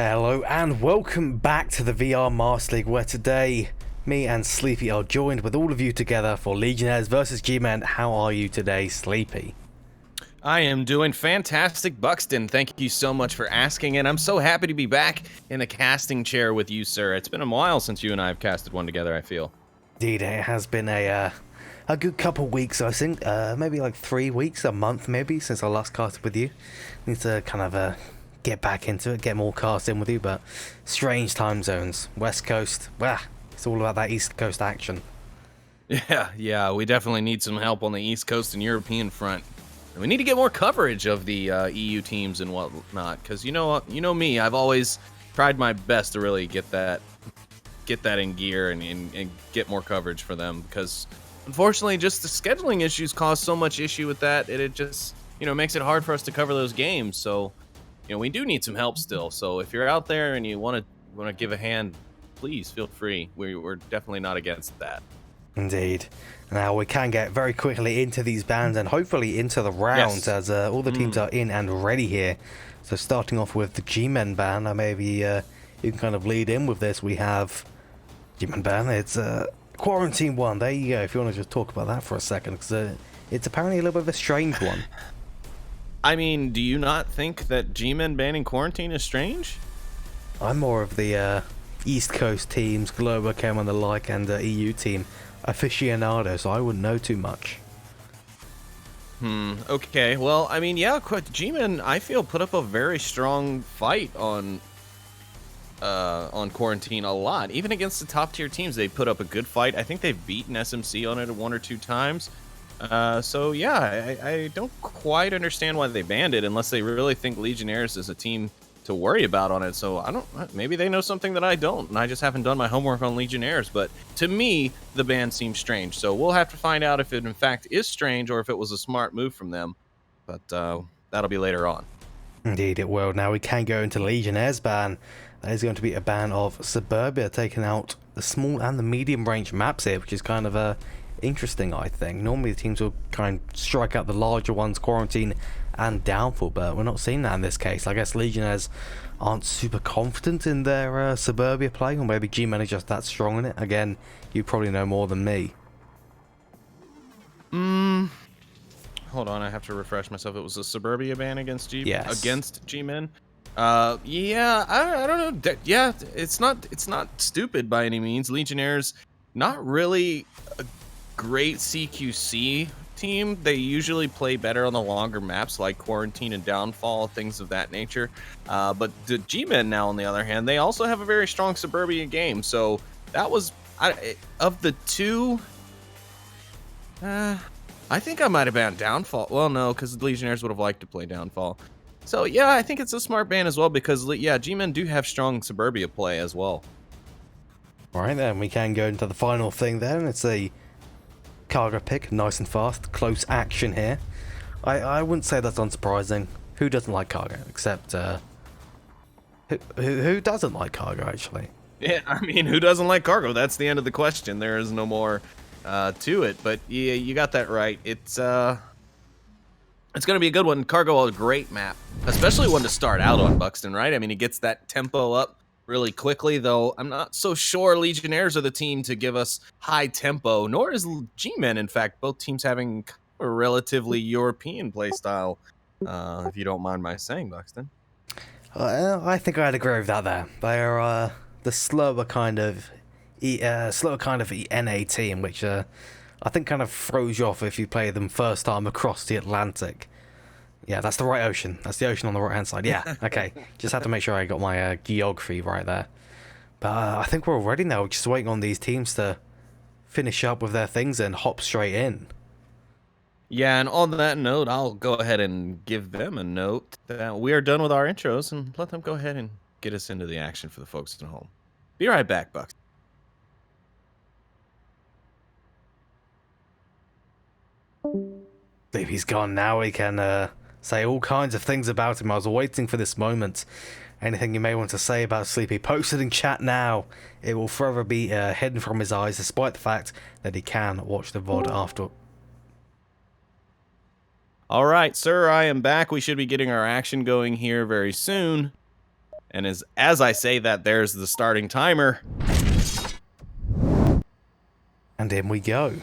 Hello and welcome back to the VR Master League, where today me and Sleepy are joined with all of you together for Legionnaires versus G-Men. How are you today, Sleepy? I am doing fantastic, Buxton. Thank you so much for asking, and I'm so happy to be back in the casting chair with you, sir. It's been a while since you and I have casted one together, I feel. Indeed, it has been a good couple weeks, I think. Maybe like 3 weeks, a month maybe, since I last casted with you. Need to kind of get back into it, get more cast in with you, but strange time zones. West Coast, it's all about that East Coast action. Yeah, we definitely need some help on the East Coast and European front. And we need to get more coverage of the EU teams and whatnot, because you know me, I've always tried my best to really get that in gear and get more coverage for them, because unfortunately just the scheduling issues cause so much issue with that, it just makes it hard for us to cover those games. So we do need some help still. So if you're out there and you want to give a hand, please feel free. We're definitely not against that. Indeed. Now we can get very quickly into these bans and hopefully into the rounds, as all the teams are in and ready here. So starting off with the G-Men ban, maybe you can kind of lead in with this. We have G-Men ban. It's Quarantine 1. There you go. If you want to just talk about that for a second, because it's apparently a little bit of a strange one. I mean, do you not think that G-Men banning Quarantine is strange? I'm more of the East Coast teams, Globachem and the like, and the EU team aficionado, so I wouldn't know too much. Okay. Well, I mean, yeah, G-Men, I feel, put up a very strong fight on Quarantine a lot. Even against the top tier teams, they put up a good fight. I think they've beaten SMC on it 1 or 2 times. So yeah, I don't quite understand why they banned it, unless they really think Legionnaires is a team to worry about on it. So maybe they know something that I don't, and I just haven't done my homework on Legionnaires. But to me, the ban seems strange. So we'll have to find out if it in fact is strange or if it was a smart move from them. But that'll be later on. Indeed it will. Now we can go into Legionnaires ban. That is going to be a ban of Suburbia, taking out the small and the medium range maps here, which is kind of interesting, I think. Normally the teams will kind of strike out the larger ones, Quarantine and Downfall, but we're not seeing that in this case. I guess Legionnaires aren't super confident in their Suburbia play, or maybe G-Men are just that strong in it. Again, you probably know more than me. Hold on, I have to refresh myself. It was a Suburbia ban against G-Men? Yeah, I don't know. Yeah, it's not stupid by any means. Legionnaires, not really a great CQC team. They usually play better on the longer maps like Quarantine and Downfall, things of that nature. But the G-Men now, on the other hand, they also have a very strong Suburbia game. So that was, of the two, I think I might have banned Downfall. Well, no, because Legionnaires would have liked to play Downfall. So yeah, I think it's a smart ban as well, because yeah, G-Men do have strong Suburbia play as well. Alright then, we can go into the final thing then. It's a cargo pick, nice and fast, close action here. I wouldn't say that's unsurprising. Who doesn't like cargo? Except, who doesn't like cargo, actually? Yeah, I mean, who doesn't like cargo? That's the end of the question. There is no more to it. But yeah, you got that right. It's going to be a good one. Cargo, a great map, especially one to start out on, Buxton, right? I mean, it gets that tempo up really quickly, though I'm not so sure Legionnaires are the team to give us high tempo, nor is G-Men. In fact, both teams having a relatively European playstyle, if you don't mind my saying, Buxton. I think I'd agree with that there. They're the slower kind of NA team, which I think kind of throws you off if you play them first time across the Atlantic. Yeah, that's the right ocean. That's the ocean on the right-hand side. Yeah, okay. Just had to make sure I got my geography right there. But I think we're all ready now. We're just waiting on these teams to finish up with their things and hop straight in. Yeah, and on that note, I'll go ahead and give them a note that we are done with our intros and let them go ahead and get us into the action for the folks at home. Be right back, Bucks. If he's gone now, we can say all kinds of things about him. I was waiting for this moment. Anything you may want to say about Sleepy, post it in chat now. It will forever be hidden from his eyes, despite the fact that he can watch the VOD after. All right, sir, I am back. We should be getting our action going here very soon. And as I say that, there's the starting timer. And in we go.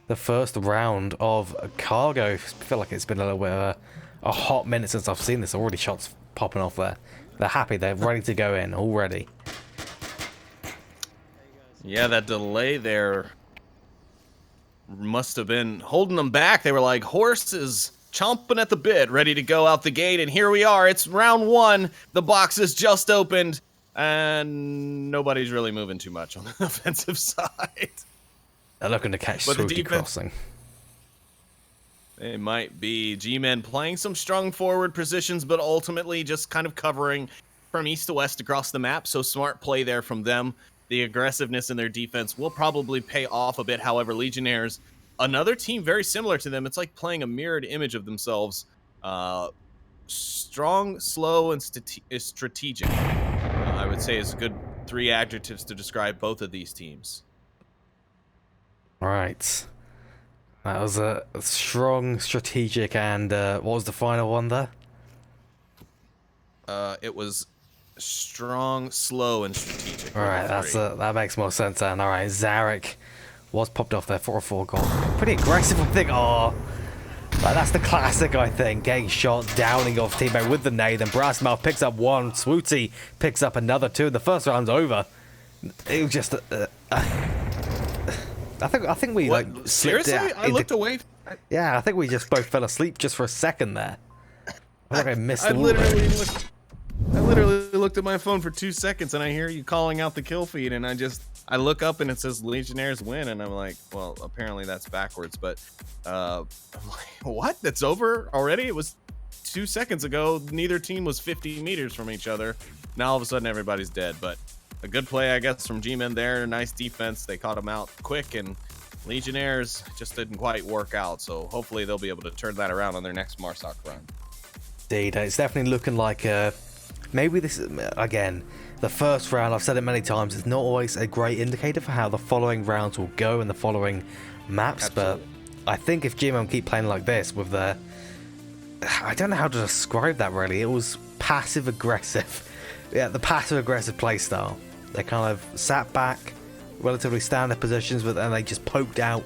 The first round of cargo. I feel like it's been a little bit of a hot minute since I've seen this. Already shots popping off there. They're happy. They're ready to go in already. Yeah, that delay there must have been holding them back. They were like horses chomping at the bit, ready to go out the gate. And here we are. It's round one. The box is just opened. And nobody's really moving too much on the offensive side. They're looking to catch Swooty crossing. It might be G-Men playing some strong forward positions, but ultimately just kind of covering from east to west across the map. So smart play there from them. The aggressiveness in their defense will probably pay off a bit. However, Legionnaires, another team very similar to them. It's like playing a mirrored image of themselves. Strong, slow, and strategic. I would say is good 3 adjectives to describe both of these teams. Right. That was a strong, strategic, and what was the final one there? It was strong, slow, and strategic. All right, that makes more sense then. All right, Zarek was popped off there for a 4 goal. Pretty aggressive, I think. Oh, that's the classic, I think. Getting shot, downing off teammate with the nade, and Brassmouth picks up 1. Swooty picks up another 2. The first round's over. It was just. I think we what? like seriously. I looked away. Yeah, I think we just both fell asleep just for a second there. I think I missed. I literally looked at my phone for 2 seconds, and I hear you calling out the kill feed, and I look up and it says Legionnaires win, and I'm like, well, apparently that's backwards. But I'm like, what? That's over already? It was 2 seconds ago. Neither team was 50 meters from each other. Now all of a sudden everybody's dead. But a good play, I guess, from G-Men there. Nice defense. They caught him out quick, and Legionnaires just didn't quite work out. So hopefully they'll be able to turn that around on their next Marsoc run. Indeed, it's definitely looking like maybe this is, again, the first round, I've said it many times, is not always a great indicator for how the following rounds will go in the following maps. Absolutely. But I think if G-Men keep playing like this with their, I don't know how to describe that really. It was passive-aggressive. Yeah, the passive-aggressive play style. They kind of sat back, relatively standard positions, but then they just poked out,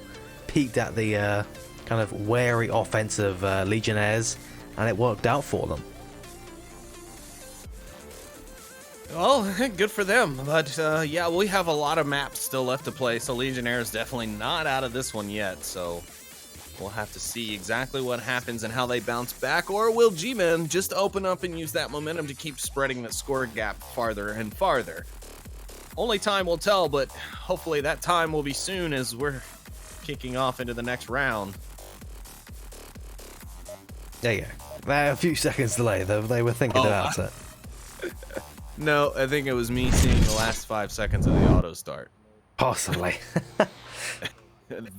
peeked at the kind of wary offensive Legionnaires, and it worked out for them. Well, good for them. But yeah, we have a lot of maps still left to play, so Legionnaires definitely not out of this one yet. So we'll have to see exactly what happens and how they bounce back. Or will G-Men just open up and use that momentum to keep spreading the score gap farther and farther? Only time will tell, but hopefully that time will be soon as we're kicking off into the next round. There you go. A few seconds delay, though. They were thinking about it. No, I think it was me seeing the last 5 seconds of the auto start. Possibly.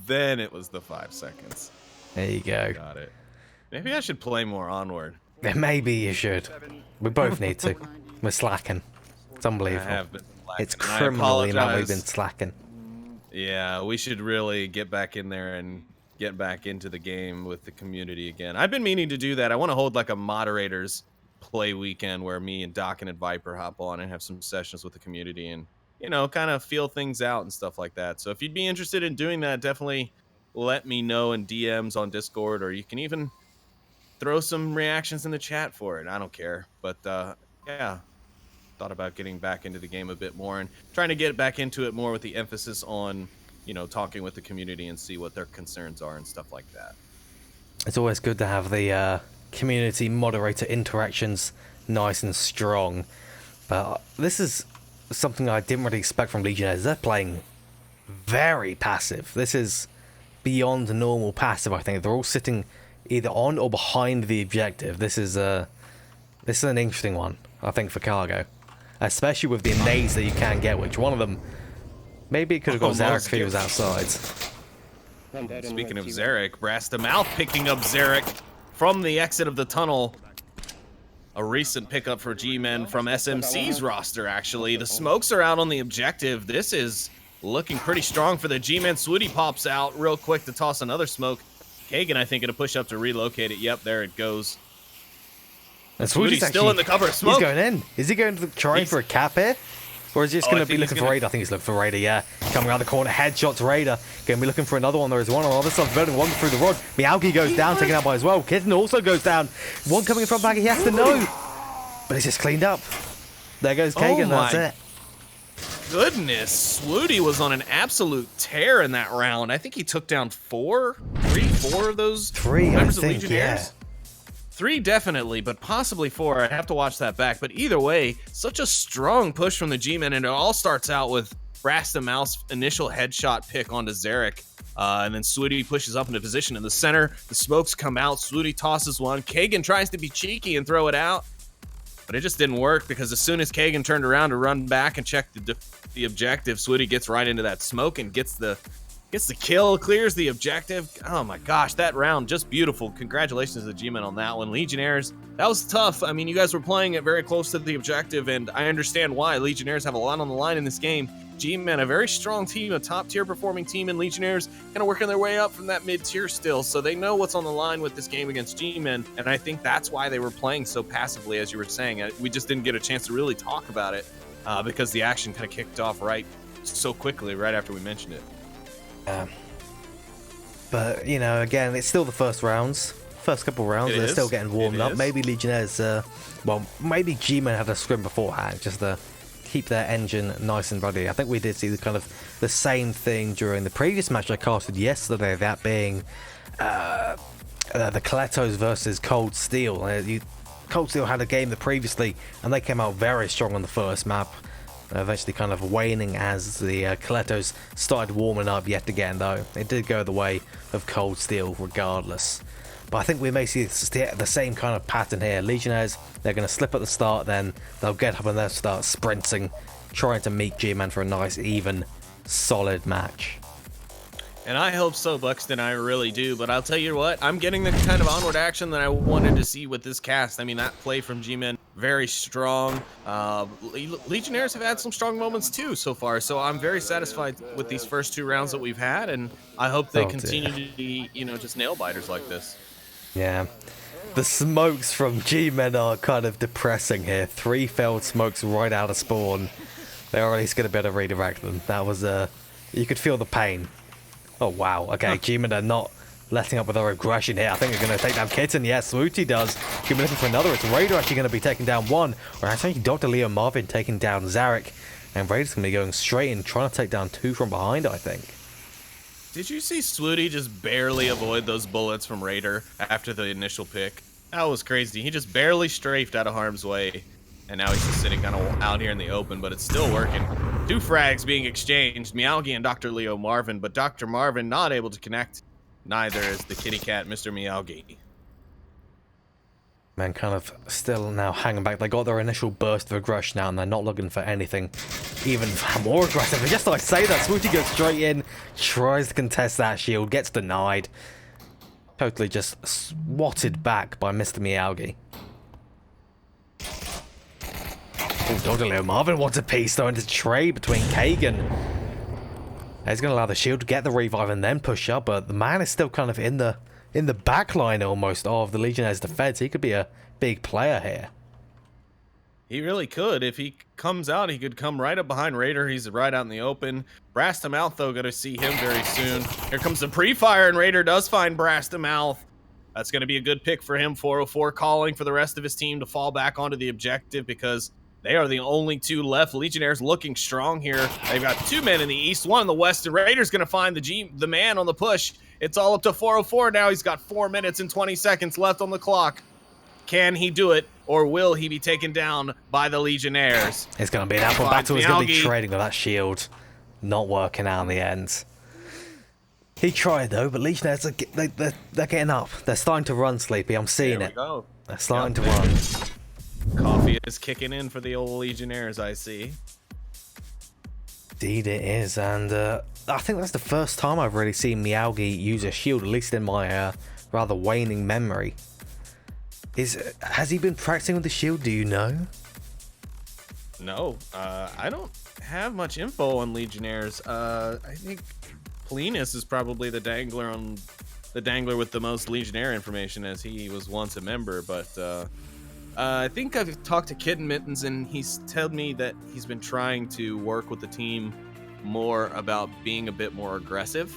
Then it was the 5 seconds. There you go. Got it. Maybe I should play more Onward. Maybe you should. We both need to. We're slacking. It's unbelievable. I have been slacking. It's criminal the amount we've been slacking. Yeah, we should really get back in there and get back into the game with the community again. I've been meaning to do that. I want to hold like a moderators play weekend where me and Doc and Viper hop on and have some sessions with the community and, you know, kind of feel things out and stuff like that. So if you'd be interested in doing that, definitely let me know in DMs on Discord, or you can even throw some reactions in the chat for it. I don't care. But yeah, thought about getting back into the game a bit more and trying to get back into it more with the emphasis on, you know, talking with the community and see what their concerns are and stuff like that. It's always good to have the community moderator interactions nice and strong. But this is something I didn't really expect from Legionnaires. They're playing very passive. This is beyond normal passive, I think. They're all sitting either on or behind the objective. This is an interesting one, I think, for Cargo. Especially with the nades that you can get, which one of them, maybe it could have got Zarek if he was outside. Speaking of Zarek, BuxtonWater picking up Zarek from the exit of the tunnel. A recent pickup for G-Men from SMC's roster, actually. The smokes are out on the objective. This is looking pretty strong for the G-Men. Swooty pops out real quick to toss another smoke. Kagan, I think, gonna push up to relocate it. Yep, there it goes. And Swooty's still in the cover of smoke. He's going in. Is he going to try for a cap here? Or is he just going to be looking for Raider? I think he's looking for Raider, yeah. Coming around the corner, headshot to Raider. Going to be looking for another one. There is one on the other side of the building, one through the rod. Miyagi goes down, taken out by as well. Kitten also goes down. One coming from back, he has to know. But he's just cleaned up. There goes Kagan, that's it. Goodness, Swooty was on an absolute tear in that round. I think he took down four of those members of Legionnaires. Yeah. 3 definitely, but possibly 4. I'd have to watch that back. But either way, such a strong push from the G-Men, and it all starts out with Brass-the-Mouth's initial headshot pick onto Zarek. And then Swooty pushes up into position in the center. The smokes come out. Swooty tosses one. Kagan tries to be cheeky and throw it out. But it just didn't work because as soon as Kagan turned around to run back and check the objective, Swooty gets right into that smoke and gets the kill, clears the objective. Oh my gosh, that round, just beautiful. Congratulations to the G-Men on that one. Legionnaires, that was tough. I mean, you guys were playing it very close to the objective, and I understand why. Legionnaires have a lot on the line in this game. G-Men, a very strong team, a top-tier performing team, and Legionnaires kind of working their way up from that mid-tier still, so they know what's on the line with this game against G-Men, and I think that's why they were playing so passively, as you were saying. We just didn't get a chance to really talk about it because the action kind of kicked off so quickly right after we mentioned it. But, you know, again, it's still the first couple rounds, they're still getting warmed up. Maybe Legionnaires, maybe G-Men had a scrim beforehand, just to keep their engine nice and ready. I think we did see the same thing during the previous match I casted yesterday, that being the Coletos versus Cold Steel. Cold Steel had a game previously, and they came out very strong on the first map. Eventually kind of waning as the Coletos started warming up yet again, though. It did go the way of Cold Steel regardless. But I think we may see the same kind of pattern here. Legionnaires, they're going to slip at the start, then they'll get up and they'll start sprinting, trying to meet G-Man for a nice, even, solid match. And I hope so, Buxton, I really do. But I'll tell you what, I'm getting the kind of onward action that I wanted to see with this cast. I mean, that play from G-Men, very strong. Legionnaires have had some strong moments too so far, so I'm very satisfied with these first 2 rounds that we've had, and I hope they continue to be, just nail biters like this. Yeah. The smokes from G-Men are kind of depressing here. 3 failed smokes right out of spawn. They're at least going to be able to redirect them. That was, you could feel the pain. Oh, wow. Okay, G-Men are not letting up with their aggression here. I think they're going to take down Kitten. Yes, Swooty does. G-Men looking for another. It's Raider actually going to be taking down one. Or actually, Dr. Leo Marvin taking down Zarek. And Raider's going to be going straight in, trying to take down 2 from behind, I think. Did you see Swooty just barely avoid those bullets from Raider after the initial pick? That was crazy. He just barely strafed out of harm's way. And now he's just sitting kind of out here in the open, but it's still working. 2 frags being exchanged, Miyagi and Dr. Leo Marvin, but Dr. Marvin not able to connect. Neither is the kitty cat, Mr. Miyagi. Man, kind of still now hanging back. They got their initial burst of aggression now, and they're not looking for anything even more aggressive. And just like I say that, Swooty goes straight in, tries to contest that shield, gets denied. Totally just swatted back by Mr. Miyagi. Oh, Dr. Leo Marvin wants a piece though into trade between Kagan. He's going to allow the shield to get the revive and then push up, but the man is still kind of in the back line almost of the Legionnaires' defense. He could be a big player here. He really could. If he comes out, he could come right up behind Raider. He's right out in the open. Brass-to-Mouth, though, going to see him very soon. Here comes the pre-fire, and Raider does find Brass-to-Mouth. That's going to be a good pick for him. 404 calling for the rest of his team to fall back onto the objective because they are the only 2 left. Legionnaires looking strong here. They've got 2 men in the east, 1 in the west, and Raider's going to find the man on the push. It's all up to 404 now. He's got 4 minutes and 20 seconds left on the clock. Can he do it, or will he be taken down by the Legionnaires? It's going to be an apple battle. He's going to be trading with that shield. Not working out in the end. He tried, though, but Legionnaires, they're getting up. They're starting to run, Sleepy. I'm seeing it. Go. They're starting to run. Coffee is kicking in for the old Legionnaires, I see. Indeed it is, and I think that's the first time I've really seen Miyagi use a shield, at least in my rather waning memory. Has he been practicing with the shield, do you know? No, I don't have much info on Legionnaires. I think Plinus is probably the dangler with the most Legionnaire information, as he was once a member, but I think I've talked to Kid Mittens, and he's told me that he's been trying to work with the team more about being a bit more aggressive.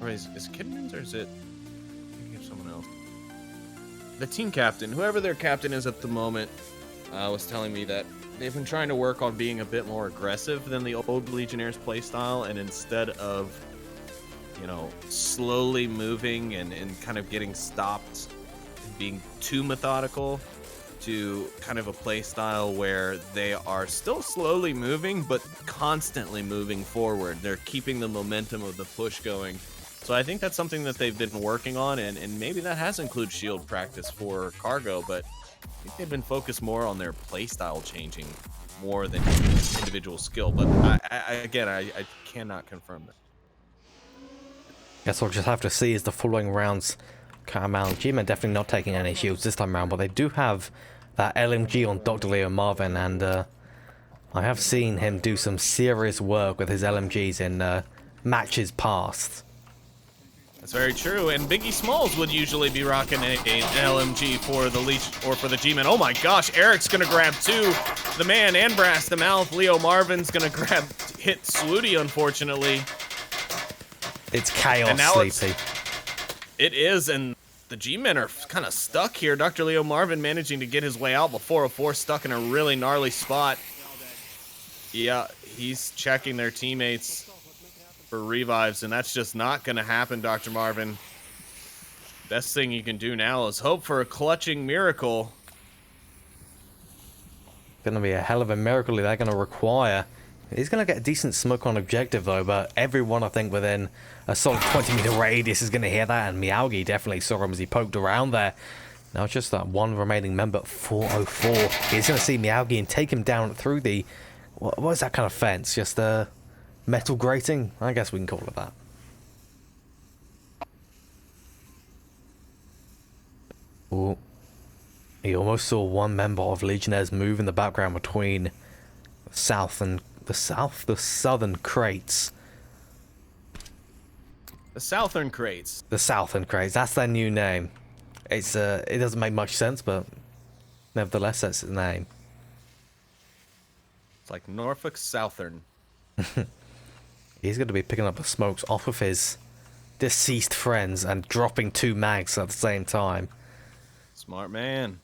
Or is it Kid Mittens, or is it someone else? The team captain, whoever their captain is at the moment, was telling me that they've been trying to work on being a bit more aggressive than the old Legionnaires playstyle, and instead of, slowly moving and kind of getting stopped and being too methodical, to kind of a play style where they are still slowly moving but constantly moving forward. They're keeping the momentum of the push going. So I think that's something that they've been working on, and maybe that has included shield practice for Cargo, but I think they've been focused more on their play style changing more than individual skill. But I cannot confirm that. Guess we'll just have to see as the following rounds come out. G-Men definitely not taking any shields this time around, but they do have that LMG on Dr. Leo Marvin, and I have seen him do some serious work with his LMGs in matches past. That's very true, and Biggie Smalls would usually be rocking an LMG for the Leech or for the G-Men. Oh my gosh, Eric's gonna grab two. The man and Brass the Mouth. Leo Marvin's gonna hit Swooty, unfortunately. It's chaos, Sleepy. It is, and the G-Men are kind of stuck here. Dr. Leo Marvin managing to get his way out, but 404 stuck in a really gnarly spot. Yeah, he's checking their teammates for revives, and that's just not going to happen, Dr. Marvin. Best thing you can do now is hope for a clutching miracle. Gonna be a hell of a miracle they're gonna require. He's gonna get a decent smoke on objective though, but everyone I think within a solid 20-meter radius is gonna hear that, and Miyagi definitely saw him as he poked around there. Now it's just that one remaining member, 404. He's gonna see Miyagi and take him down through the what is that kind of fence? Just a metal grating? I guess we can call it that. Ooh. He almost saw one member of Legionnaires move in the background between the southern crates. The Southern Crates. The Southern Crates. That's their new name. It's it doesn't make much sense, but nevertheless, that's the name. It's like Norfolk Southern. He's going to be picking up the smokes off of his deceased friends and dropping 2 mags at the same time. Smart man.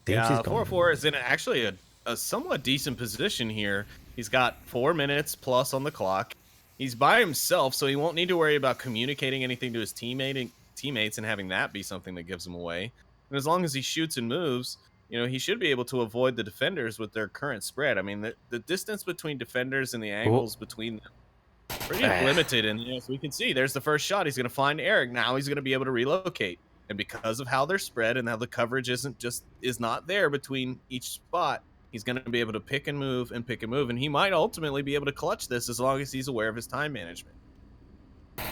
Seems Yeah, 4-4 is in actually a somewhat decent position here. He's got 4 minutes plus on the clock. He's by himself, so he won't need to worry about communicating anything to his teammates and having that be something that gives him away. And as long as he shoots and moves, he should be able to avoid the defenders with their current spread. I mean, the distance between defenders and the angles between them pretty limited. And as we can see, there's the first shot. He's going to find Eric. Now he's going to be able to relocate. And because of how they're spread and how the coverage is not there between each spot, he's going to be able to pick and move and pick and move. And he might ultimately be able to clutch this as long as he's aware of his time management.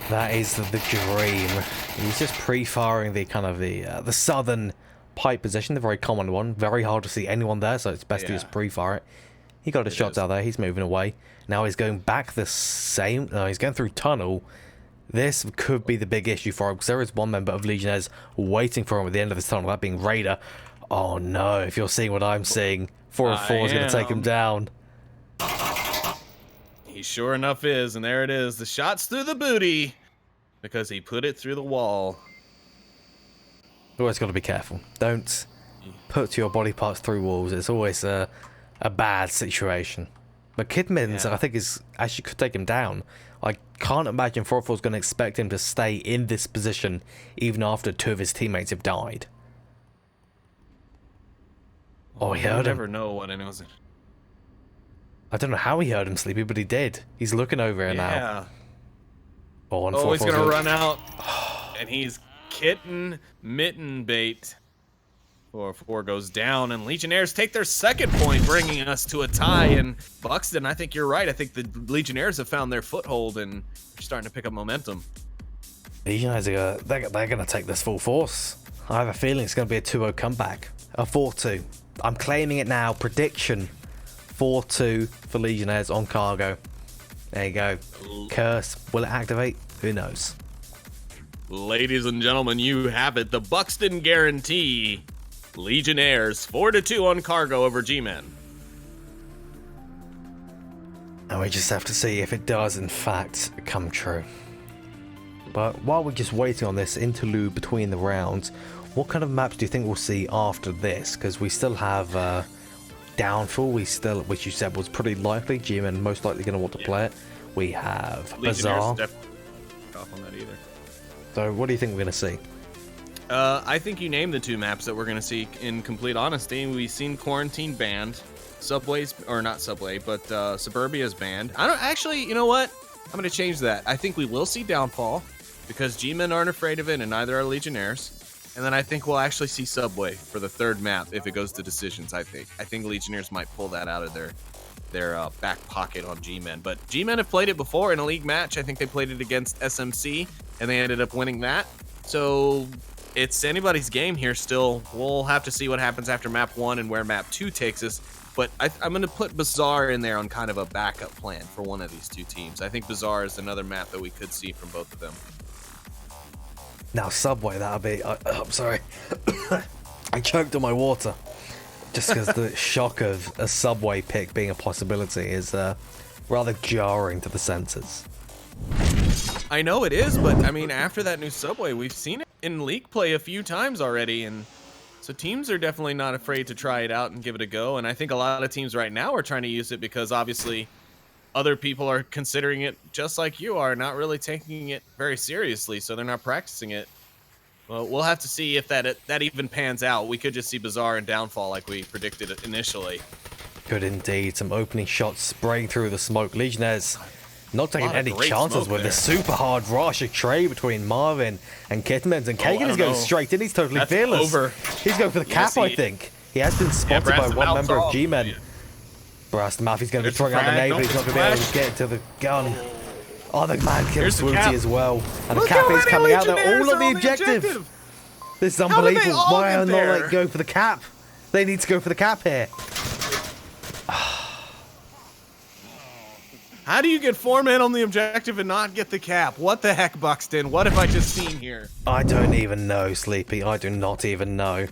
That is the dream. He's just pre-firing the kind of the southern pipe position, the very common one. Very hard to see anyone there, so it's best to just pre-fire it. He got his shots out there. He's moving away. Now he's going back the same. No, he's going through tunnel. This could be the big issue for him, because there is one member of Legionnaires waiting for him at the end of this tunnel, that being Raider. Oh no, if you're seeing what I'm seeing, 404 is going to take him down. He sure enough is, and there it is. The shot's through the booty, because he put it through the wall. Always got to be careful. Don't put your body parts through walls. It's always a bad situation. But Kidman's, I think, actually could take him down. I can't imagine 404 is going to expect him to stay in this position even after 2 of his teammates have died. Oh, he heard him. Never know what it was. I don't know how he heard him, Sleepy, but he did. He's looking over here now. Oh, he's going to run out. And he's kitten mitten bait. 4-4 goes down, and Legionnaires take their second point, bringing us to a tie. And Buxton, I think you're right. I think the Legionnaires have found their foothold, and they're starting to pick up momentum. Legionnaires they're going to take this full force. I have a feeling it's going to be a 2-0 comeback. A 4-2. I'm claiming it now. Prediction 4-2 for Legionnaires on Cargo. There you go. Curse. Will it activate? Who knows? Ladies and gentlemen, you have it. The Buxton guarantee. Legionnaires 4-2 on cargo over G-Men. And we just have to see if it does in fact come true. But while we're just waiting on this interlude between the rounds, what kind of maps do you think we'll see after this? Because we still have Downfall, which you said was pretty likely. G-Men most likely going to want to play it. We have Bazaar. Off on that either. So what do you think we're going to see? I think you named the two maps that we're going to see. In complete honesty, we've seen Quarantine banned, Subway's, or not Subway, but Suburbia's banned. I don't actually. You know what? I'm going to change that. I think we will see Downfall because G-Men aren't afraid of it, and neither are Legionnaires. And then I think we'll actually see Subway for the third map if it goes to decisions. I think Legionnaires might pull that out of their back pocket on G-Men. But G-Men have played it before in a league match. I think they played it against SMC, and they ended up winning that. So it's anybody's game here still. We'll have to see what happens after map 1 and where map 2 takes us. But I'm going to put Bazaar in there on kind of a backup plan for one of these two teams. I think Bazaar is another map that we could see from both of them. Now Subway, that'll be... I'm sorry. I choked on my water. Just because the shock of a Subway pick being a possibility is rather jarring to the senses. I know it is, but I mean, after that new Subway, we've seen it in league play a few times already, and so teams are definitely not afraid to try it out and give it a go. And I think a lot of teams right now are trying to use it because obviously other people are considering it just like you are, not really taking it very seriously, so they're not practicing it. Well, we'll have to see if that even pans out. We could just see Bazaar and Downfall like we predicted initially. Good indeed. Some opening shots spraying through the smoke. Legionnaires not taking any chances with the super hard rush of trade between Marvin and Kitmans. And Kagan is going straight in. He's totally fearless. He's going for the cap, I think. He has been spotted by one member of G-Men. Brastamouth, he's going to be throwing out the nade, but he's not going to be able to get to the gun. Oh, the man kills Swooty as well. And the cap is coming out. They're all on the objective. This is unbelievable. Why are they not go for the cap? They need to go for the cap here. How do you get 4 men on the objective and not get the cap? What the heck, Buxton? What have I just seen here? I don't even know, Sleepy. I do not even know.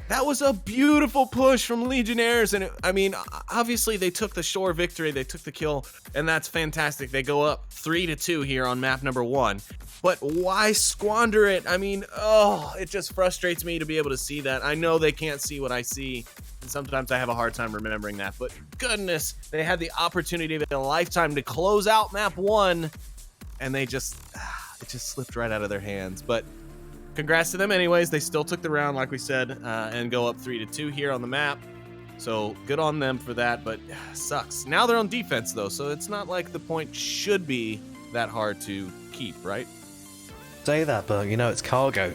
That was a beautiful push from Legionnaires, and I mean, obviously they took the shore victory, they took the kill, and that's fantastic. They go up 3-2 here on map number 1, but why squander it? I mean, oh, it just frustrates me to be able to see that. I know they can't see what I see, and sometimes I have a hard time remembering that, but goodness, they had the opportunity of a lifetime to close out map 1, and it just slipped right out of their hands. But congrats to them anyways. They still took the round, like we said, and go up 3-2 here on the map. So good on them for that, but sucks. Now they're on defense, though, so it's not like the point should be that hard to keep, right? Say that, but you know, it's cargo.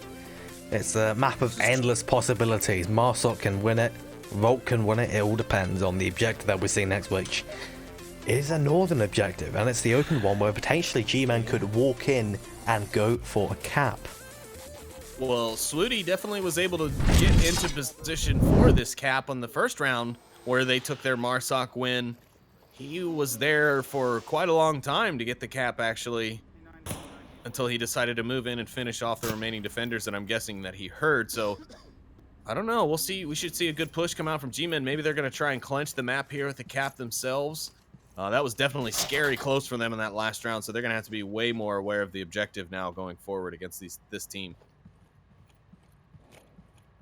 It's a map of endless possibilities. Marsok can win it. Volt can win it. It all depends on the objective that we see next week. It is a northern objective, and it's the open one where potentially G-Man could walk in and go for a cap. Well, Swooty definitely was able to get into position for this cap on the first round where they took their Marsok win. He was there for quite a long time to get the cap, actually, until he decided to move in and finish off the remaining defenders that I'm guessing that he heard. So, I don't know. We'll see. We should see a good push come out from G-Men. Maybe they're going to try and clench the map here with the cap themselves. That was definitely scary close for them in that last round, so they're going to have to be way more aware of the objective now going forward against this team.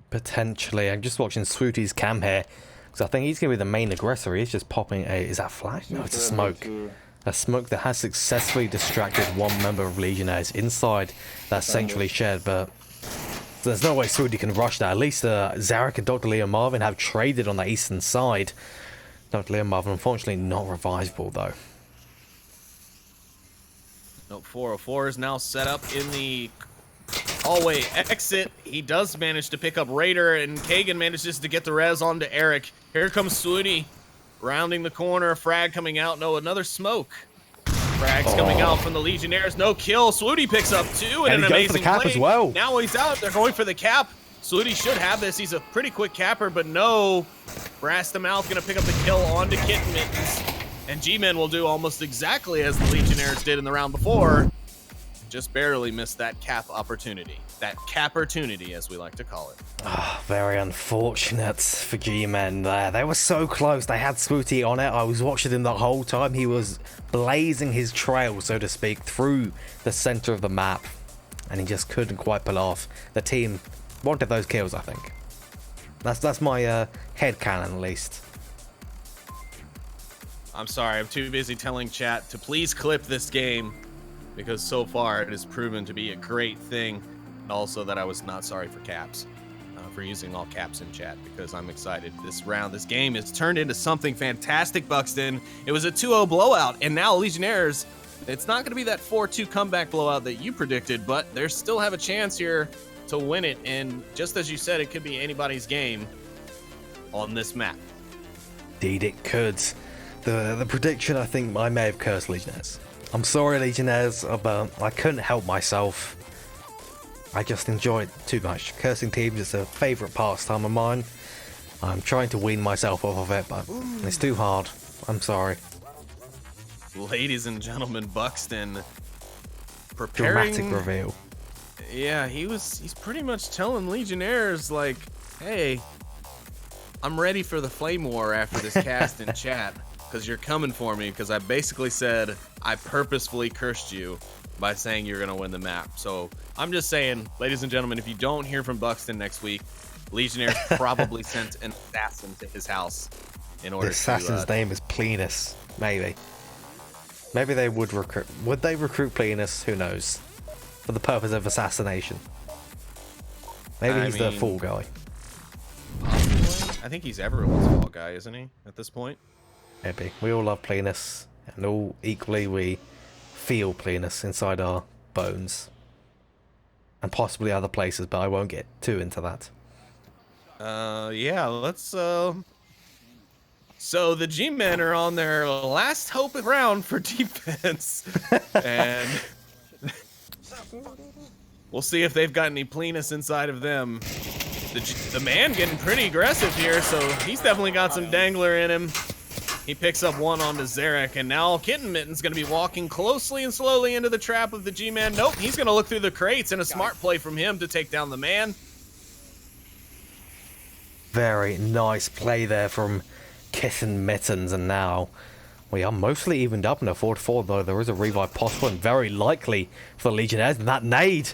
Potentially. I'm just watching Swooty's cam here, because I think he's going to be the main aggressor. He's just popping a... Is that flag? No, it's a smoke. A smoke that has successfully distracted one member of Legionnaires inside that centrally shared, but there's no way Swooty can rush that. At least Zarek and Dr. Leo Marvin have traded on the eastern side. Dr. Leo Marvin, unfortunately, not revivable, though. Nope, 404 is now set up in the hallway exit. He does manage to pick up Raider, and Kagan manages to get the res onto Eric. Here comes Swooty, rounding the corner. Frag coming out. No, another smoke. Frag's coming out from the Legionnaires. No kill. Swooty picks up 2 and an amazing for the cap play. as well. Now he's out. They're going for the cap. Swooty should have this. He's a pretty quick capper, but no. Brastamouth going to pick up the kill onto Kitten Mittens. And G-Men will do almost exactly as the Legionnaires did in the round before. just barely missed that cap opportunity. That cap-opportunity, as we like to call it. Oh, very unfortunate for G-Men there. They were so close. They had Swooty on it. I was watching him the whole time. He was blazing his trail, so to speak, through the center of the map. And he just couldn't quite pull off. The team wanted those kills, I think. That's my head canon, at least. I'm sorry, I'm too busy telling chat to please clip this game, because so far it has proven to be a great thing. And also that I was not sorry for caps, for using all caps in chat, because I'm excited. This game has turned into something fantastic, Buxton. It was a 2-0 blowout, and now Legionnaires, it's not going to be that 4-2 comeback blowout that you predicted, but they still have a chance here to win it. And just as you said, it could be anybody's game on this map. Indeed, it could. The prediction, I think I may have cursed Legionnaires. I'm sorry, Legionnaires, but I couldn't help myself. I just enjoy it too much. Cursing teams is a favourite pastime of mine. I'm trying to wean myself off of it, but it's too hard. I'm sorry. Ladies and gentlemen, Buxton preparing... Dramatic reveal. Yeah, he's pretty much telling Legionnaires, like, hey, I'm ready for the flame war after this cast in chat, because you're coming for me, because I basically said I purposefully cursed you by saying you're going to win the map. So I'm just saying, ladies and gentlemen, if you don't hear from Buxton next week, Legionnaires probably sent an assassin to his house in order the assassin's name is Plenus, maybe. Maybe they would recruit. Would they recruit Plenus? Who knows? For the purpose of assassination. Maybe he's the fall guy. I think he's everyone's fall guy, isn't he, at this point? Maybe. We all love Plenus, and all equally we feel Plenus inside our bones. And possibly other places, but I won't get too into that. Yeah, let's, So the G-Men are on their last hope round for defense. And we'll see if they've got any Plenus inside of them. The man getting pretty aggressive here, so he's definitely got some dangler in him. He picks up one onto Zarek, and now Kitten Mitten's going to be walking closely and slowly into the trap of the G-Man. Nope, he's going to look through the crates, and a smart play from him to take down the man. Very nice play there from Kitten Mittens, and now we are mostly evened up in a 4-4, though there is a revive possible and very likely for the Legionnaires, and that nade.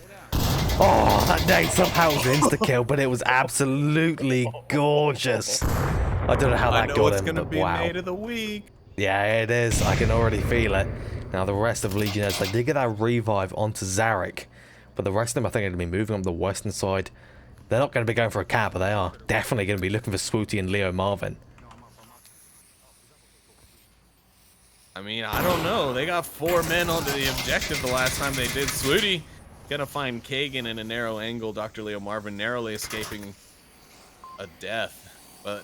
Oh, that nade somehow was insta-kill, but it was absolutely gorgeous. I don't know how that got him, it's gonna but be wow. Nade of the week. Yeah, it is. I can already feel it. Now, the rest of Legionnaires, they did get that revive onto Zarek, but the rest of them, I think, are going to be moving up the western side. They're not going to be going for a cap, but they are definitely going to be looking for Swooty and Leo Marvin. I mean, I don't know. They got 4 men onto the objective the last time they did. Swooty gonna find Kagan in a narrow angle. Dr. Leo Marvin narrowly escaping a death, but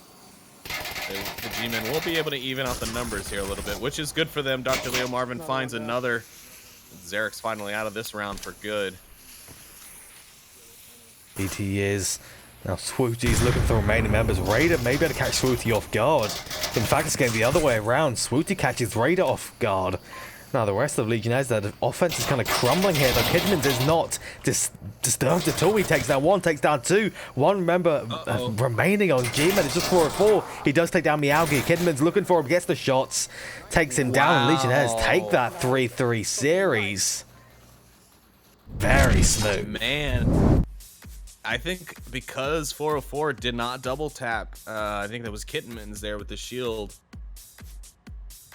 the G-Men will be able to even out the numbers here a little bit, which is good for them. Dr. Leo Marvin finds another. Zarek's finally out of this round for good. He is. Now Swooty's looking for the remaining members. Raider may be able to catch Swooty off guard. In fact, it's going the other way around. Swooty catches Raider off guard. Now the rest of Legionnaires, their offense is kind of crumbling here. Though Kidman is not disturbed at all. He takes down 1, takes down 2. 1 member remaining on G-Man. It's just 4-4. He does take down Miyagi. Kidman's looking for him, gets the shots, takes him down. And Legionnaires take that 3-3 series. Very smooth. Man. I think because 404 did not double tap, I think that was Kittenman's there with the shield.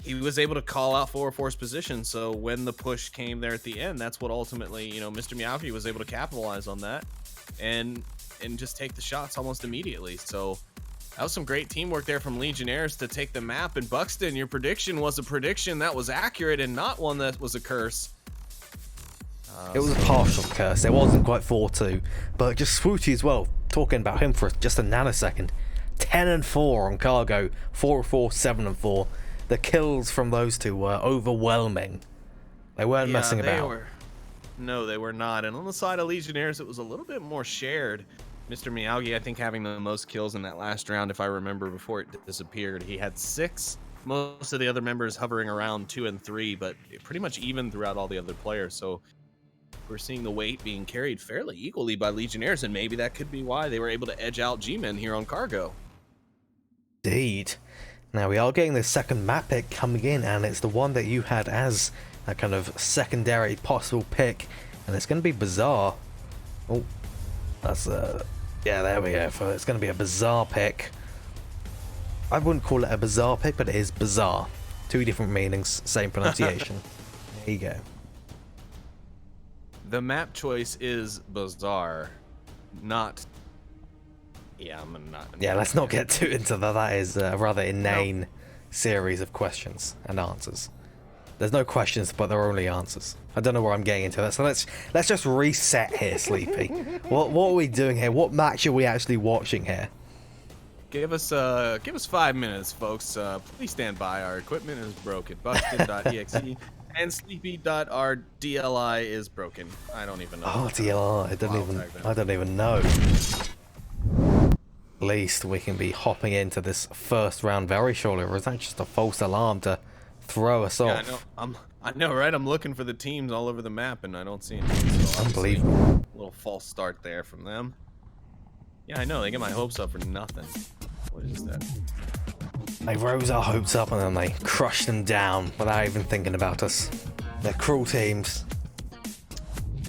He was able to call out 404's position, so when the push came there at the end, that's what ultimately, you know, Mr. Miyagi was able to capitalize on that and just take the shots almost immediately. So that was some great teamwork there from Legionnaires to take the map. And Buxton, your prediction was a prediction that was accurate and not one that was a curse. It was a partial curse. It wasn't quite 4-2, but just Swooty as well. Talking about him for just a nanosecond. 10-4 on cargo. 4-4, 7-4. The kills from those two were overwhelming. They weren't messing about. No, they were not. And on the side of Legionnaires, it was a little bit more shared. Mr. Miyagi, I think, having the most kills in that last round, if I remember, before it disappeared. He had 6. Most of the other members hovering around 2 and 3, but pretty much even throughout all the other players. So we're seeing the weight being carried fairly equally by Legionnaires, and maybe that could be why they were able to edge out G-Men here on cargo. Indeed. Now we are getting the second map pick coming in, and it's the one that you had as a kind of secondary possible pick, and it's going to be Bizarre. Oh, that's yeah, there we go. So it's going to be a Bizarre pick. I wouldn't call it a bizarre pick, but it is bizarre. Two different meanings, same pronunciation. There you go. The map choice is bizarre, not. Yeah, I'm not. Yeah, let's not get too into that. That is a rather inane series of questions and answers. There's no questions, but there are only answers. I don't know where I'm getting into that, so let's just reset here, Sleepy. What are we doing here? What match are we actually watching here? Give us 5 minutes, folks. Please stand by. Our equipment is broken. Buxton.exe and Sleepy.rdli is broken. I don't even know. Oh, DLR. I don't even know. At least we can be hopping into this first round very shortly, or is that just a false alarm to throw us off? Yeah, I know, right? I'm looking for the teams all over the map, and I don't see anything. So unbelievable. A little false start there from them. Yeah, I know. They get my hopes up for nothing. What is that? They rose our hopes up and then they crushed them down without even thinking about us. They're cruel teams.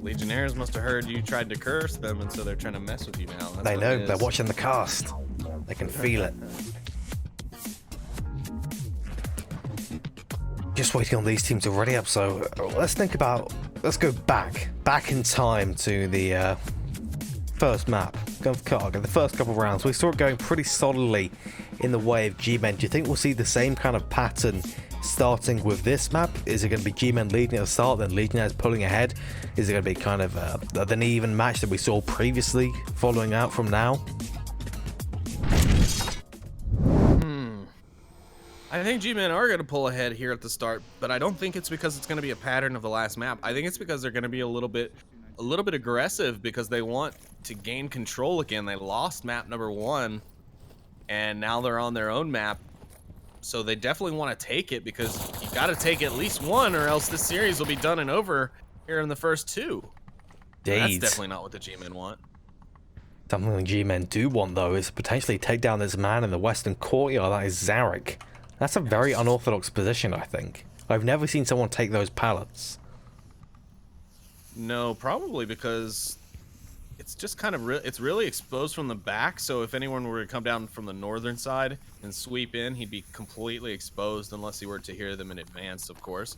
Legionnaires must have heard you tried to curse them, and so they're trying to mess with you now. They know. They're watching the cast. They can feel it. Just waiting on these teams to ready up, so let's go back in time to the first map of cargo, the first couple of rounds. We saw it going pretty solidly in the way of G-Men. Do you think we'll see the same kind of pattern starting with this map? Is it going to be G-Men leading at the start, then Legionnaires pulling ahead? Is it going to be kind of an even match that we saw previously following out from now? I think G-Men are going to pull ahead here at the start, but I don't think it's because it's going to be a pattern of the last map. I think it's because they're going to be a little bit aggressive because they want to gain control again. They lost map number 1, and now they're on their own map. So they definitely want to take it, because you got to take at least one, or else this series will be done and over here in the first 2. That's definitely not what the G-Men want. Something the G-Men do want, though, is potentially take down this man in the western courtyard. That is Zarek. That's a very unorthodox position, I think. I've never seen someone take those pallets. No, probably because it's just kind of it's really exposed from the back. So if anyone were to come down from the northern side and sweep in, he'd be completely exposed unless he were to hear them in advance, of course.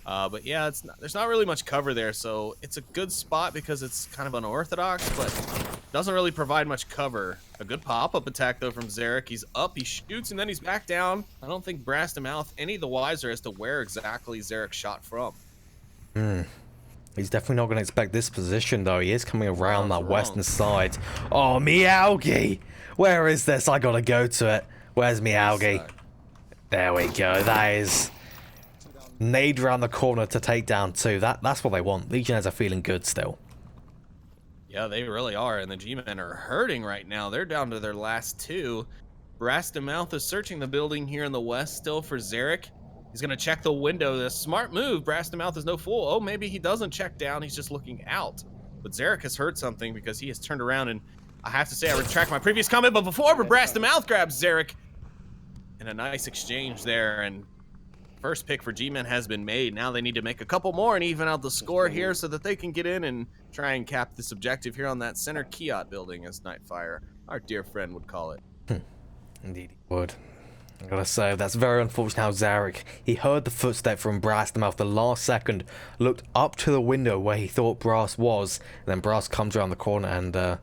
But yeah, there's not really much cover there, so it's a good spot because it's kind of unorthodox, but doesn't really provide much cover. A good pop-up attack, though, from Zarek. He's up, he shoots, and then he's back down. I don't think Brass to Mouth any the wiser as to where exactly Zarek shot from. He's definitely not going to expect this position, though. He is coming around that western side. Oh, Meowgi! Where is this? I got to go to it. Where's Meowgi? There we go. That is... nade around the corner to take down 2. That's what they want. Legionnaires are feeling good still. Yeah, they really are, and the G-Men are hurting right now. They're down to their last 2. Brass to Mouth is searching the building here in the west still for Zarek. He's going to check the window. The smart move. Brass to Mouth is no fool. Oh, maybe he doesn't check down. He's just looking out. But Zarek has heard something because he has turned around, and I have to say I retract my previous comment, but before Brass to Mouth grabs Zarek, and a nice exchange there, and first pick for G-Men has been made. Now they need to make a couple more and even out the score here so that they can get in and try and cap this objective here on that center Kiot building, as Nightfire, our dear friend, would call it. Indeed he would. I gotta say, that's very unfortunate how Zarek, he heard the footstep from Brass to Mouth the last second, looked up to the window where he thought Brass was, and then Brass comes around the corner and,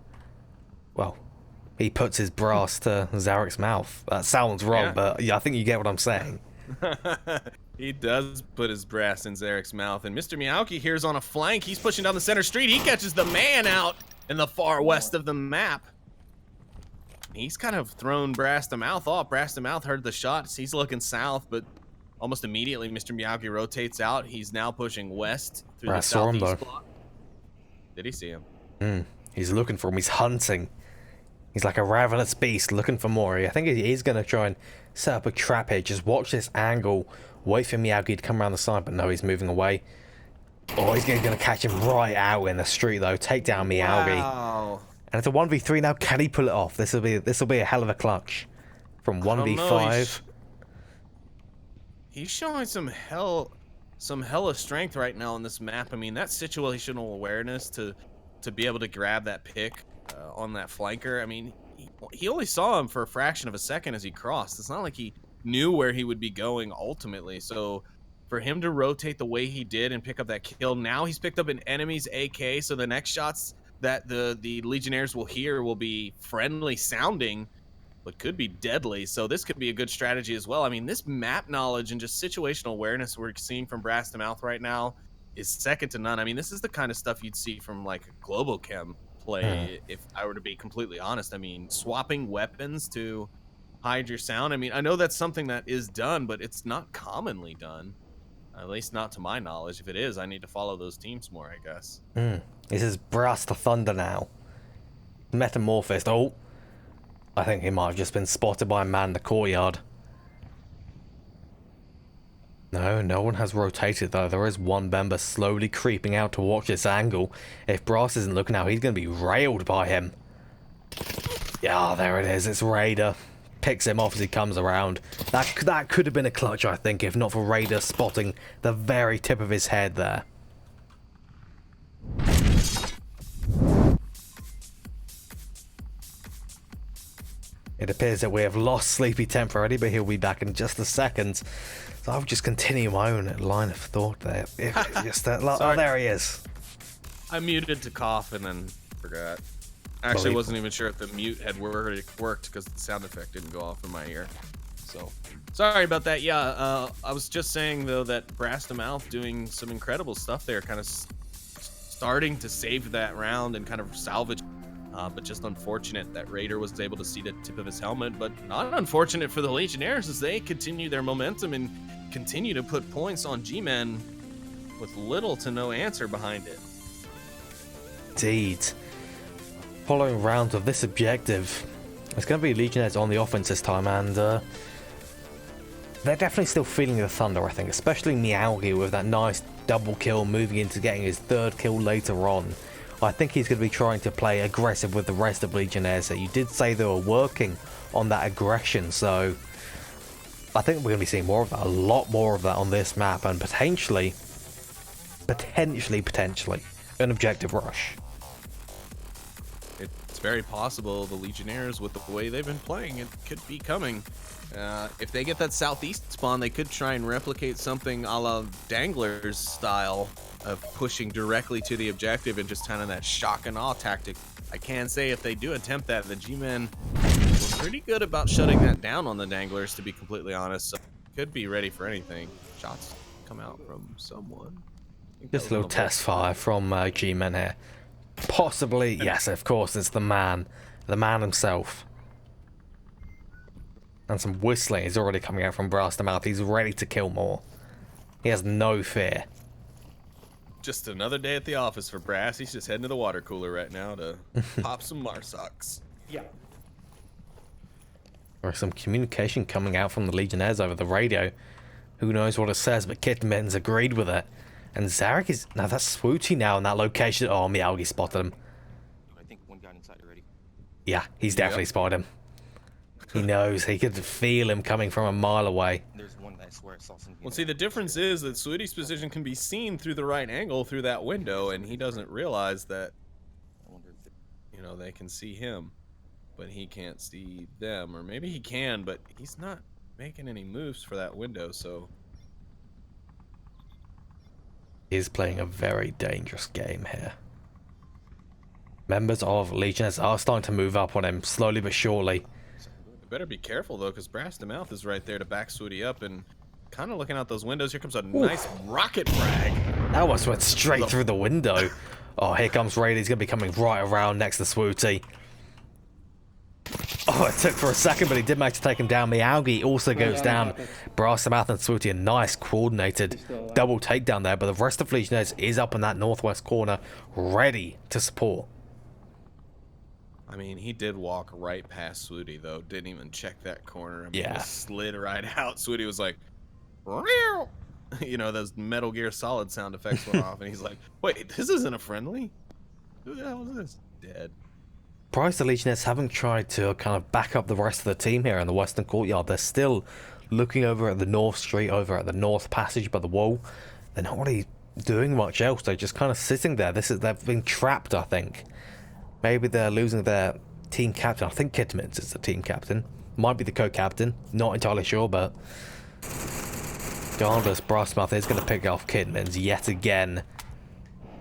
well, he puts his brass to Zarek's mouth. That sounds wrong, but yeah, I think you get what I'm saying. He does put his brass in Zarek's mouth, and Mr. Meowki here's on a flank. He's pushing down the center street. He catches the man out in the far west of the map. He's kind of thrown Brass to Mouth off. Brass to Mouth heard the shots. He's looking south, but almost immediately Mr. Meowki rotates out. He's now pushing west through the southeast block. Did he see him? He's looking for him. He's hunting. He's like a ravenous beast looking for more. I think he's going to try and set up a trap here. Just watch this angle. Wait for Meowki to come around the side, but no, he's moving away. Oh, he's going to catch him right out in the street, though. Take down Meowgi. Wow. And it's a 1v3 now. Can he pull it off? This will be a hell of a clutch. From I don't know. 1v5. He's showing some hella strength right now on this map. I mean, that situational awareness to be able to grab that pick on that flanker. I mean, he only saw him for a fraction of a second as he crossed. It's not like he knew where he would be going ultimately. So for him to rotate the way he did and pick up that kill, now he's picked up an enemy's AK. So the next shots that the Legionnaires will hear will be friendly sounding, but could be deadly. So this could be a good strategy as well. I mean, this map knowledge and just situational awareness we're seeing from Brass to Mouth right now is second to none. I mean, this is the kind of stuff you'd see from like a Global Chem play, if I were to be completely honest. I mean, swapping weapons to hide your sound. I mean, I know that's something that is done, but it's not commonly done. At least not to my knowledge. If it is, I need to follow those teams more, I guess. This is Brass to Thunder now. Metamorphosed. Oh, I think he might have just been spotted by a man in the courtyard. No one has rotated though. There is one member slowly creeping out to watch this angle. If Brass isn't looking out, he's going to be railed by him. Yeah, there it is. It's Raider. Picks him off as he comes around. That could have been a clutch, I think, if not for Raider spotting the very tip of his head there. It appears that we have lost Sleepy temporarily, but he'll be back in just a second. So I'll just continue my own line of thought there. Oh, there he is. I muted to cough and then forgot. Actually, wasn't even sure if the mute had worked because the sound effect didn't go off in my ear. So, sorry about that. Yeah, I was just saying, though, that Brass to Mouth doing some incredible stuff there, kind of starting to save that round and kind of salvage. But just unfortunate that Raider was able to see the tip of his helmet, but not unfortunate for the Legionnaires as they continue their momentum and continue to put points on G-Men with little to no answer behind it. Indeed. Following rounds of this objective, it's going to be Legionnaires on the offense this time, and they're definitely still feeling the thunder, I think, especially Meowgi with that nice double kill, moving into getting his third kill later on. I think he's going to be trying to play aggressive with the rest of Legionnaires. So you did say they were working on that aggression, so I think we're going to be seeing more of that, a lot more of that on this map, and potentially, an objective rush. It's very possible the Legionnaires, with the way they've been playing, it could be coming. If they get that southeast spawn, they could try and replicate something a la Dangler's style of pushing directly to the objective and just kind of that shock and awe tactic. I can say if they do attempt that, the G-Men were pretty good about shutting that down on the Danglers, to be completely honest. So could be ready for anything. Shots come out from someone. Just a little test fire from G-Men here. Possibly, yes, of course, it's the man himself. And some whistling is already coming out from Brass to Mouth. He's ready to kill more. He has no fear. Just another day at the office for Brass. He's just heading to the water cooler right now to pop some Marsocs. Yeah. There's some communication coming out from the Legionnaires over the radio. Who knows what it says, but Kittenben's agreed with it. And Zarek is... Now that's Swooty now in that location. Oh, Meowgi spotted him. I think one got inside already. Yeah, he's definitely spotted him. He knows. He could feel him coming from a mile away. There's one that I swear I saw something. Well, see, the difference is that Swooty's position can be seen through the right angle through that window, and he doesn't realize that, you know, they can see him, but he can't see them. Or maybe he can, but he's not making any moves for that window, so... He's playing a very dangerous game here. Members of Legionnaires are starting to move up on him, slowly but surely. Better be careful though, because Brass to Mouth is right there to back Swooty up and kind of looking out those windows. Here comes a nice rocket frag. That was went straight through the window. Oh, here comes Raider. He's going to be coming right around next to Swooty. Oh, it took for a second, but he did manage to take him down. Meowgi also goes down. Brass to Mouth and Swooty, a nice coordinated double takedown there, but the rest of Legionnaires is up in that northwest corner, ready to support. I mean, he did walk right past Swooty, though. Didn't even check that corner. I mean, yeah. Just slid right out. Swooty was like, "Meow." you know, those Metal Gear Solid sound effects went off, and he's like, "Wait, this isn't a friendly. Who the hell is this?" Dead. Price the Legionnaires haven't tried to kind of back up the rest of the team here in the Western Courtyard. They're still looking over at the North Street, over at the North Passage by the wall. They're not really doing much else. They're just kind of sitting there. They've been trapped, I think. Maybe they're losing their team captain. I think Kidmans is the team captain. Might be the co-captain. Not entirely sure, but regardless, Brassmouth is going to pick off Kidmans yet again.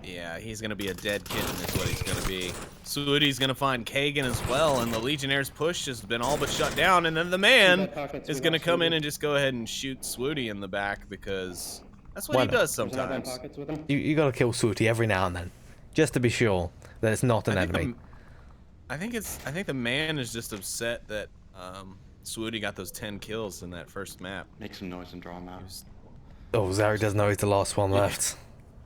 Yeah, he's gonna be a dead kitten is what he's gonna be. Swooty's gonna find Kagan as well, and the Legionnaires' push has been all but shut down, and then the man is gonna come in and just go ahead and shoot Swooty in the back, because that's what he does sometimes. You gotta kill Swooty every now and then, just to be sure that it's not an enemy. I think the man is just upset that Swooty got those 10 kills in that first map. Make some noise and draw him out. Oh, Zarek doesn't know he's the last one left.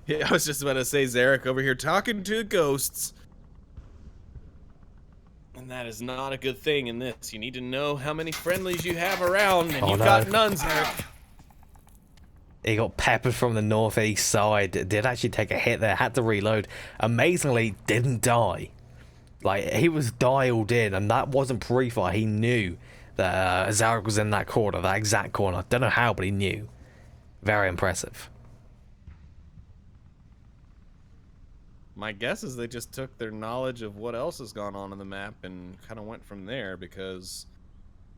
Yeah, I was just about to say, Zarek over here talking to ghosts. And that is not a good thing in this. You need to know how many friendlies you have around, and you've got none, Zarek. He got peppered from the northeast side. Did actually take a hit there, had to reload. Amazingly, didn't die. Like, he was dialed in, and that wasn't pre-fire. He knew that Zarek was in that corner, that exact corner. Don't know how, but he knew. Very impressive. My guess is they just took their knowledge of what else has gone on in the map and kind of went from there, because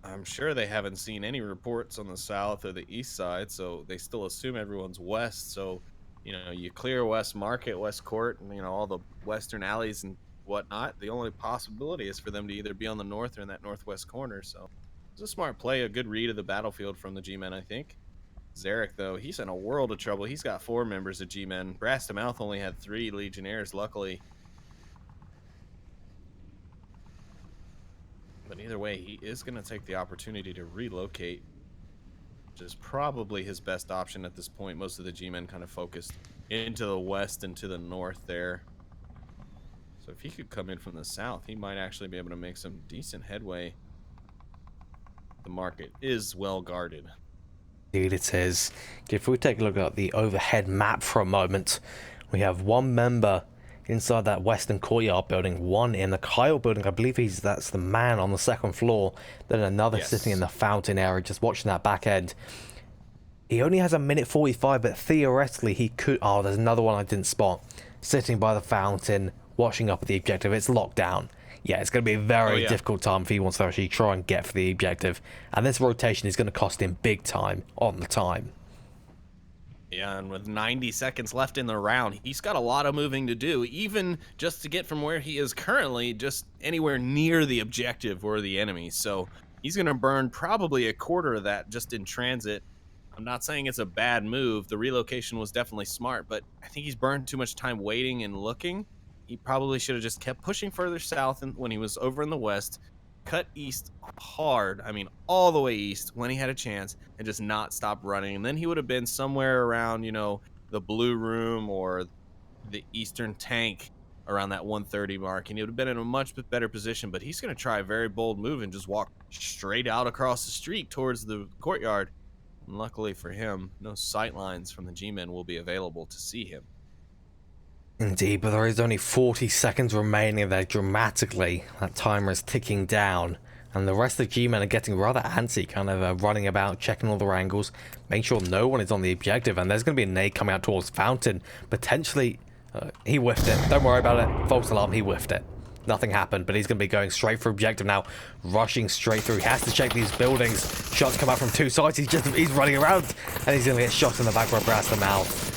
I'm sure they haven't seen any reports on the south or the east side, so they still assume everyone's west. So, you know, you clear West Market, West Court, and, you know, all the western alleys and whatnot. The only possibility is for them to either be on the north or in that northwest corner. So it's a smart play, a good read of the battlefield from the G-Men, I think. Zarek, though, he's in a world of trouble. He's got 4 members of G-Men. Brass to Mouth only had 3 Legionnaires, luckily. But either way, he is going to take the opportunity to relocate, which is probably his best option at this point. Most of the G-Men kind of focused into the west and to the north there. So if he could come in from the south, he might actually be able to make some decent headway. The market is well guarded. Indeed it is. If we take a look at the overhead map for a moment, we have 1 member inside that western courtyard building, 1 in the Kyle building. I believe that's the man on the 2nd floor. Then another sitting in the fountain area, just watching that back end. He only has a minute 45, but theoretically he could... Oh, there's another one I didn't spot. Sitting by the fountain, watching up at the objective. It's locked down. Yeah, it's going to be a very difficult time if he wants to actually try and get for the objective. And this rotation is going to cost him big time on the time. Yeah, and with 90 seconds left in the round, he's got a lot of moving to do, even just to get from where he is currently just anywhere near the objective or the enemy. So he's going to burn probably a quarter of that just in transit. I'm not saying it's a bad move. The relocation was definitely smart, but I think he's burned too much time waiting and looking. He probably should have just kept pushing further south when he was over in the west, cut east hard, I mean all the way east when he had a chance, and just not stop running. And then he would have been somewhere around, you know, the blue room or the eastern tank around that 130 mark, and he would have been in a much better position. But he's going to try a very bold move and just walk straight out across the street towards the courtyard. And luckily for him, no sight lines from the G-Men will be available to see him. Indeed, but there is only 40 seconds remaining there dramatically. That timer is ticking down, and the rest of the G-Men are getting rather antsy, kind of running about, checking all their angles, making sure no one is on the objective. And there's going to be a nade coming out towards Fountain. Potentially, he whiffed it. Don't worry about it. False alarm, he whiffed it. Nothing happened, but he's going to be going straight for objective now, rushing straight through. He has to check these buildings. Shots come out from 2 sides. He's running around, and he's going to get shot in the back by Brass the Mouth.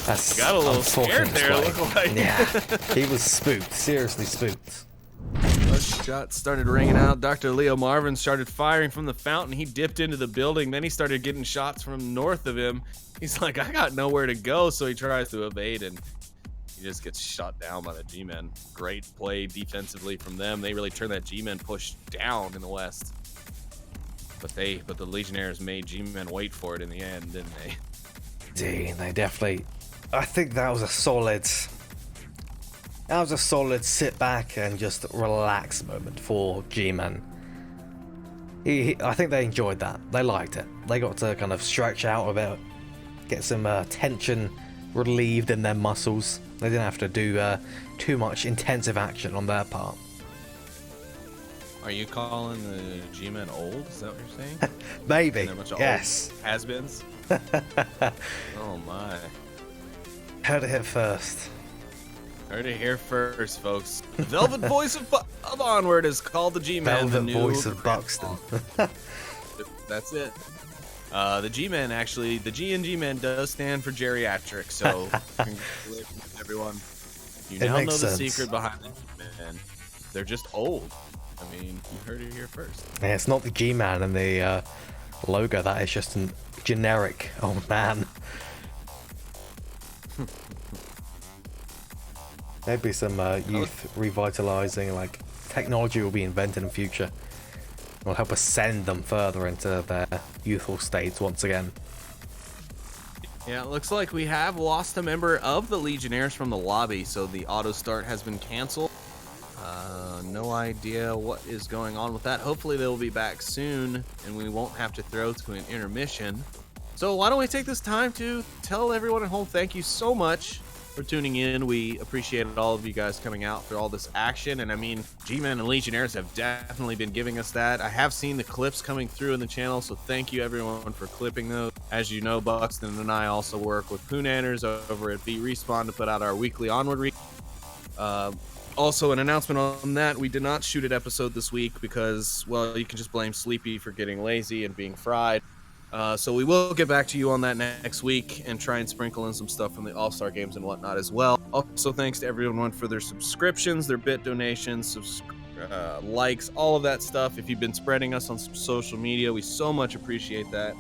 That's got a little scared there, look like. Yeah, he was spooked, seriously spooked. Those shots started ringing out. Dr. Leo Marvin started firing from the fountain. He dipped into the building. Then he started getting shots from north of him. He's like, I got nowhere to go, so he tries to evade, and he just gets shot down by the G-Men. Great play defensively from them. They really turned that G-Men push down in the west. But the Legionnaires made G-Men wait for it in the end, didn't they? Indeed, they definitely... I think that was a solid sit back and just relax moment for G-Men. I think they enjoyed that. They liked it. They got to kind of stretch out a bit, get some tension relieved in their muscles. They didn't have to do too much intensive action on their part. Are you calling the G-Men old? Is that what you're saying? Maybe. They're a bunch of Yes. old has-beens? Oh my. Heard it hit first. Heard it here first, folks. The velvet voice of Onward is called the G-Man. Velvet voice of Buxton. That's it. The G-Man, actually, the G in G-Man does stand for geriatric, so congratulations, everyone. You now know the secret behind the G-Man. They're just old. I mean, you heard it here first. Yeah, it's not the G-Man in the logo. That is just a generic old man. Maybe some youth revitalizing, like, technology will be invented in the future. Will help us send them further into their youthful states once again. Yeah, it looks like we have lost a member of the Legionnaires from the lobby, so the auto start has been canceled. No idea what is going on with that. Hopefully they'll be back soon and we won't have to throw to an intermission. So why don't we take this time to tell everyone at home thank you so much for tuning in. We appreciate all of you guys coming out for all this action. And I mean, G-Men and Legionnaires have definitely been giving us that. I have seen the clips coming through in the channel, so thank you everyone for clipping those. As you know, Buxton and I also work with Poonanners over at Respawn to put out our weekly Onward. Also, an announcement on that, we did not shoot an episode this week because, well, you can just blame Sleepy for getting lazy and being fried. So we will get back to you on that next week and try and sprinkle in some stuff from the All-Star games and whatnot as well. Also, thanks to everyone for their subscriptions, their bit donations, likes, all of that stuff. If you've been spreading us on some social media, we so much appreciate that.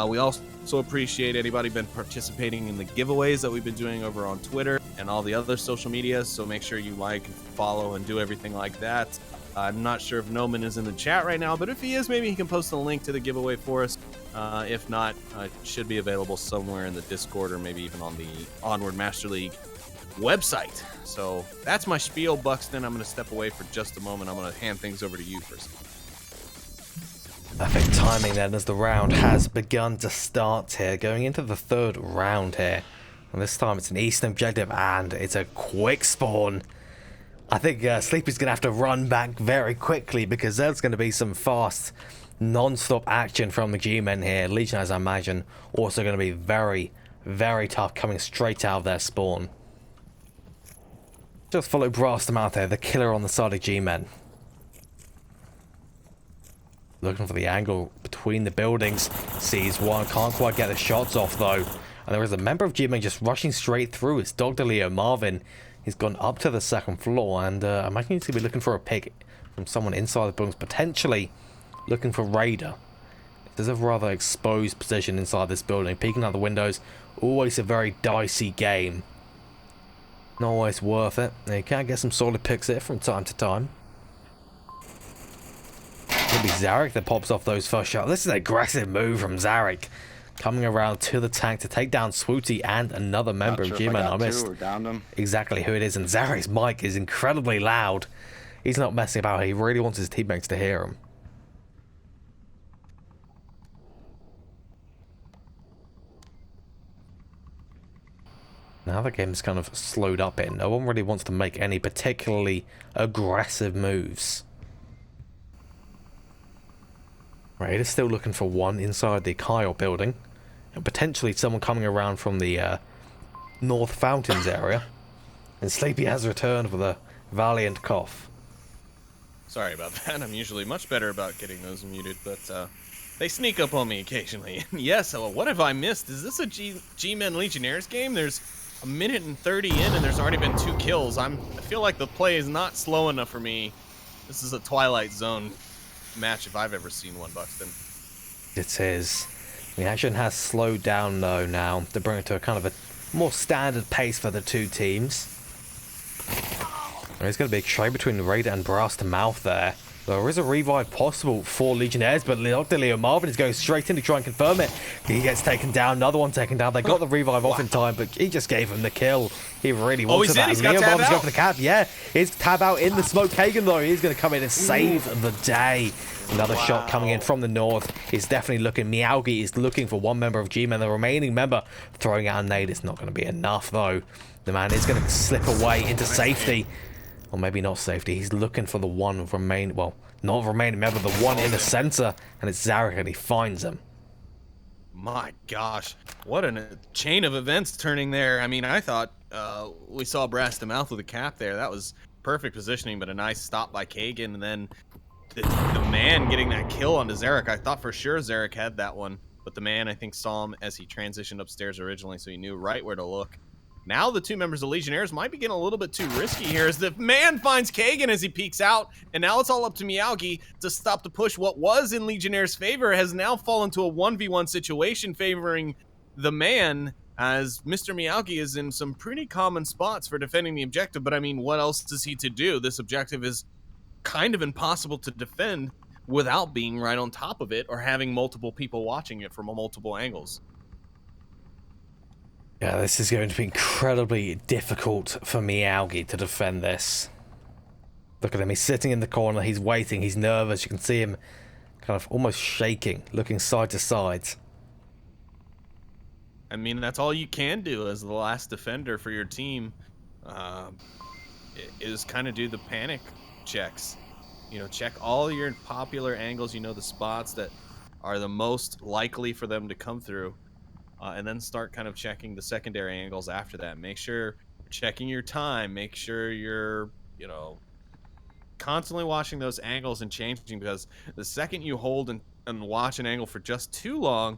We also appreciate anybody been participating in the giveaways that we've been doing over on Twitter and all the other social media. So make sure you like, follow, and do everything like that. I'm not sure if Noman is in the chat right now, but if he is, maybe he can post a link to the giveaway for us. If not, it should be available somewhere in the Discord or maybe even on the Onward Master League website. So that's my spiel, Buxton. I'm going to step away for just a moment. I'm going to hand things over to you for a second. Perfect timing then as the round has begun to start here. Going into the third round here. And this time it's an Eastern objective and it's a quick spawn. I think Sleepy's going to have to run back very quickly because there's going to be some fast, non-stop action from the G-Men here. Legionnaires, I imagine, also going to be very, very tough coming straight out of their spawn. Just follow Brastum out there, the killer on the side of G-Men. Looking for the angle between the buildings. Sees one, can't quite get the shots off though. And there is a member of G-Men just rushing straight through. It's Dr. Leo Marvin. He's gone up to the second floor, and I imagine he's going to be looking for a pick from someone inside the buildings, potentially looking for Raider. There's a rather exposed position inside this building. Peeking out the windows, always a very dicey game. Not always worth it. You can get some solid picks here from time to time. It'll be Zarek that pops off those first shots. This is an aggressive move from Zarek. Coming around to the tank to take down Swooty and another member of G-Men. I missed exactly who it is, and Zarek's mic is incredibly loud. He's not messing about. He really wants his teammates to hear him. Now the game's kind of slowed up in. No one really wants to make any particularly aggressive moves. Raider's still looking for one inside the Kyle building. And potentially someone coming around from the North Fountains area. And Sleepy has returned with a valiant cough. Sorry about that. I'm usually much better about getting those muted, but they sneak up on me occasionally. Yes, what have I missed? Is this a G-Men Legionnaires game? There's a minute and 30 in and there's already been 2 kills. I feel like the play is not slow enough for me. This is a Twilight Zone match if I've ever seen one, Buxton. It is. The action has slowed down though now to bring it to a kind of a more standard pace for the two teams. There's going to be a trade between Raider and Brass to Mouth there. There is a revive possible for Legionnaires, but Dr. Leo Marvin is going straight in to try and confirm it. He gets taken down, another one taken down. They got the revive off in time, but he just gave him the kill. He really wanted that. He's Leo got tab Marvin's going out. for the cap. Yeah, he's tab out in the smoke. Kagan, though, he's going to come in and save the day. Another shot coming in from the north. He's definitely looking. Miyagi is looking for one member of G-Men. The remaining member throwing out a nade is not going to be enough, though. The man is going to slip away into safety. Or maybe not safety. He's looking for the one remaining, well, not remaining member, the one in the center, and it's Zarek, and he finds him. My gosh, what a chain of events turning there. I mean, I thought we saw Brass to mouth with a cap there. That was perfect positioning, but a nice stop by Kagan, and then the man getting that kill onto Zarek. I thought for sure Zarek had that one, but the man, I think, saw him as he transitioned upstairs originally, so he knew right where to look. Now the two members of Legionnaires might be getting a little bit too risky here as the man finds Kagan as he peeks out, and now it's all up to Miyagi to stop the push. What was in Legionnaires' favor has now fallen to a 1v1 situation favoring the man, as Mr. Miyagi is in some pretty common spots for defending the objective, but I mean, what else is he to do? This objective is kind of impossible to defend without being right on top of it or having multiple people watching it from multiple angles. Yeah, this is going to be incredibly difficult for Miyagi to defend this. Look at him, he's sitting in the corner, he's waiting, he's nervous. You can see him kind of almost shaking, looking side to side. I mean, that's all you can do as the last defender for your team, is kind of do the panic checks. You know, check all your popular angles, you know, the spots that are the most likely for them to come through. And then start kind of checking the secondary angles after that. Make sure you're checking your time. Make sure you're, you know, constantly watching those angles and changing, because the second you hold and watch an angle for just too long,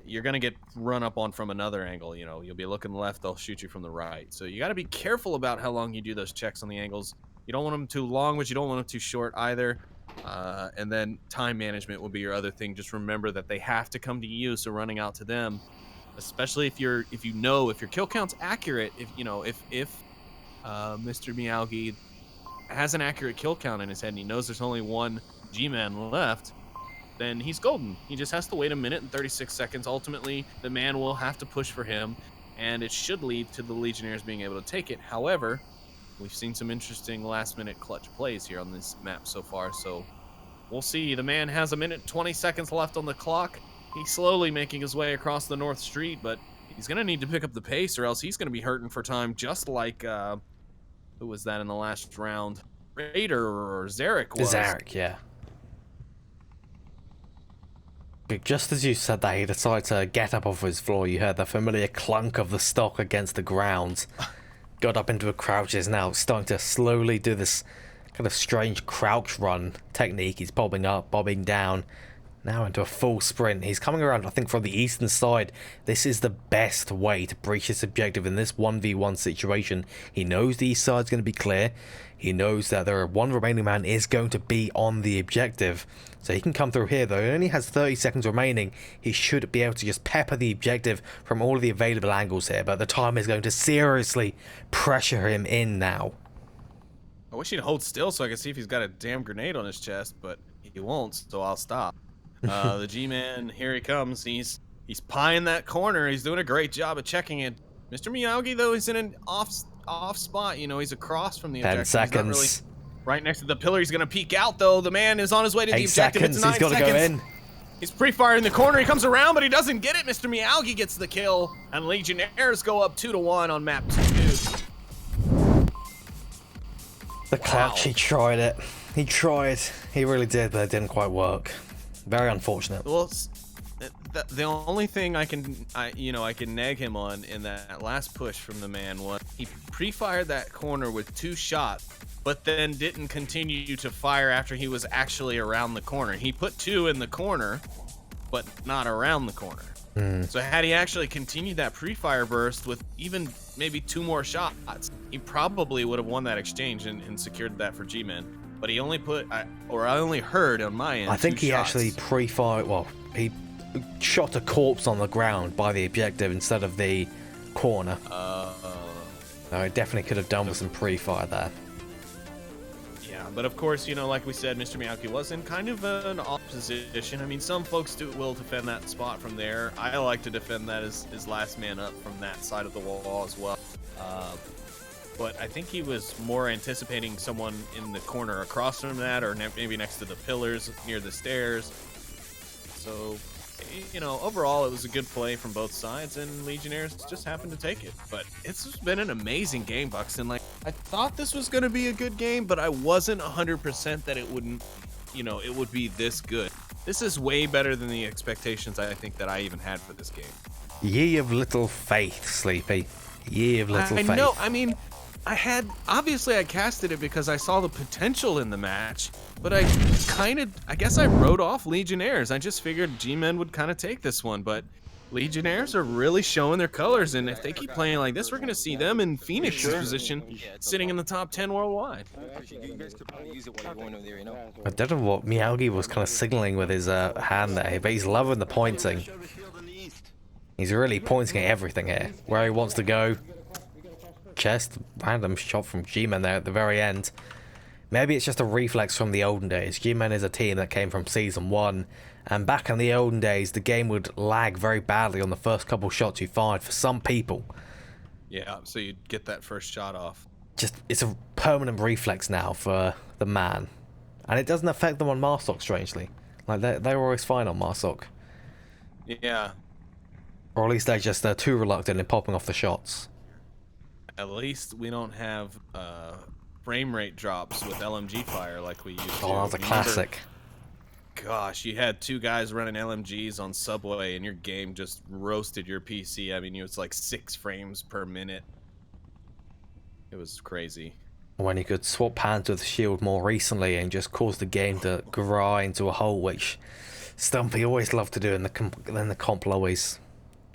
you're going to get run up on from another angle. You know, you'll be looking left, they'll shoot you from the right. So you got to be careful about how long you do those checks on the angles. You don't want them too long, but you don't want them too short either. And then time management will be your other thing. Just remember that they have to come to you, so running out to them, especially if your kill count's accurate, if Mr. Miyagi has an accurate kill count in his head and he knows there's only one G-Man left, then he's golden. He just has to wait a minute and 36 seconds. Ultimately, the man will have to push for him, and it should lead to the Legionnaires being able to take it. However, we've seen some interesting last-minute clutch plays here on this map so far, so we'll see. The man has a minute 20 seconds left on the clock. He's slowly making his way across the North Street, but he's going to need to pick up the pace, or else he's going to be hurting for time, just like, who was that in the last round? Raider or Zarek was. Zarek, yeah. Just as you said that, he decided to get up off his floor. You heard the familiar clunk of the stock against the ground. Got up into a crouch, is now starting to slowly do this kind of strange crouch run technique. He's bobbing up, bobbing down, now into a full sprint. He's coming around, I think, from the eastern side. This is the best way to breach his objective in this 1v1 situation. He knows the east side's going to be clear. He knows that there are one remaining man is going to be on the objective. So he can come through here, though. He only has 30 seconds remaining. He should be able to just pepper the objective from all of the available angles here. But the time is going to seriously pressure him in now. I wish he'd hold still so I could see if he's got a damn grenade on his chest, but he won't, so I'll stop. The G-Man, here he comes. He's pieing that corner. He's doing a great job of checking it. Mr. Miyagi, though, he's in an off spot. You know, he's across from the objective. 10 seconds. He's not really right next to the pillar. He's going to peek out, though. The man is on his way to the 8 objective. seconds. It's 9 He's got to seconds. go in. He's pre-firing the corner. He comes around, but he doesn't get it. Mr. Miyagi gets the kill, and Legionnaires go up 2-1 on map 2. The clutch, he tried it. He tried. He really did, but it didn't quite work. Very unfortunate. Well, the only thing I can nag him on in that last push from the man was he pre-fired that corner with 2 shots, but then didn't continue to fire after he was actually around the corner. He put 2 in the corner, but not around the corner. So had he actually continued that pre-fire burst with even maybe 2 more shots, he probably would have won that exchange and secured that for G-Men. But he only put, I only heard on my end, I think 2 he shots. actually pre-fired, well, he shot a corpse on the ground by the objective instead of the corner. No, he definitely could have done with some pre-fire there. Yeah, But of course, you know, like we said, Mr. Miyake was in kind of an off position. I mean, some folks will defend that spot from there. I like to defend that as last man up from that side of the wall as well. But I think he was more anticipating someone in the corner across from that, or maybe next to the pillars near the stairs. So, you know, overall, it was a good play from both sides, and Legionnaires just happened to take it. But it's been an amazing game, Buxton. Like, I thought this was going to be a good game, but I wasn't 100% that it wouldn't, you know, it would be this good. This is way better than the expectations I think that I even had for this game. Ye of little faith, Sleepy. Ye of little faith. I know. I mean, obviously I casted it because I saw the potential in the match, but I guess I wrote off Legionnaires. I just figured G-Men would kind of take this one, but Legionnaires are really showing their colors, and if they keep playing like this, we're going to see them in Phoenix's position, sitting in the top 10 worldwide. You guys could probably use it while you're going over there, you know? I don't know what Miyagi was kind of signaling with his hand there, but he's loving the pointing. He's really pointing at everything here. Where he wants to go. Chest, random shot from G-Men there at the very end. Maybe it's just a reflex from the olden days. G-Men is a team that came from Season 1, and back in the olden days, the game would lag very badly on the first couple shots you fired for some people. Yeah, so you'd get that first shot off. Just, it's a permanent reflex now for the man. And it doesn't affect them on Marsoc, strangely. Like, they were always fine on Marsoc. Yeah. Or at least they're just too reluctant in popping off the shots. At least we don't have frame rate drops with LMG fire like we used to. Oh, that was a classic. Gosh, you had two guys running LMGs on Subway and your game just roasted your PC. I mean, it was like 6 frames per minute. It was crazy. When you could swap hands with the shield more recently and just cause the game to grind to a hole, which Stumpy always loved to do in the comp lobbies.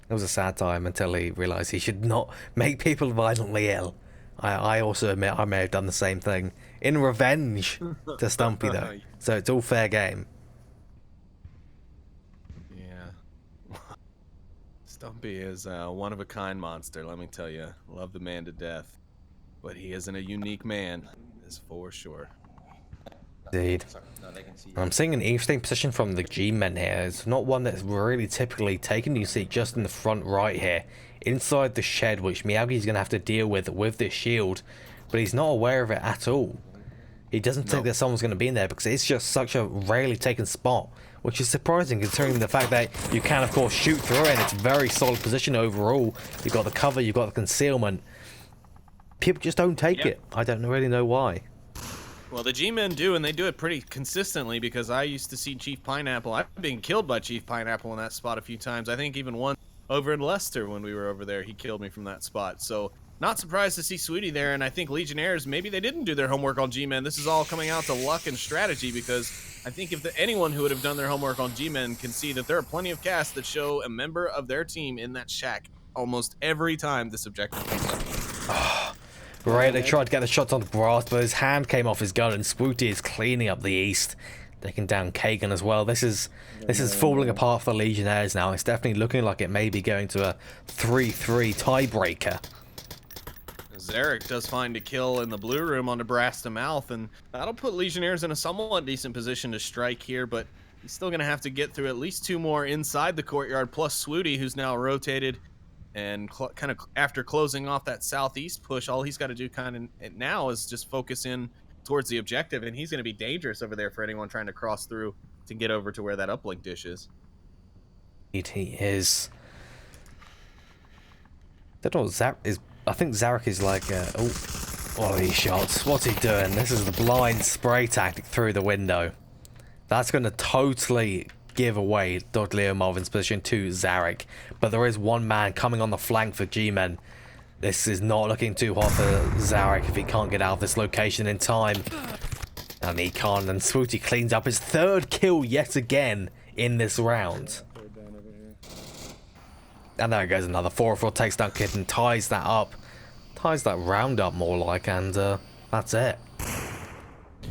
It was a sad time until he realised he should not make people violently ill. I also admit I may have done the same thing. In revenge to Stumpy, though. So it's all fair game. Yeah. Stumpy is a one-of-a-kind monster, let me tell you. Love the man to death. But he isn't a unique man, is for sure. Indeed. I'm seeing an interesting position from the G-Men here. It's not one that's really typically taken. You see just in the front right here, inside the shed, which Miyagi's going to have to deal with this shield, but he's not aware of it at all. He doesn't think that someone's going to be in there because it's just such a rarely taken spot, which is surprising considering the fact that you can, of course, shoot through it, and it's a very solid position overall. You've got the cover, you've got the concealment. People just don't take it. I don't really know why. Well, the G-Men do, and they do it pretty consistently because I used to see Chief Pineapple. I've been killed by Chief Pineapple in that spot a few times. I think even once over in Leicester when we were over there, he killed me from that spot. So not surprised to see Sweetie there, and I think Legionnaires, maybe they didn't do their homework on G-Men. This is all coming out to luck and strategy because I think if anyone who would have done their homework on G-Men can see that there are plenty of casts that show a member of their team in that shack almost every time this objective comes up. Right, they tried to get the shots on the grass, but his hand came off his gun, and Swooty is cleaning up the east, taking down Kagan as well. This is falling apart for the Legionnaires now. It's definitely looking like it may be going to a 3-3 tiebreaker. Zarek does find a kill in the blue room on Nebraska Mouth, and that'll put Legionnaires in a somewhat decent position to strike here, but he's still going to have to get through at least 2 more inside the courtyard, plus Swooty, who's now rotated. And kind of after closing off that southeast push, all he's got to do kind of now is just focus in towards the objective, and he's going to be dangerous over there for anyone trying to cross through to get over to where that uplink dish is. He is. I don't know what Zarek is. I think Zarek is like, oh, what are these shots? What's he doing? This is the blind spray tactic through the window. That's going to totally give away Dodleo Marvin's position to Zarek, but there is one man coming on the flank for G-Men. This is not looking too hot for Zarek if he can't get out of this location in time, and he can't, and Swooty cleans up his 3rd kill yet again in this round. And there goes another 4-4 takes down Kitten, ties that round up more like, and that's it.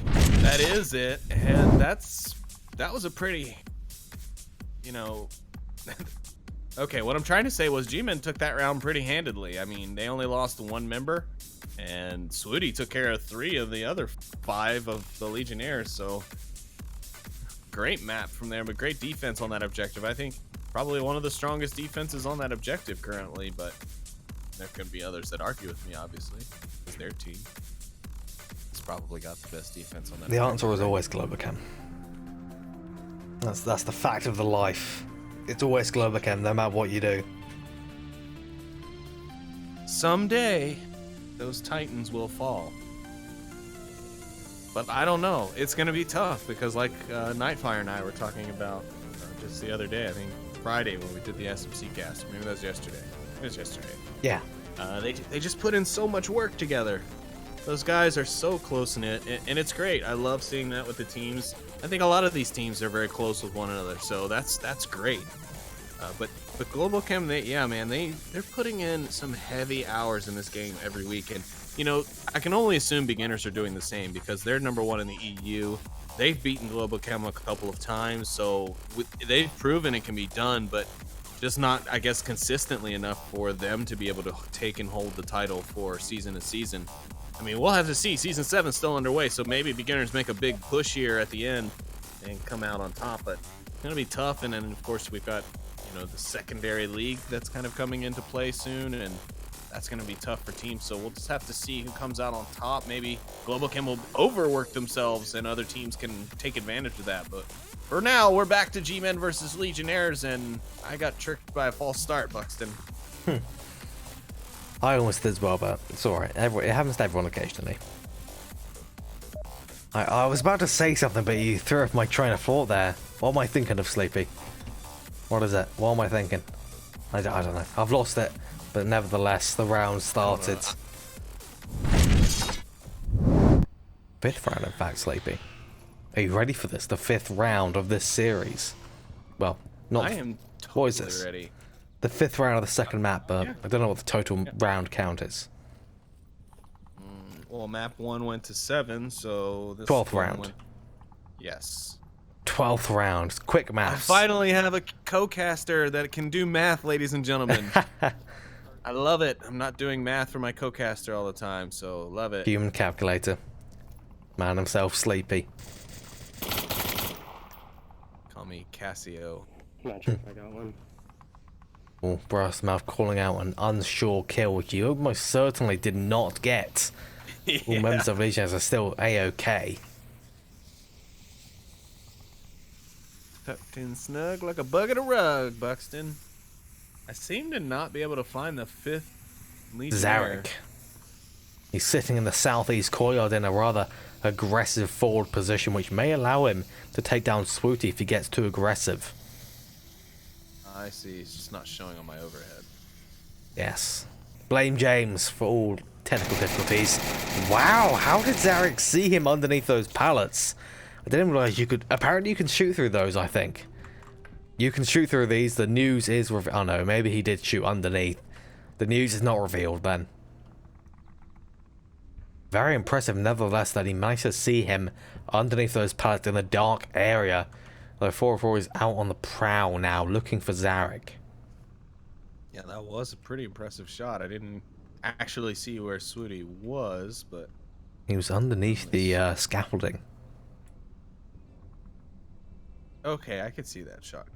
That is it, and that was a pretty, you know, Okay, what I'm trying to say was G-Men took that round pretty handedly. I mean, they only lost one member, and Swooty took care of 3 of the other 5 of the Legionnaires, so great map from there, but great defense on that objective. I think probably one of the strongest defenses on that objective currently, but there could be others that argue with me, obviously, because their team has probably got the best defense on that. The answer is always Globacam. That's the fact of the life. It's always Globacam, no matter what you do. Someday, those Titans will fall. But I don't know. It's going to be tough because like Nightfire and I were talking about just the other day, I think Friday when we did the SMC cast. Maybe that was yesterday. It was yesterday. Yeah. They just put in so much work together. Those guys are so close-knit, and it's great. I love seeing that with the teams. I think a lot of these teams are very close with one another, so that's great. But Global Chem, they're putting in some heavy hours in this game every week, and you know, I can only assume beginners are doing the same because they're #1 in the EU. They've beaten Global Chem a couple of times, so they've proven it can be done, but just not, I guess, consistently enough for them to be able to take and hold the title for season to season. I mean, we'll have to see. Season 7's still underway, so maybe beginners make a big push here at the end and come out on top, but it's going to be tough. And then, of course, we've got, you know, the secondary league that's kind of coming into play soon, and that's going to be tough for teams. So we'll just have to see who comes out on top. Maybe Global Chem will overwork themselves and other teams can take advantage of that. But for now, we're back to G-Men versus Legionnaires, and I got tricked by a false start, Buxton. I almost did as well, but it's alright. It happens to everyone occasionally. I was about to say something, but you threw off my train of thought there. What am I thinking of, Sleepy? What is it? What am I thinking? I don't know. I've lost it, but nevertheless, the round started. 5th round, in fact, Sleepy. Are you ready for this? The 5th round of this series. Well, not. I am what is totally this? ready. The 5th round of the second map, but Yeah. I don't know what the total round count is. Well, map 1 went to 7, so this 12th one round. Yes. 12th round. Quick I maths. finally have a co-caster that can do math, ladies and gentlemen. I love it. I'm not doing math for my co-caster all the time, so love it. Human calculator. Man himself, Sleepy. Call me Casio. Not sure if I got one. Oh, Brassmouth calling out an unsure kill, which you almost certainly did not get. All members of Legionnaires are still A-OK. Tucked in snug like a bug in a rug, Buxton. I seem to not be able to find the 5th Legionnaire. Zarek. He's sitting in the southeast courtyard in a rather aggressive forward position, which may allow him to take down Swooty if he gets too aggressive. I see. It's just not showing on my overhead. Yes. Blame James for all technical difficulties. Wow, how did Zarek see him underneath those pallets? I didn't realize you could. Apparently, you can shoot through those, I think. You can shoot through these. The news is. Oh no, maybe he did shoot underneath. The news is not revealed then. Very impressive, nevertheless, that he managed to see him underneath those pallets in a dark area. Though 404 is out on the prowl now, looking for Zarek. Yeah, that was a pretty impressive shot. I didn't actually see where Swooty was, but He was underneath the scaffolding. okay, I could see that shot.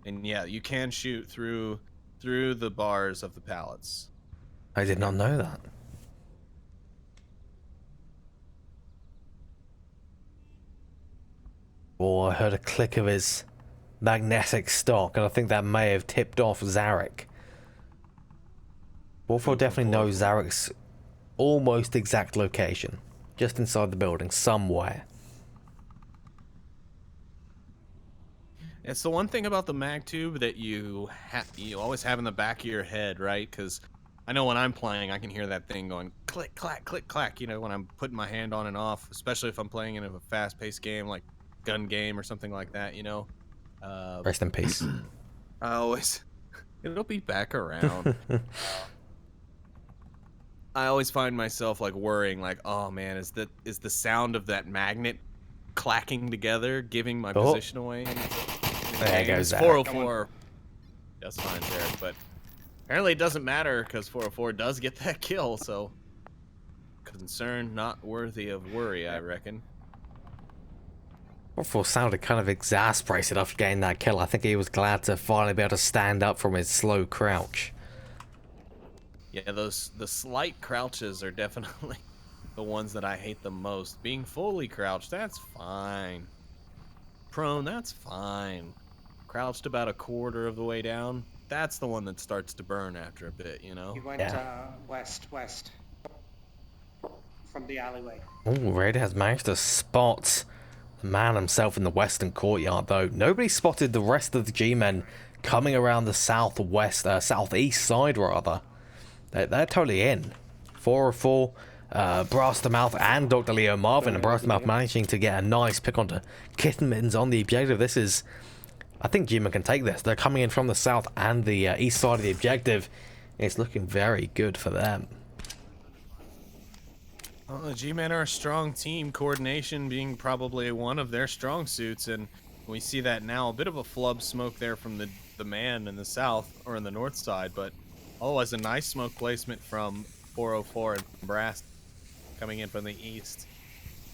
And yeah, you can shoot through the bars of the pallets. I did not know that. Oh, I heard a click of his magnetic stock, and I think that may have tipped off Zarek. Wolfo definitely knows Zarek's almost exact location. Just inside the building, somewhere. It's the one thing about the mag tube that you always have in the back of your head, right? Because I know when I'm playing, I can hear that thing going click, clack, click, clack. You know, when I'm putting my hand on and off, especially if I'm playing in a fast-paced game like gun game or something like that. You know. Rest in peace. I always, it'll be back around. I always find myself like worrying, like, oh man, is the sound of that magnet clacking together giving my position away? There goes that. 404. Just fine, Derek. But apparently it doesn't matter because 404 does get that kill, so concern not worthy of worry, I reckon. 404 sounded kind of exasperated after getting that kill. I think he was glad to finally be able to stand up from his slow crouch. Yeah, the slight crouches are definitely the ones that I hate the most. Being fully crouched, that's fine. Prone, that's fine. Crouched about a quarter of the way down, that's the one that starts to burn after a bit, you know? He went west from the alleyway. Oh, Raider has managed to spot the man himself in the western courtyard, though. Nobody spotted the rest of the G-men coming around the southeast side, rather. They're totally in. 404, Brastermouth and Dr. Leo Marvin, and Brastermouth managing to get a nice pick onto Kitten Mittens on the objective. This is... I think G-men can take this. They're coming in from the south and the east side of the objective. It's looking very good for them. Well, the G-men are a strong team, coordination being probably one of their strong suits, and we see that now. A bit of a flub smoke there from the man in the south, or in the north side, but otherwise a nice smoke placement from 404 and Brass coming in from the east.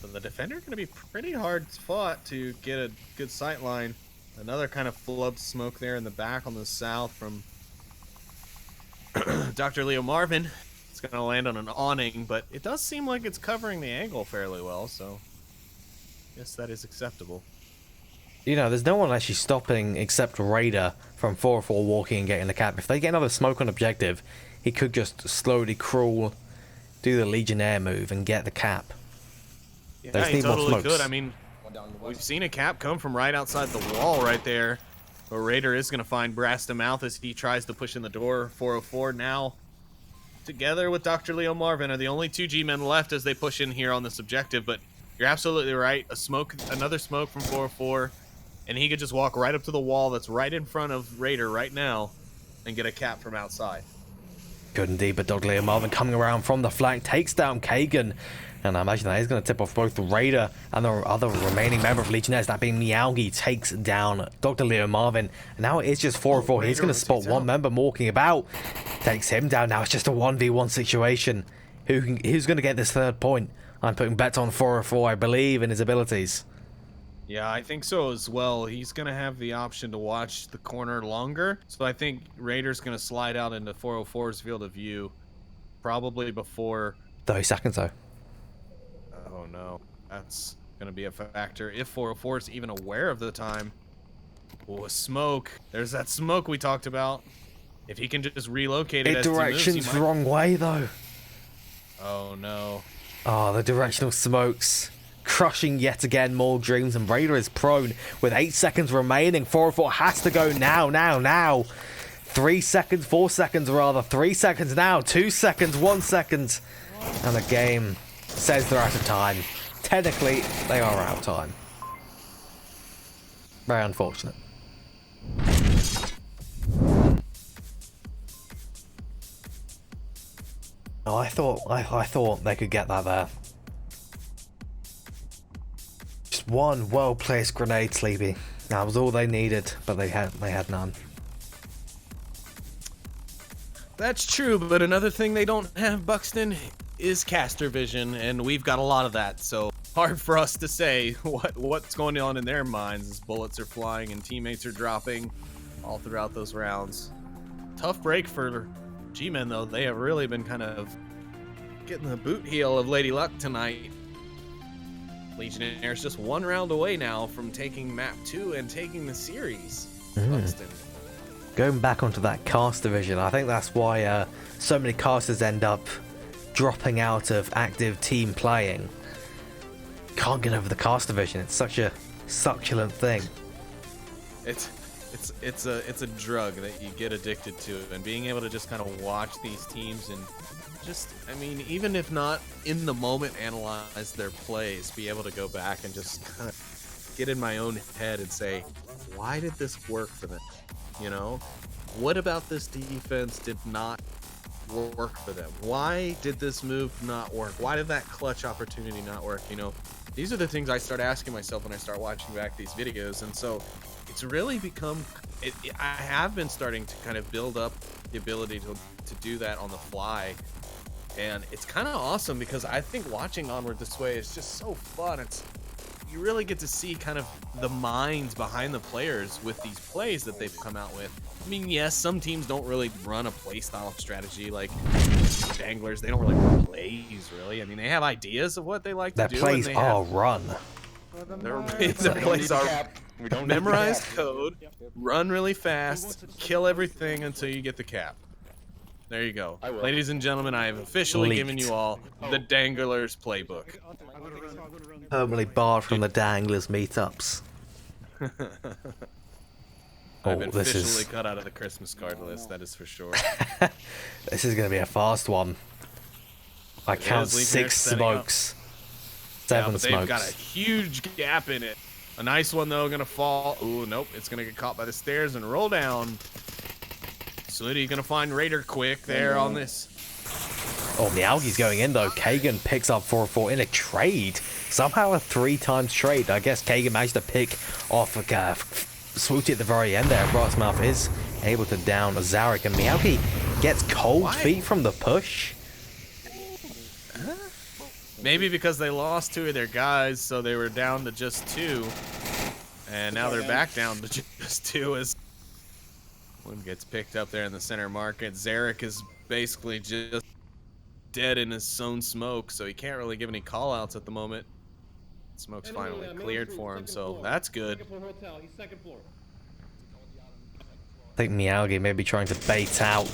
So the defender going to be pretty hard fought to get a good sight line. Another kind of flub smoke there in the back on the south from Dr. Leo Marvin. It's going to land on an awning, but it does seem like it's covering the angle fairly well, so I guess that is acceptable. You know, there's no one actually stopping except Raider from 404 walking and getting the cap. If they get another smoke on objective, he could just slowly crawl, do the Legionnaire move, and get the cap. Yeah, he totally could. I mean, we've seen a cap come from right outside the wall right there. But Raider is going to find Brass to mouth as he tries to push in the door. 404 now, together with Dr. Leo Marvin, are the only two G-men left as they push in here on this objective. But you're absolutely right. Another smoke from 404, and he could just walk right up to the wall that's right in front of Raider right now and get a cap from outside. Good indeed, but Dr. Leo Marvin coming around from the flank takes down Kagan. And I imagine that he's going to tip off both the Raider and the other remaining member of Legionnaires, that being Miaugi, takes down Dr. Leo Marvin. And now it is just 404. He's going to spot one member walking about. Takes him down. Now it's just a 1v1 situation. Who's going to get this third point? I'm putting bets on 404. I believe in his abilities. Yeah, I think so as well. He's going to have the option to watch the corner longer. So I think Raider's going to slide out into 404's field of view probably before... 30 seconds, though. Oh no, that's going to be a factor. If 404 is even aware of the time. Oh, a smoke. There's that smoke we talked about. If he can just relocate it as direction's he moves, the wrong way, though. Oh no. Oh, the directional smokes. Crushing yet again more dreams, and Raider is prone with 8 seconds remaining. 404 has to go now. 3 seconds, 4 seconds rather. 3 seconds now, 2 seconds, 1 second. And the game says they're out of time. Technically, they are out of time. Very unfortunate. Oh, I thought they could get that there. Just one well-placed grenade, Sleepy. That was all they needed, but they had none. That's true, but another thing they don't have, Buxton, is caster vision, and we've got a lot of that, so hard for us to say what's going on in their minds as bullets are flying and teammates are dropping all throughout those rounds. Tough break for G-men, though. They have really been kind of getting the boot heel of Lady Luck tonight. Legionnaires just one round away now from taking map 2 and taking the series. Buxton. Going back onto that cast division, I think that's why so many casters end up dropping out of active team playing. Can't get over the cast division. It's such a succulent thing. It's a drug that you get addicted to, and being able to just kind of watch these teams and just, I mean, even if not in the moment analyze their plays, be able to go back and just kind of get in my own head and say, why did this work for them? You know, what about this defense did not work for them? Why did this move not work? Why did that clutch opportunity not work? You know, These are the things I start asking myself when I start watching back these videos, and so it's really become. I have been starting to kind of build up the ability to do that on the fly, and it's kind of awesome because I think watching Onward this way is just so fun. You really get to see kind of the minds behind the players with these plays that they've come out with. I mean, yes, some teams don't really run a play style strategy like Danglers. They don't really run plays, really. I mean, they have ideas of what they like to do. Their plays are run. Their plays are memorize code, run really fast, kill everything until you get the cap. There you go. Ladies and gentlemen, I have officially given you all the Danglers playbook. Permanently barred from the Danglers meetups. I've been officially cut out of the Christmas card list, that is for sure. This is going to be a fast one. I count 6 smokes. 7 but smokes. They've got a huge gap in it. A nice one, though, going to fall. Ooh, nope. It's going to get caught by the stairs and roll down. Sooty going to find Raider quick there on this. Oh, Meowgi's going in, though. Kagan picks up 4-4 in a trade. Somehow a 3-times trade. I guess Kagan managed to pick off Swooty at the very end there. Brassmouth is able to down Zarek, and Meowgi gets cold feet from the push. Maybe because they lost 2 of their guys, so they were down to just 2. And now they're back down to just 2 as one gets picked up there in the center market. Zarek is basically just dead in his own smoke, so he can't really give any call-outs at the moment. Smoke's finally cleared for him, so that's good. I think Meowgi may be trying to bait out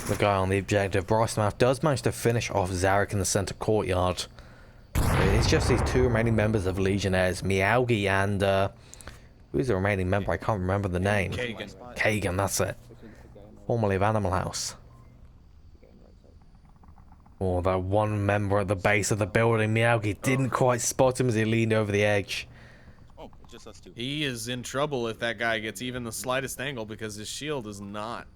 the guy on the objective. Brassmouth does manage to finish off Zarek in the center courtyard. It's just these 2 remaining members of Legionnaires, Meowgi and who's the remaining member? I can't remember the name. Kagan, that's it. Formerly of Animal House. Oh, that one member at the base of the building. Meowgi didn't quite spot him as he leaned over the edge. Oh, just us 2. He is in trouble if that guy gets even the slightest angle because his shield is not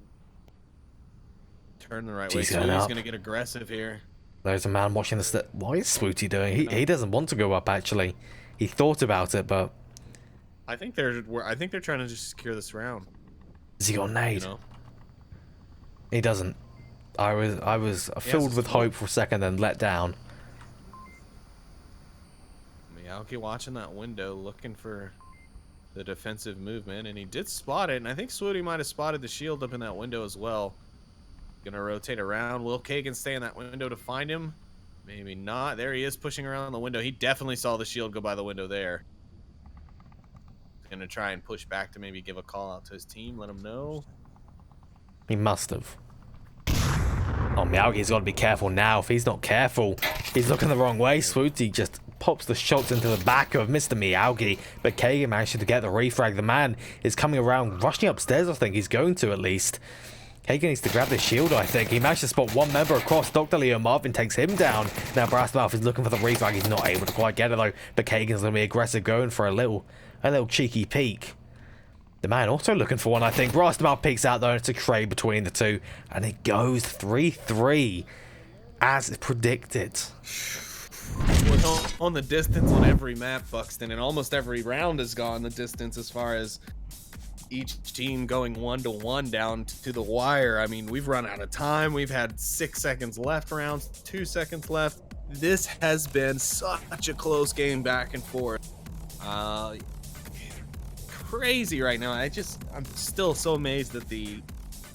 turned the right way. So he's going to get aggressive here. There's a man watching the What is Swooty doing? He doesn't want to go up, actually. He thought about it, but I think they're trying to just secure this round. has he got a nade? You know? He doesn't. I was filled with hope for a second, then let down. Meowgi watching that window, looking for the defensive movement, and he did spot it. And I think Swooty might have spotted the shield up in that window as well. Gonna rotate around. Will Kagan stay in that window to find him? Maybe not. There he is, pushing around the window. He definitely saw the shield go by the window there. Gonna try and push back to maybe give a call out to his team, let him know. He must have. Oh, Meowgi's got to be careful now. If he's not careful, he's looking the wrong way. Swooty just pops the shots into the back of Mr. Meowgi, but Kagan managed to get the refrag. The man is coming around, rushing upstairs, I think. He's going to, at least. Kagan needs to grab the shield, I think. He managed to spot one member across. Dr. Leo Marvin takes him down. Now Brassmouth is looking for the refrag. He's not able to quite get it, though. But Kagan's going to be aggressive, going for a little cheeky peek. The man also looking for one, I think. Brassmouth peeks out, though. It's a trade between the 2. And it goes 3-3, as predicted. We're on the distance on every map, Buxton, and almost every round has gone the distance as far as each team going 1-1 down to the wire. I mean, we've run out of time. We've had 6 seconds left rounds, 2 seconds left. This has been such a close game back and forth. Crazy right now. I'm still so amazed at the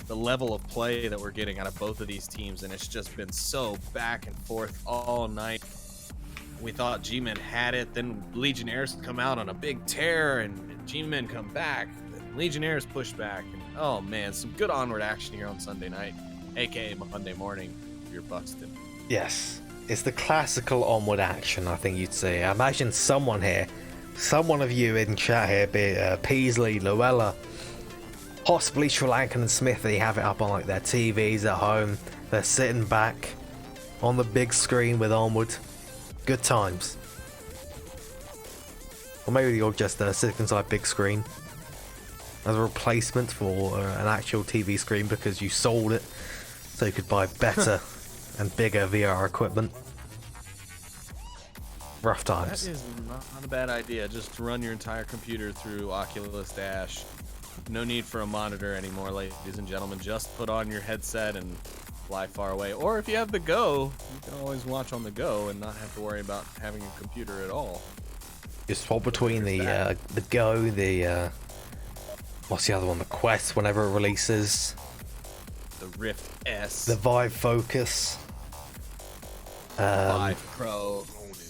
level of play that we're getting out of both of these teams, and it's just been so back and forth all night. We thought G-Men had it, then Legionnaires come out on a big tear, and G-Men come back. Legionnaires push back, and oh man, some good Onward action here on Sunday night, aka Monday morning for your Buxton. Yes, it's the classical Onward action, I think you'd say. I imagine someone here, someone of you in chat here, be it Peasley, Luella, possibly Sri Lankan and Smith, they have it up on like their TVs at home. They're sitting back on the big screen with Onward. Good times. Or maybe you're just sitting inside big screen as a replacement for an actual TV screen because you sold it so you could buy better and bigger VR equipment. rough That times. is not a bad idea. Just run your entire computer through Oculus Dash. No need for a monitor anymore, ladies and gentlemen. Just put on your headset and fly far away. Or if you have the Go, you can always watch on the Go and not have to worry about having a computer at all. You swap between the Go, the what's the other one? The Quest, whenever it releases. The Rift S. The Vive Focus. Vive Pro.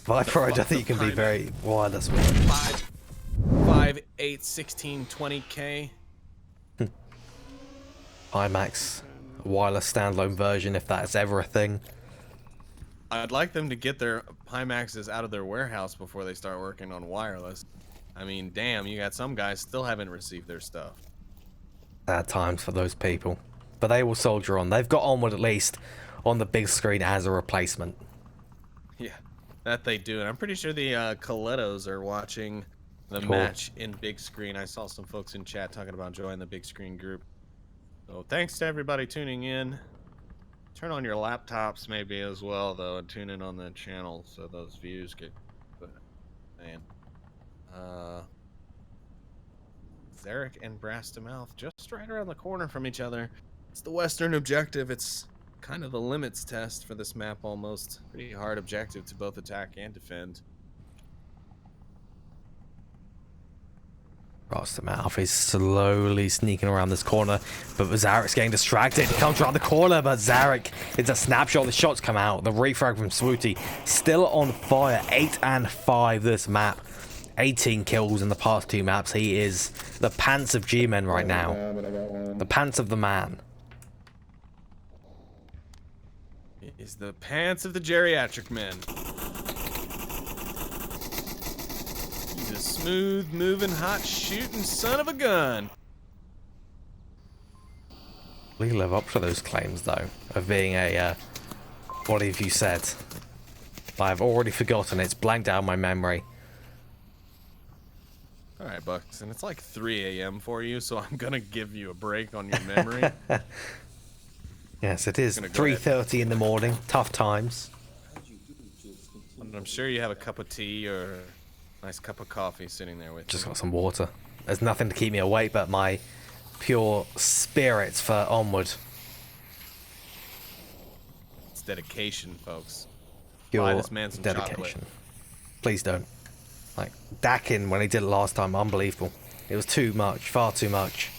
Vive Pro, I don't think you can be very wireless with it. 5, 8, 16, 20K. IMAX wireless standalone version, if that's ever a thing. I'd like them to get their Pimaxes out of their warehouse before they start working on wireless. I mean, damn, you got some guys still haven't received their stuff. Sad times for those people. But they will soldier on. They've got Onward at least on the big screen as a replacement. Yeah, that they do. And I'm pretty sure the Colettos are watching the Cool. match in big screen. I saw some folks in chat talking about joining the big screen group. So thanks to everybody tuning in. Turn on your laptops maybe as well, though, and tune in on the channel so those views get... Man. Zarek and Brass to Mouth just right around the corner from each other. It's the Western objective. It's kind of the limits test for this map almost. Pretty hard objective to both attack and defend. Across the mouth is slowly sneaking around this corner, but Zarek's getting distracted. He comes around the corner, but Zarek, it's a snapshot. The shots come out. The refrag from Swooty still on fire. 8 and 5 this map. 18 kills in the past 2 maps. He is the pants of G-Men right now. The pants of the man. Is the pants of the geriatric men. He's a smooth moving, hot shooting son of a gun. We live up to those claims, though, of being a, what have you said? I've already forgotten. It's blanked out my memory. All right, Bucks, and it's like 3 a.m. for you, so I'm gonna give you a break on your memory. Yes, it is. Gonna go 3:30 in the morning. Tough times. I'm sure you have a cup of tea or a nice cup of coffee sitting there with Just you. got some water. There's nothing to keep me awake but my pure spirits for Onward. It's dedication, folks. Buy Pure this man some dedication. chocolate. Please don't. Like, Dakin, when he did it last time, unbelievable. It was too much. Far too much.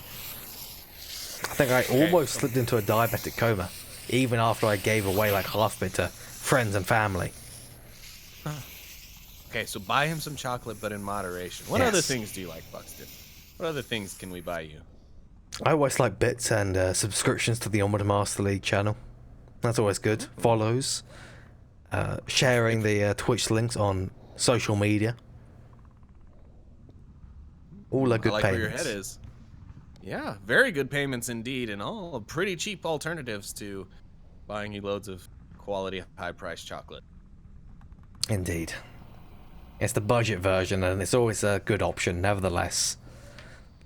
I think I almost slipped into a diabetic coma, even after I gave away like half of it to friends and family. Okay, so buy him some chocolate, but in moderation. What Yes. other things do you like, Buxton? What other things can we buy you? I always like bits and subscriptions to the Onward Master League channel. That's always good. Follows. Sharing the Twitch links on social media. All are good I like payments. where your head is. Yeah, very good payments indeed, and all pretty cheap alternatives to buying you loads of quality, high-priced chocolate. Indeed. It's the budget version, and it's always a good option, nevertheless.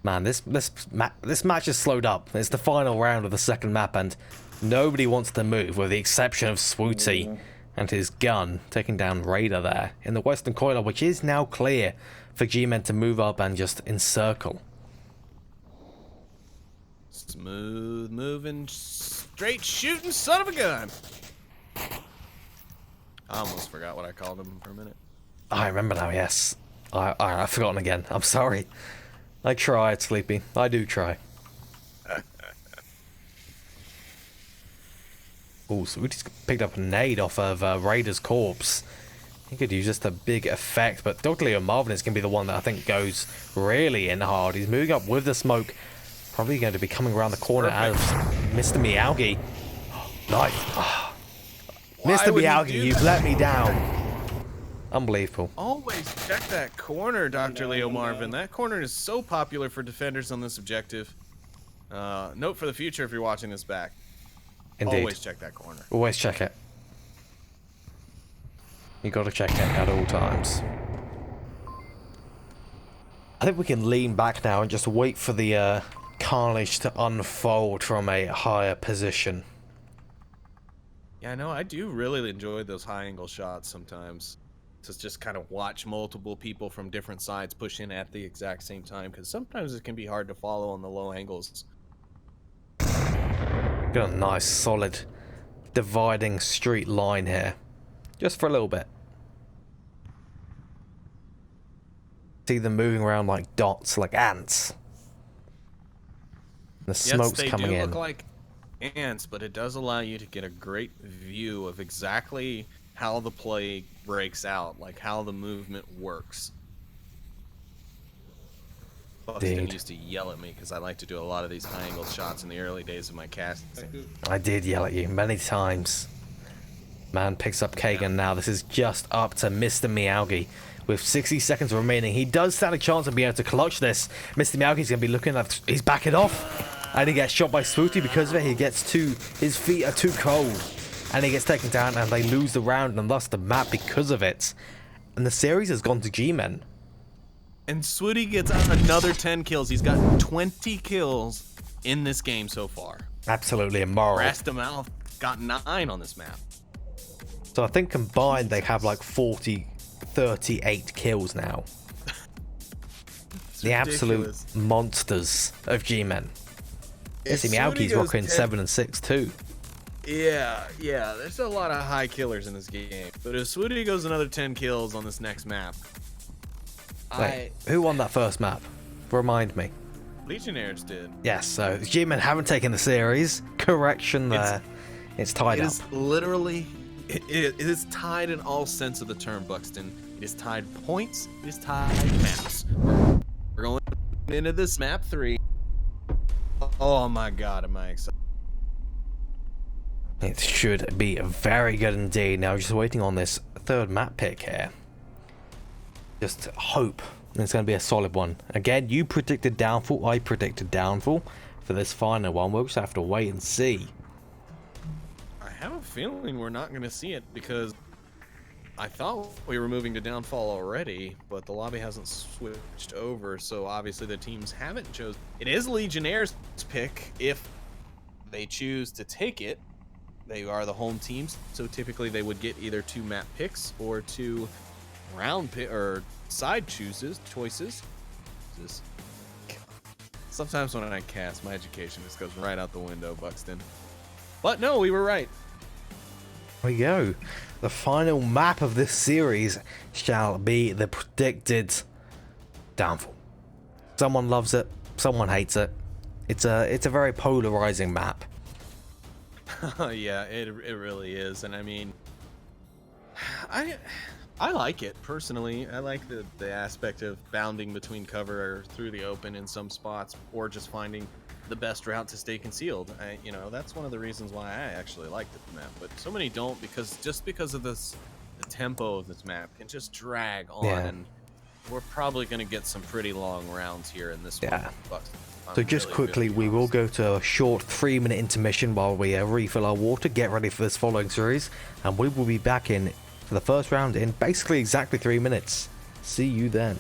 Man, this match has slowed up. It's the final round of the second map, and nobody wants to move, with the exception of Swooty and his gun, taking down Raider there in the Western Corridor, which is now clear for G-Men to move up and just encircle. Smooth moving, straight shooting son of a gun. I almost forgot what I called him for a minute. I remember now, yes. I've forgotten again. I'm sorry. I tried, Sleepy. I do try. Oh, so we just picked up a nade off of Raider's corpse. He could use just a big effect, but Dr. Leo Marvin is going to be the one that I think goes really in hard. He's moving up with the smoke. Probably going to be coming around the corner as Mr. Miyagi. Nice. Mr. Miyagi, you've let me down. Unbelievable. Always check that corner, Dr. Leo Marvin. That corner is so popular for defenders on this objective. Note for the future if you're watching this back. Indeed. Always check that corner. Always check it. You got to check it at all times. I think we can lean back now and just wait for the carnage to unfold from a higher position. Yeah, I know. I do really enjoy those high angle shots sometimes. to just kind of watch multiple people from different sides push in at the exact same time, because sometimes it can be hard to follow on the low angles. Got a nice solid dividing street line here, just for a little bit. See them moving around like dots, like ants. The smoke's coming in. Yes, they do look like ants, but it does allow you to get a great view of exactly how the play breaks out, like how the movement works. Buxton used to yell at me because I like to do a lot of these high-angle shots in the early days of my casting. I did yell at you many times. Man picks up Kagan now. This is just up to Mr. Miyagi. With 60 seconds remaining, he does stand a chance of being able to clutch this. Mr. Miyagi's going to be looking at... He's backing off. And he gets shot by Swooty because of it. He gets his feet are too cold. And he gets taken down and they lose the round and thus the map because of it. And the series has gone to G-Men. And Swooty gets another 10 kills. He's got 20 kills in this game so far. Absolutely immoral. Rastamouth got 9 on this map. So I think combined they have like 38 kills now. The absolute monsters of G-Men. Mr. Miyagi's rocking 7 and 6 too. Yeah, there's a lot of high killers in this game. But if Swooty goes another 10 kills on this next map... Wait, who won that first map? Remind me. Legionnaires did. Yes, so G-Men haven't taken the series. Correction there. It's tied up. It is literally... It is tied in all sense of the term, Buxton. It is tied points. It is tied maps. We're going into this map 3. Oh my god, am I excited. It should be very good indeed. Now just waiting on this third map pick here. Just hope it's going to be a solid one. Again, you predicted Downfall. I predicted Downfall for this final one. We'll just have to wait and see. I have a feeling we're not going to see it because I thought we were moving to Downfall already, but the lobby hasn't switched over, so obviously the teams haven't chosen. It is Legionnaires' pick if they choose to take it. They are the home teams, so typically they would get either 2 map picks or 2 round pick or side choices. Just sometimes when I cast, my education just goes right out the window, Buxton. But no, we were right. There we go. The final map of this series shall be the predicted Downfall. Someone loves it, someone hates it. It's a very polarizing map. Yeah, it really is, and I mean, I like it personally. I like the aspect of bounding between cover through the open in some spots, or just finding the best route to stay concealed. You know, that's one of the reasons why I actually like the map. But so many don't because of this, the tempo of this map can just drag on, and we're probably going to get some pretty long rounds here in this one. So just quickly, we will go to a short 3-minute intermission while we refill our water, get ready for this following series, and we will be back in for the first round in basically exactly 3 minutes. See you then.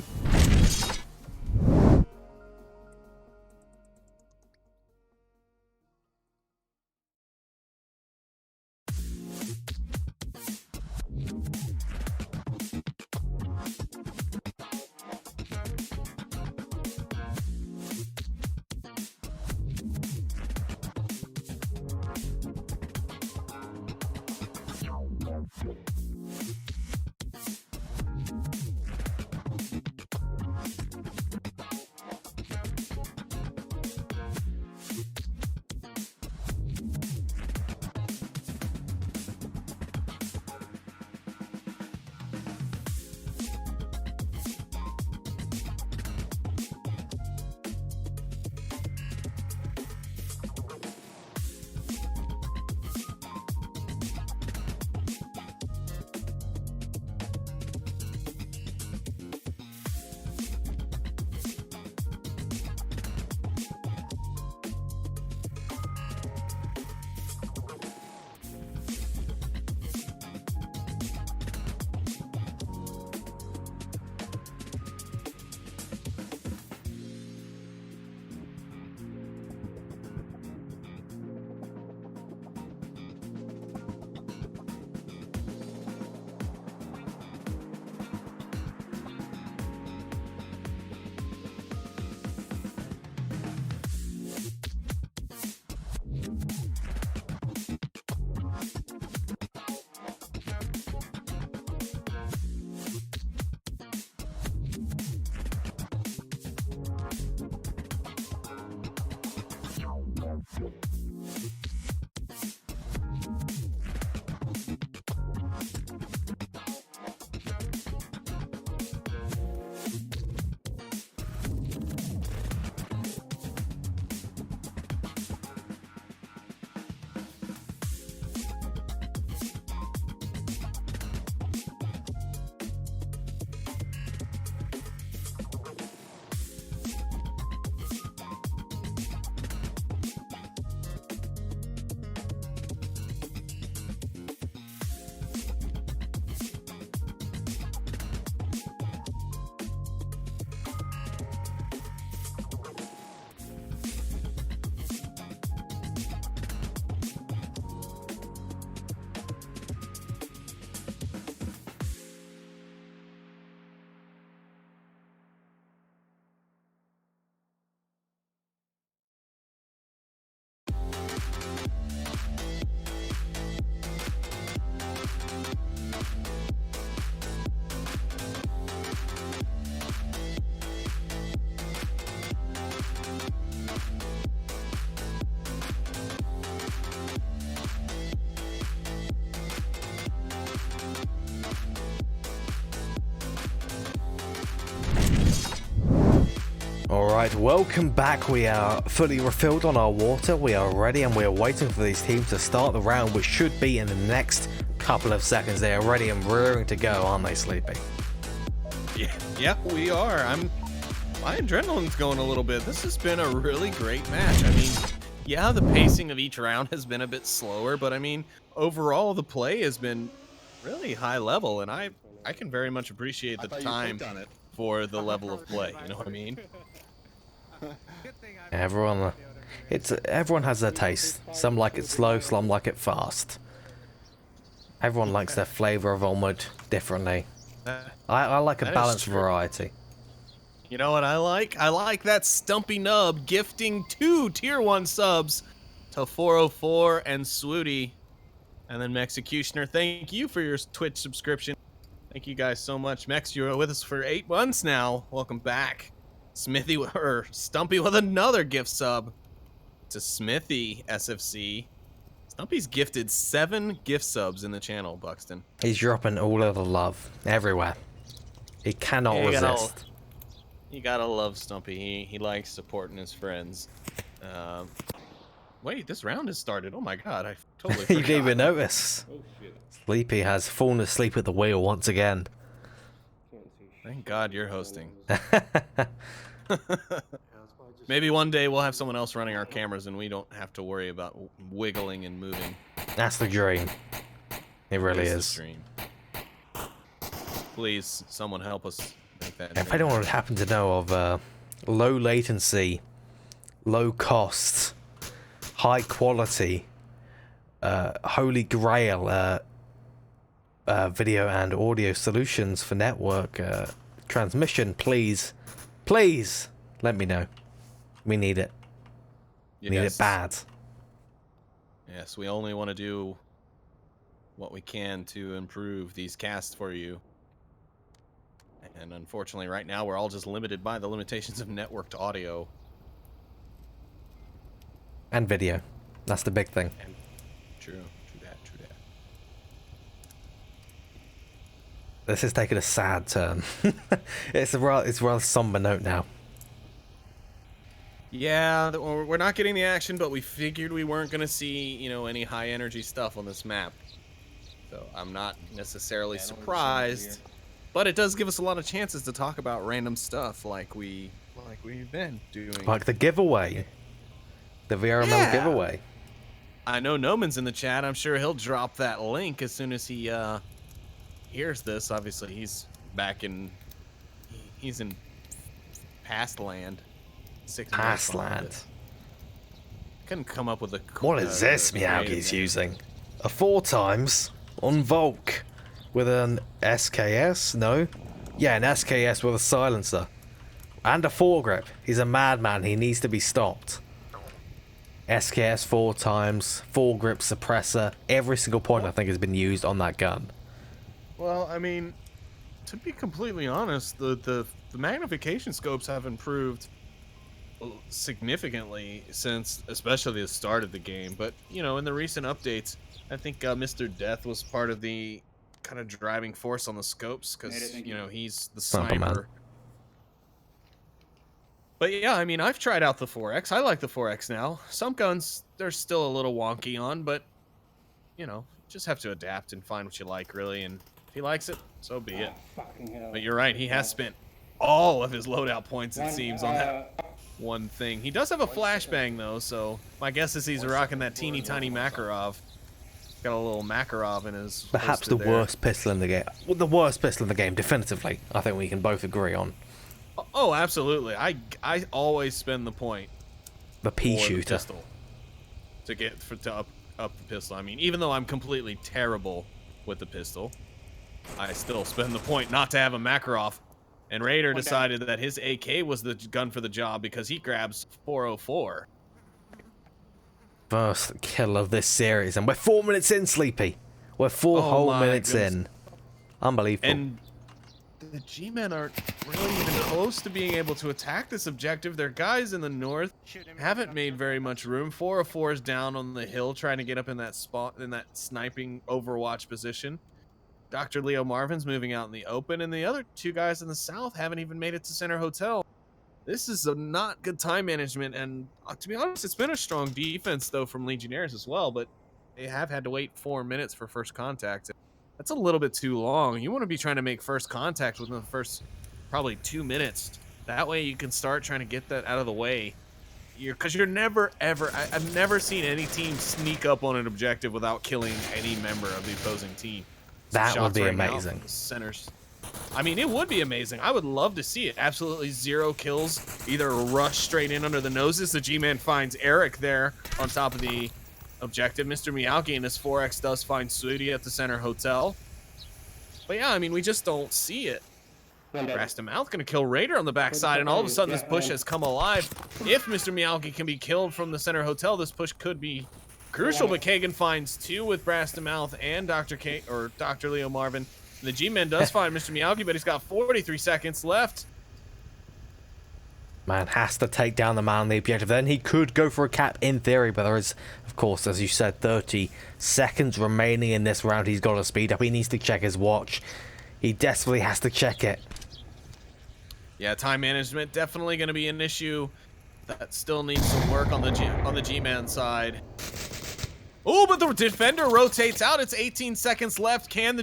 Alright, welcome back. We are fully refilled on our water. We are ready and we're waiting for these teams to start the round, which should be in the next couple of seconds. They are ready and rearing to go, aren't they, Sleepy? Yeah, we are. My adrenaline's going a little bit. This has been a really great match. I mean, yeah, the pacing of each round has been a bit slower, but I mean, overall the play has been really high level, and I can very much appreciate the time for the level of play. You know what I mean? Everyone has their taste. Some like it slow, some like it fast. Everyone likes their flavor of Onward differently. I like a balanced variety. You know what I like? I like that Stumpy Nub gifting 2 tier 1 subs to 404 and Swooty. And then Mexecutioner, thank you for your Twitch subscription. Thank you guys so much. Mex, you're with us for 8 months now. Welcome back. Stumpy with another gift sub to Smithy SFC. Stumpy's gifted 7 gift subs in the channel, Buxton. He's dropping all of the love everywhere. He cannot resist. You gotta love Stumpy. He likes supporting his friends. Wait, this round has started. Oh my god, I totally forgot. You didn't even notice. Oh, shit. Sleepy has fallen asleep at the wheel once again. Thank God you're hosting. Maybe one day we'll have someone else running our cameras and we don't have to worry about wiggling and moving. That's the dream. It really is. The dream. Please, someone help us make that if anyone would happen to know of low latency, low cost, high quality, holy grail video and audio solutions for network transmission, please let me know. We need it. Yes. Need it bad. Yes, we only want to do what we can to improve these casts for you. And unfortunately, right now, we're all just limited by the limitations of networked audio. And video. That's the big thing. True that. This is taking a sad turn. It's a rather somber note now. Yeah, we're not getting the action, but we figured we weren't going to see, any high energy stuff on this map. So I'm not necessarily surprised, but it does give us a lot of chances to talk about random stuff like we've been doing. Like the giveaway. The VRML giveaway. I know Noman's in the chat. I'm sure he'll drop that link as soon as he hears this. Obviously, he's in past land. 6 Past land. Couldn't come up with a. What is this Meowgi's using? A 4 times on Volk with an SKS? No. Yeah, an SKS with a silencer. And a foregrip. He's a madman. He needs to be stopped. SKS 4 times, foregrip suppressor. Every single point I think has been used on that gun. Well, I mean, to be completely honest, the magnification scopes have improved significantly since especially the start of the game. But, in the recent updates, I think Mr. Death was part of the kind of driving force on the scopes because, he's the sniper. But yeah, I mean, I've tried out the 4X. I like the 4X now. Some guns, they're still a little wonky on, but, just have to adapt and find what you like, really. And if he likes it, so be it. But you're right, he has spent all of his loadout points, it seems, on that one thing. He does have a flashbang, though, so my guess is he's rocking that teeny tiny Makarov. Got a little Makarov in his Perhaps the worst pistol in the game. Well, the worst pistol in the game, definitively. I think we can both agree on. Oh, absolutely. I always spend the point. The pea shooter. The pistol to get to up the pistol. I mean, even though I'm completely terrible with the pistol, I still spend the point not to have a Makarov. And Raider decided that his AK was the gun for the job because he grabs 404. First kill of this series, and we're 4 minutes in, Sleepy. We're 4 whole minutes in. Unbelievable. And the G-Men aren't really even close to being able to attack this objective. Their guys in the north haven't made very much room. 404 is down on the hill trying to get up in that spot, in that sniping overwatch position. Dr. Leo Marvin's moving out in the open, and the other 2 guys in the south haven't even made it to Center Hotel. This is a not good time management, and to be honest, it's been a strong defense though from Legionnaires as well. But they have had to wait 4 minutes for first contact. That's a little bit too long. You want to be trying to make first contact within the first probably 2 minutes. That way you can start trying to get that out of the way. Because you're never ever. I've never seen any team sneak up on an objective without killing any member of the opposing team. That would be Shots right now amazing. from the centers. I mean, it would be amazing. I would love to see it. Absolutely 0 kills. Either rush straight in under the noses. The G-Man finds Eric there on top of the objective. Mr. Miyake and his 4X does find Sudi at the center hotel. But yeah, I mean, we just don't see it. Mouth gonna kill Raider on the backside, and all of a sudden this push has come alive. If Mr. Miyake can be killed from the center hotel, this push could be crucial. But Kagan finds 2 with Mouth and Dr. Leo Marvin. The G-Man does find Mr. Miyake, but he's got 43 seconds left. Man has to take down the man on the objective. Then he could go for a cap in theory, but there is, of course, as you said, 30 seconds remaining in this round. He's got to speed up. He needs to check his watch. He desperately has to check it. Yeah, time management definitely going to be an issue. That still needs some work on the G-Man side. Oh, but the defender rotates out. It's 18 seconds left. Can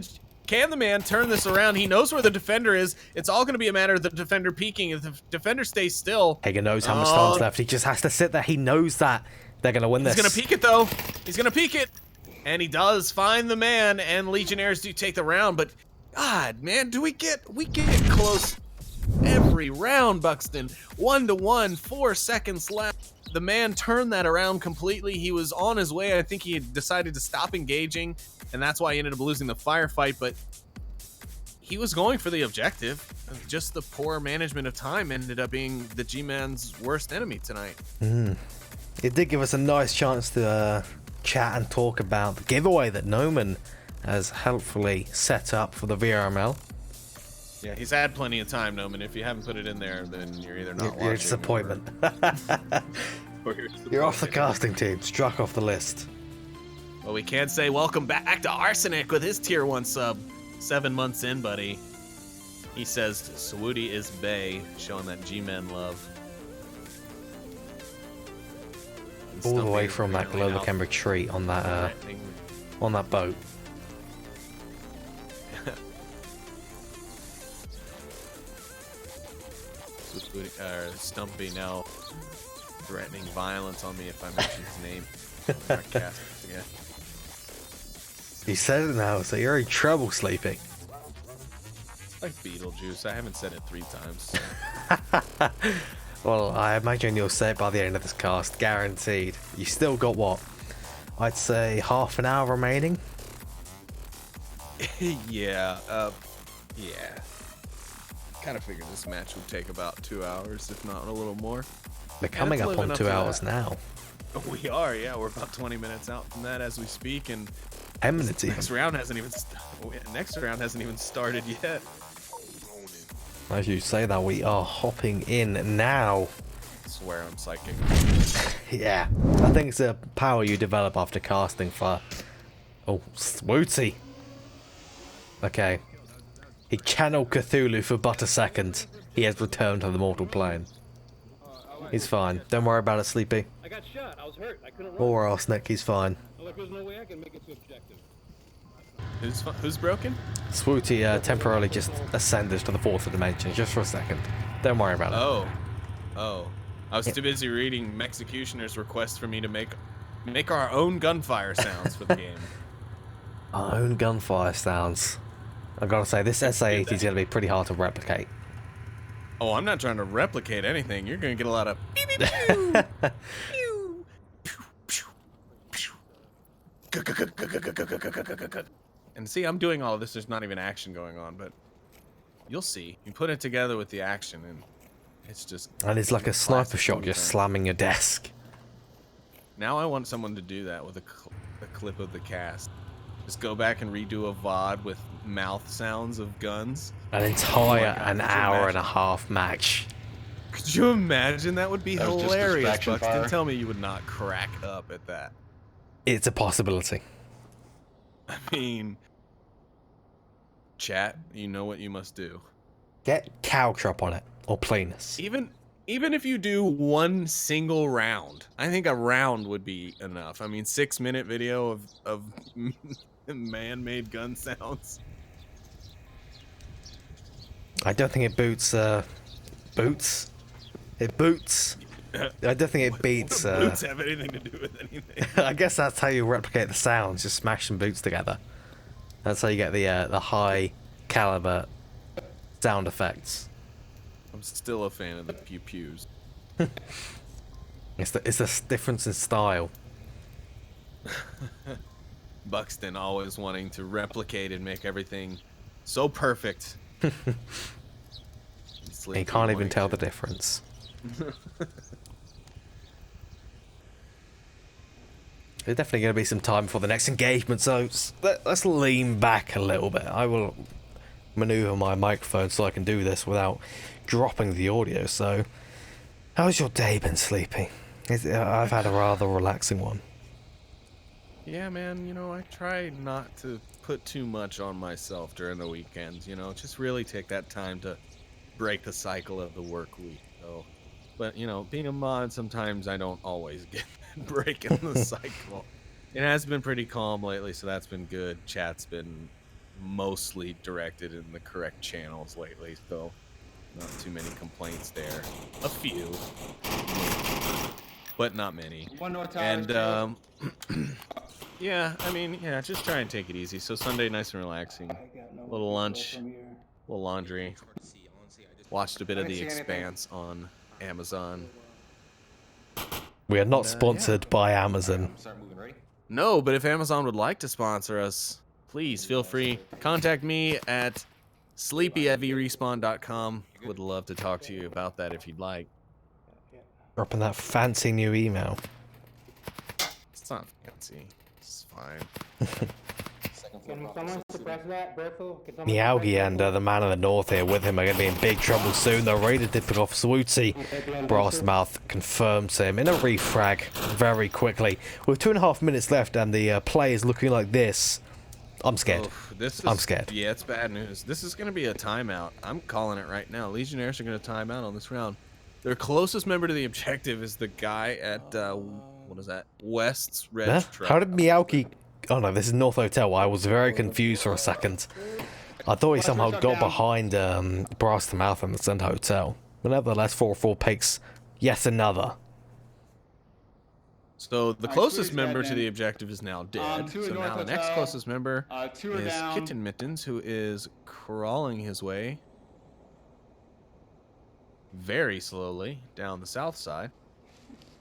the man turn this around? He knows where the defender is. It's all going to be a matter of the defender peeking. If the defender stays still... Hagen knows how much time's left. He just has to sit there. He knows that they're going to win this. He's going to peek it, though. He's going to peek it. And he does find the man, and Legionnaires do take the round. But, God, man, we get close every round, Buxton. 1-1, 4 seconds left. The man turned that around completely. He was on his way. I think he had decided to stop engaging, and that's why he ended up losing the firefight. But he was going for the objective. Just the poor management of time ended up being the G-Man's worst enemy tonight. It did give us a nice chance to chat and talk about the giveaway that Noman has helpfully set up for the VRML. Yeah, he's had plenty of time, Noman. If you haven't put it in there, then you're either not watching. You're a disappointment. You're off the casting team. Struck off the list. Well, we can't say welcome back to Arsenic with his tier 1 sub. 7 months in, buddy. He says Swooty is bae, showing that G-Man love. All the way from that Globacam retreat on that boat. Stumpy now threatening violence on me if I mention his name. Again. You said it now, so you're in trouble, Sleepy. Like Beetlejuice, I haven't said it 3 times. Well, I imagine you'll say it by the end of this cast, guaranteed. You still got what? I'd say half an hour remaining. Yeah. Kind of figured this match would take about 2 hours, if not a little more. We're coming up on 2 hours now. We are, yeah. We're about 20 minutes out from that as we speak, and 10 minutes even. Next round hasn't even started yet. As you say that, we are hopping in now. I swear I'm psychic. Yeah, I think it's a power you develop after casting for... Oh, Swooty. Okay. He channeled Cthulhu for but a second. He has returned to the mortal plane. He's fine. Don't worry about it, Sleepy. I got shot. I was hurt. I couldn't run. Or Arsenic, he's fine. Like there's no way I can make it to objective. Who's broken? Swooty temporarily just ascended to the 4th dimension, just for a second. Don't worry about it. Oh. I was too busy reading Mexecutioner's request for me to make our own gunfire sounds for the game. Our own gunfire sounds. I gotta say, this SA-80 is gonna be pretty hard to replicate. Oh, I'm not trying to replicate anything. You're gonna get a lot of beep, beep, pew, pew, pew, pew. And see, I'm doing all of this. There's not even action going on, but you'll see. You put it together with the action, and it's just... And it's like a sniper shot just slamming your desk. Now I want someone to do that with a clip of the cast. Just go back and redo a VOD with mouth sounds of guns. An entire an hour and a half match. Could you imagine? That would be hilarious, Buxton. fire. Tell me you would not crack up at that. It's a possibility. I mean, chat, you know what you must do. Get cow chop on it, or plainness. Even even if you do one single round, I think a round would be enough. I mean, 6-minute video of man-made gun sounds. I don't think it boots. Boots. It boots. I don't think it beats. What do boots have anything to do with anything? I guess that's how you replicate the sounds. Just smash some boots together. That's how you get the high caliber sound effects. I'm still a fan of the pew pews. It's the difference in style. Buxton always wanting to replicate and make everything so perfect. You can't even tell the difference. There's definitely going to be some time for the next engagement, so let's lean back a little bit. I will maneuver my microphone so I can do this without dropping the audio. So, how's your day been, Sleepy? I've had a rather relaxing one. Yeah, man, you know, I try not to put too much on myself during the weekends, you know, just really take that time to break the cycle of the work week. So, but, you know, being a mod, sometimes I don't always get breaking the cycle. It has been pretty calm lately, so that's been good. Chat's been mostly directed in the correct channels lately, so not too many complaints there. A few, but not many. One North Tower. And yeah, I mean, yeah, just try and take it easy. So Sunday, nice and relaxing. A little lunch, a little laundry. Watched a bit of The Expanse on Amazon. We are not sponsored by Amazon. Start moving, ready? No, but if Amazon would like to sponsor us, please feel free. Contact me at sleepy@vrespawn.com. Would love to talk to you about that if you'd like. Dropping that fancy new email. It's not fancy. It's fine. Second floor. Can someone suppress that, Berthel? Can someone Meowgi suppress and the man in the north here with him are going to be in big trouble soon. The Raider did pick off Swooty. Brassmouth confirms him in a refrag very quickly. With 2.5 minutes left and the play is looking like this. I'm scared. I'm scared. Yeah, it's bad news. This is going to be a timeout. I'm calling it right now. Legionnaires are going to time out on this round. Their closest member to the objective is the guy at, what is that? West's Red Huh? Truck. How did Meowgi... Oh no, this is North Hotel. I was very confused for a second. I thought he somehow got behind Brass to Mouth in the Center Hotel. But nevertheless, 4-4 picks yet another. So the closest member to the objective is now dead. Two So in North now the next Hotel. closest member Two are is down. Kitten Mittens, who is crawling his way very slowly down the south side.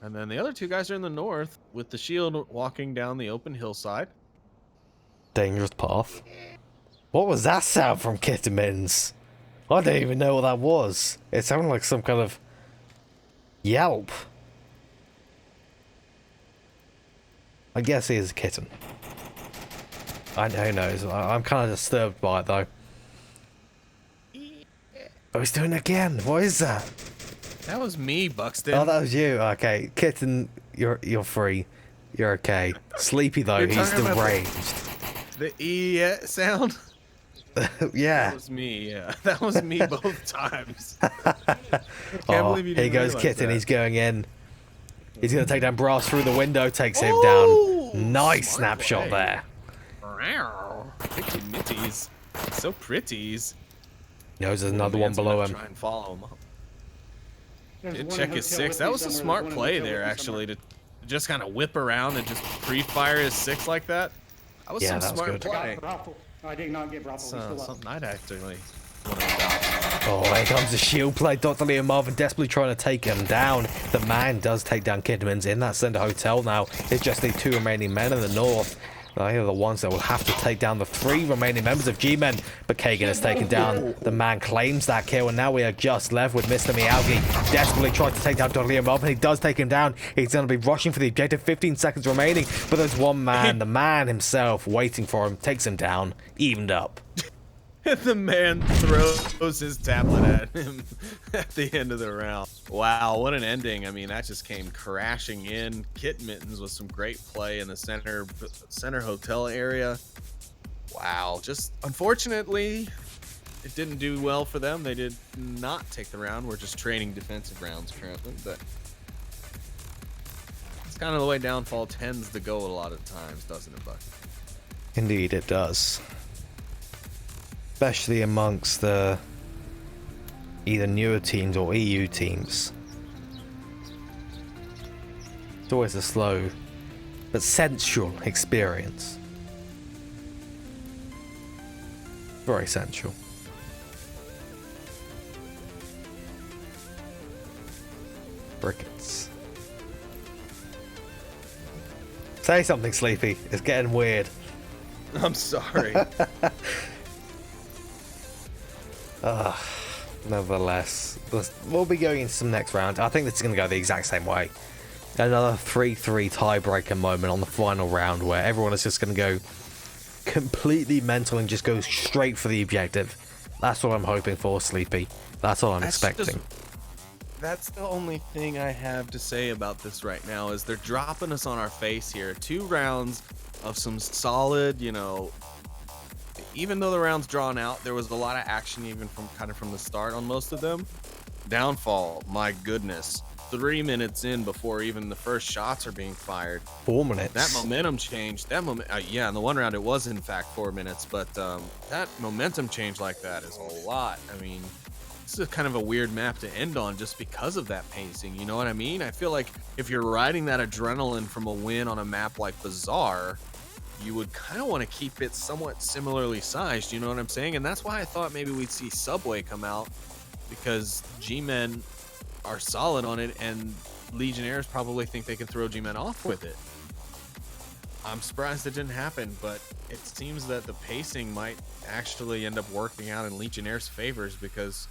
And then the other two guys are in the north with the shield walking down the open hillside. Dangerous path. What was that sound from Kittimins? I don't even know what that was. It sounded like some kind of yelp. I guess he is a kitten. Who knows? I'm kind of disturbed by it though. Oh, he's doing it again. What is that? That was me, Buxton. Oh, that was you. Okay, kitten, you're free. You're okay. Sleepy though, You're he's talking about deranged. The E sound? Yeah. That was me, yeah. That was me both times. Can't Oh, believe you here didn't goes realize Kitten. that. He's going in. He's going to take down Brass through the window. Takes him Oh, down. Nice smart snapshot play. there. Pretty mitties. So pretties. Knows there's another one Man's gonna below him. Try and follow him up. There's Did one check in his hotel 6. with That me was a somewhere, smart there's one in play hotel there, with me actually, to just kind of whip around and just pre-fire his 6 like that. That was Yeah, some that was smart good. somewhere. play. Got Brothel. I did not get Brothel. He's still up. Something I'd actually want to adopt. Oh, here comes the shield play. Dr. Leo Marvin desperately trying to take him down. The man does take down Kidman's in that center hotel now. It's just the 2 remaining men in the north. They are the ones that will have to take down the 3 remaining members of G-Men. But Kagan has taken down. The man claims that kill, and now we are just left with Mr. Miyagi. Desperately trying to take down Dr. Leo Marvin. He does take him down. He's going to be rushing for the objective. 15 seconds remaining. But there's one man, the man himself, waiting for him. Takes him down. Evened up. The man throws his tablet at him at the end of the round. Wow, what an ending. I mean, that just came crashing in. Kit Mittens with some great play in the center hotel area. Wow, just unfortunately, it didn't do well for them. They did not take the round. We're just trading defensive rounds currently, but it's kind of the way Downfall tends to go a lot of times, doesn't it, Buck? Indeed, it does. Especially amongst the either newer teams or EU teams. It's always a slow but sensual experience. Very sensual. Crickets. Say something, Sleepy. It's getting weird. I'm sorry. Nevertheless, we'll be going into some next round. I think this is going to go the exact same way. Another 3-3 tiebreaker moment on the final round where everyone is just going to go completely mental and just go straight for the objective. That's what I'm hoping for, Sleepy. That's what I'm expecting. That's the only thing I have to say about this right now is they're dropping us on our face here. 2 rounds of some solid, you know, even though the round's drawn out, there was a lot of action even from the start on most of them. Downfall, my goodness. 3 minutes in before even the first shots are being fired. 4 minutes. That momentum change, yeah, in the one round it was in fact 4 minutes, but that momentum change like that is a lot. I mean, this is kind of a weird map to end on just because of that pacing, you know what I mean? I feel like if you're riding that adrenaline from a win on a map like Bazaar, you would kind of want to keep it somewhat similarly sized, you know what I'm saying? And that's why I thought maybe we'd see Subway come out, because G-Men are solid on it, and Legionnaires probably think they can throw G-Men off with it. I'm surprised it didn't happen, but it seems that the pacing might actually end up working out in Legionnaires' favors because...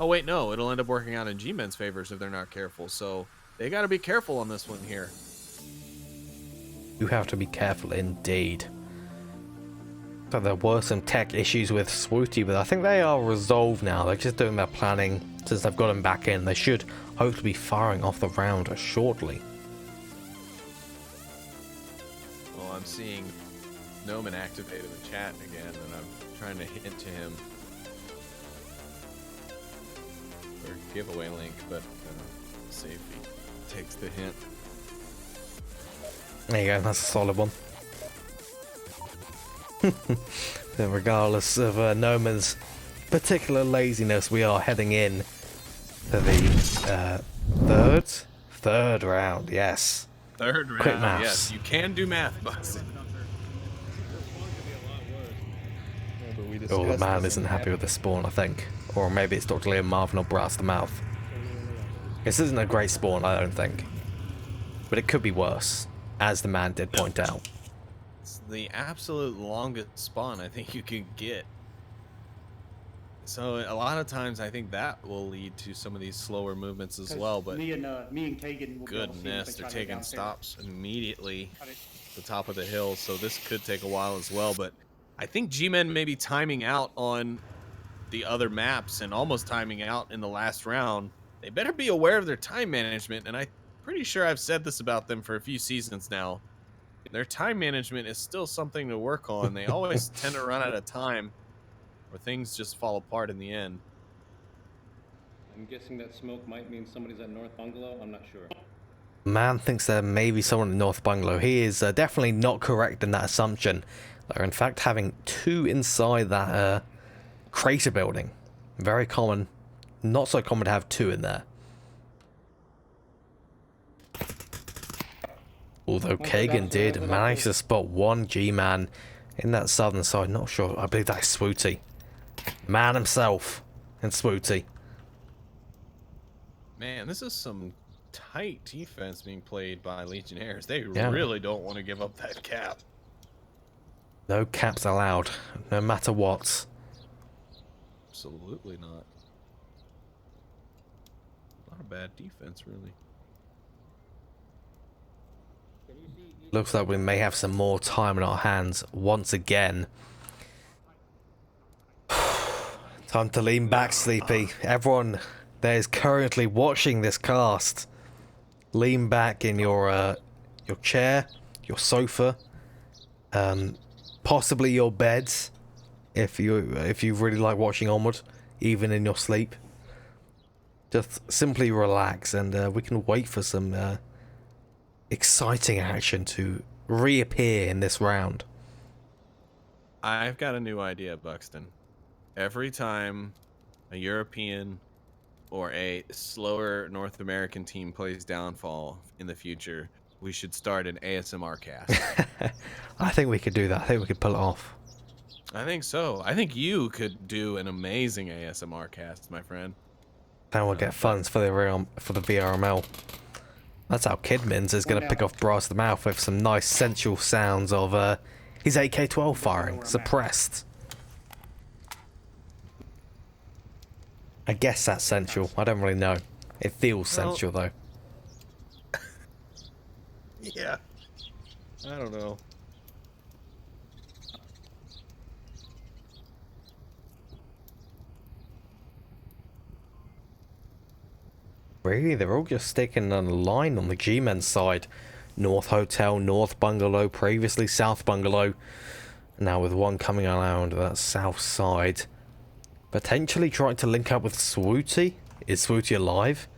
Oh, wait, no. It'll end up working out in G-Men's favors if they're not careful. So they got to be careful on this one here. You have to be careful indeed. So there were some tech issues with Swooty, but I think they are resolved now. They're just doing their planning since they've got him back in. They should hopefully be firing off the round shortly. Well, I'm seeing Noman activate in the chat again, and I'm trying to hint to him. Or giveaway link, but see if he takes the hint. There you go, that's a solid one. Regardless of Noman's particular laziness, we are heading in to the third round. Yes. Third round. Quick maths. Yes, you can do math, Buxton. Oh, the man isn't happy with the spawn, I think. Or maybe it's Dr. Liam Marvin or Brass the Mouth. This isn't a great spawn, I don't think. But it could be worse, as the man did point out. It's the absolute longest spawn I think you could get. So a lot of times I think that will lead to some of these slower movements as well, but me and Kagan will be able to see if goodness, they they're try to taking downstairs. stops immediately at the top of the hill, so this could take a while as well, but I think G-Men may be timing out on the other maps and almost timing out in the last round. They better be aware of their time management, and I'm pretty sure I've said this about them for a few seasons now. Their time management is still something to work on. They always tend to run out of time, or things just fall apart in the end. I'm guessing that smoke might mean somebody's at North Bungalow. I'm not sure. Man thinks there may be someone in North Bungalow. He is definitely not correct in that assumption. They're in fact having 2 inside that crater building. Very common. Not so common to have 2 in there. Although Kagan did manage to spot 1 G-Man in that southern side. Not sure. I believe that's Swooty. Man himself and Swooty. Man, this is some tight defense being played by Legionnaires. They Yeah. really don't want to give up that cap. No caps allowed, no matter what. Absolutely not. Not a bad defense, really. Looks like we may have some more time in our hands once again. Time to lean back, Sleepy. Everyone that is currently watching this cast, lean back in your chair, your sofa, possibly your beds, if you really like watching Onward, even in your sleep. Just simply relax, and we can wait for some exciting action to reappear in this round. I've got a new idea, Buxton. Every time a European or a slower North American team plays Downfall in the future, we should start an ASMR cast. I think we could do that. I think we could pull it off. I think so. I think you could do an amazing ASMR cast, my friend. Then we'll get funds for the VRML. That's how Kidmins is going to pick off Brass the Mouth with some nice sensual sounds of his AK-12 firing, suppressed. I guess that's sensual. I don't really know. It feels sensual though. Yeah. I don't know. Really, they're all just sticking on a line on the G-Men side. North Hotel, North Bungalow, previously South Bungalow. Now with one coming around that south side. Potentially trying to link up with Swooty. Is Swooty alive?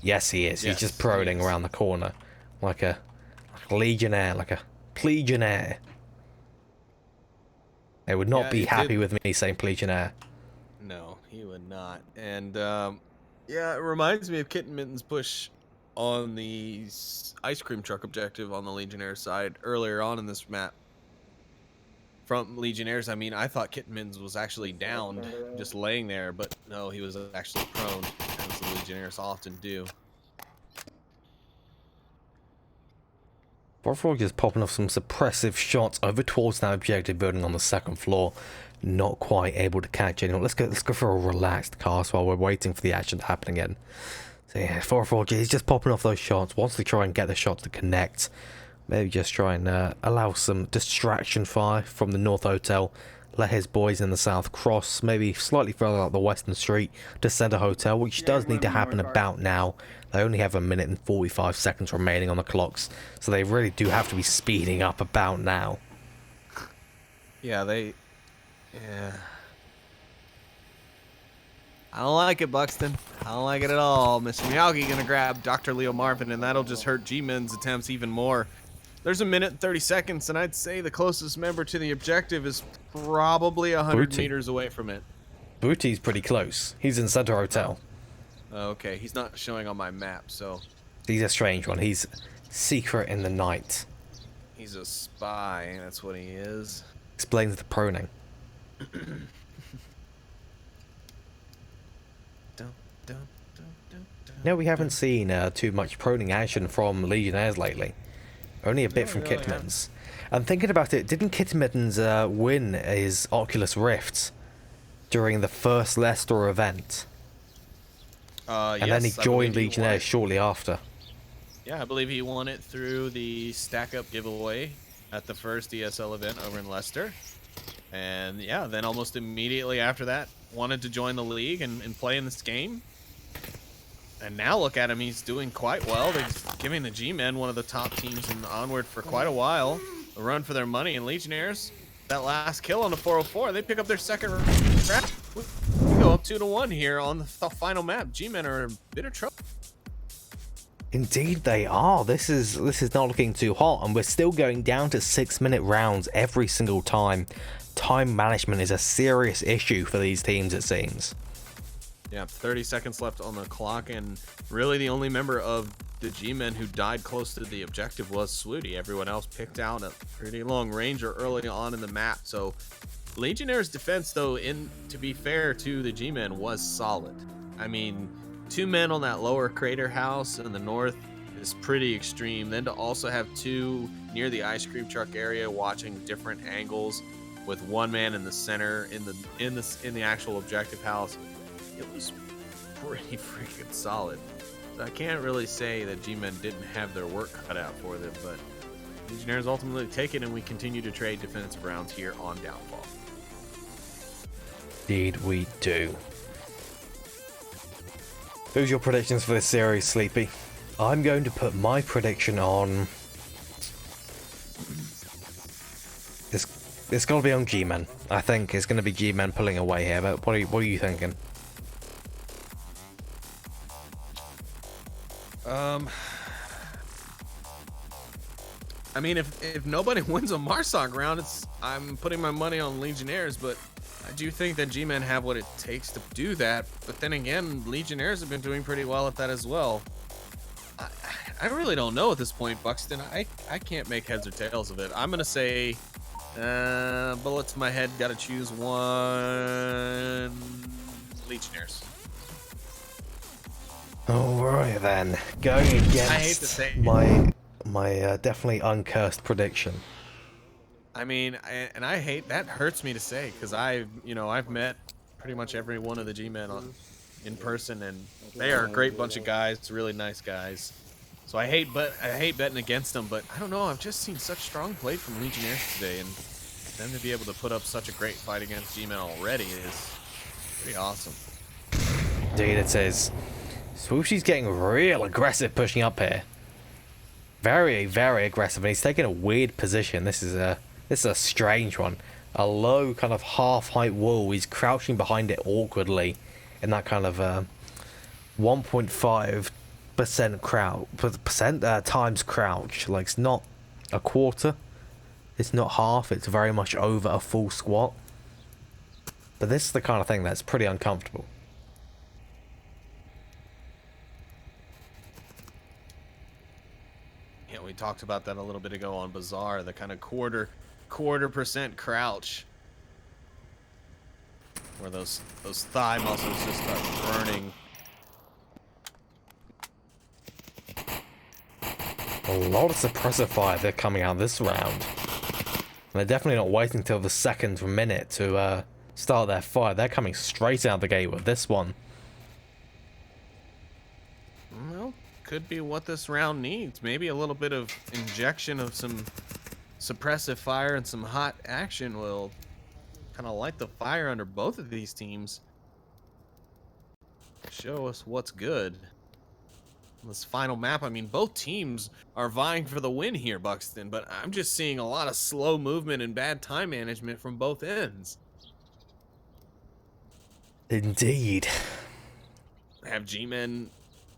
Yes, he is. Yes, he's just proning he is. around the corner. Like a Legionnaire, like a Legionnaire. They would not be happy with me saying Legionnaire. No, he would not. And, yeah, it reminds me of Kitten Mitten's push on the ice cream truck objective on the Legionnaires side earlier on in this map. From Legionnaires, I mean, I thought Kitten Mittens was actually downed, just laying there, but no, he was actually prone, as the Legionnaires often do. Frog just popping off some suppressive shots over towards that objective building on the second floor. Not quite able to catch anyone. Let's go for a relaxed cast while we're waiting for the action to happen again. So yeah, 4-4G is just popping off those shots. Wants to try and get the shots to connect. Maybe just try and allow some distraction fire from the North Hotel. Let his boys in the south cross, maybe slightly further up the Western Street to Center Hotel, which does need to happen about now. They only have 1 minute and 45 seconds remaining on the clocks, so they really do have to be speeding up about now. Yeah, yeah. I don't like it, Buxton. I don't like it at all. Mr. Miyagi gonna grab Dr. Leo Marvin, and that'll just hurt G-Men's attempts even more. There's 1 minute and 30 seconds, and I'd say the closest member to the objective is probably 100 Booty. meters away from it. Booty's pretty close. He's in Center Hotel. Okay, he's not showing on my map, so He's a strange one. He's secret in the night. he's a spy. That's what he is. Explains the proning. No, we haven't seen too much proning action from Legionnaires lately. Only a bit from really Kitmittens. And thinking about it, didn't Kitmittens win his Oculus Rift during the first Leicester event? And then he joined Legionnaires shortly after. Yeah, I believe he won it through the Stack Up giveaway at the first ESL event over in Leicester. And yeah, then almost immediately after that, wanted to join the league and play in this game. And now look at him, he's doing quite well. They're giving the G-Men, one of the top teams in Onward for quite a while, a run for their money. And Legionnaires, that last kill on the 404, they pick up their second round. We go up 2-1 here on the final map. G-Men are in a bit of trouble. Indeed they are. This is not looking too hot, and we're still going down to 6-minute rounds every single time. Time management is a serious issue for these teams, it seems. Yeah, 30 seconds left on the clock, and really the only member of the G-Men who died close to the objective was Swooty. Everyone else picked out a pretty long range or early on in the map. So Legionnaire's defense, though, to be fair to the G-Men, was solid. I mean, 2 men on that lower crater house in the north is pretty extreme. Then to also have 2 near the ice cream truck area watching different angles with 1 man in the center in the actual objective house, it was pretty freaking solid. So I can't really say that G-Men didn't have their work cut out for them, but Legionnaires ultimately take it, and we continue to trade defensive rounds here on Downfall. Indeed we do. Who's your predictions for this series, Sleepy? I'm going to put my prediction on... It's got to be on G-Men. I think it's going to be G-Men pulling away here, but what are you thinking? I mean, if nobody wins a Marsoc round, I'm putting my money on Legionnaires, but I do think that G-Men have what it takes to do that. But then again, Legionnaires have been doing pretty well at that as well. I really don't know at this point, Buxton. I can't make heads or tails of it. I'm gonna say bullets to my head, gotta choose one. Legionnaires. Alright then, going against I hate to say my definitely uncursed prediction. I mean, I hate that. Hurts me to say, because I've met pretty much every one of the G-Men in person, and they are a great bunch of guys, really nice guys. So I hate betting against them, but I don't know. I've just seen such strong play from Legionnaires today, and them to be able to put up such a great fight against G-Men already is pretty awesome. Indeed, it is. Swooshy's getting real aggressive pushing up here. Very, very aggressive, and he's taking a weird position. This is a strange one. A low kind of half-height wall. He's crouching behind it awkwardly in that kind of 1.5% times crouch. Like, it's not a quarter. It's not half. It's very much over a full squat. But this is the kind of thing that's pretty uncomfortable. Yeah, we talked about that a little bit ago on Bazaar, the kind of quarter percent crouch, where those thigh muscles just start burning. A lot of suppressive fire they're coming out this round. And they're definitely not waiting till the second minute to start their fire. They're coming straight out the gate with this one. Well, could be what this round needs. Maybe a little bit of injection of some suppressive fire and some hot action will kind of light the fire under both of these teams. Show us what's good. This final map, I mean, both teams are vying for the win here, Buxton, but I'm just seeing a lot of slow movement and bad time management from both ends. Indeed. Have G-Men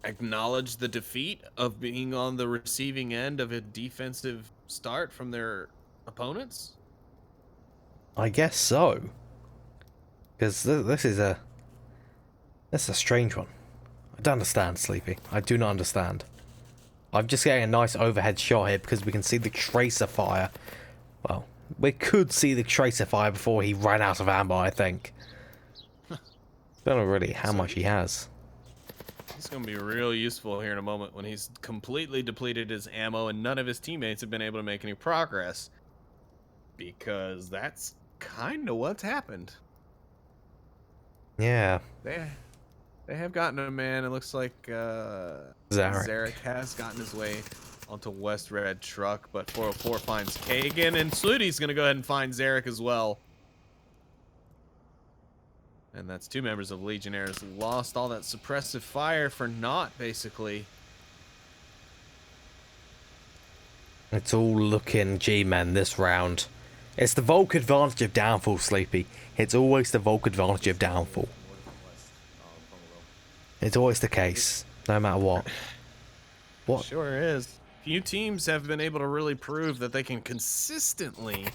acknowledged the defeat of being on the receiving end of a defensive start from their opponents? I guess so. Because this is a strange one. I don't understand, Sleepy. I do not understand. I'm just getting a nice overhead shot here because we can see the tracer fire. Well, we could see the tracer fire before he ran out of ammo, I think. Don't know really how much he has. It's going to be real useful here in a moment when he's completely depleted his ammo and none of his teammates have been able to make any progress. Because that's kind of what's happened. Yeah. They have gotten a man. It looks like Zarek has gotten his way onto West Red Truck, but 404 finds Kagan, and Slooty's going to go ahead and find Zarek as well. And that's two members of Legionnaires lost all that suppressive fire for naught, basically. It's all looking G-Men this round. It's the Volk advantage of downfall, Sleepy. It's always the Volk advantage of downfall. It's always the case, no matter what. What? Sure is. Few teams have been able to really prove that they can consistently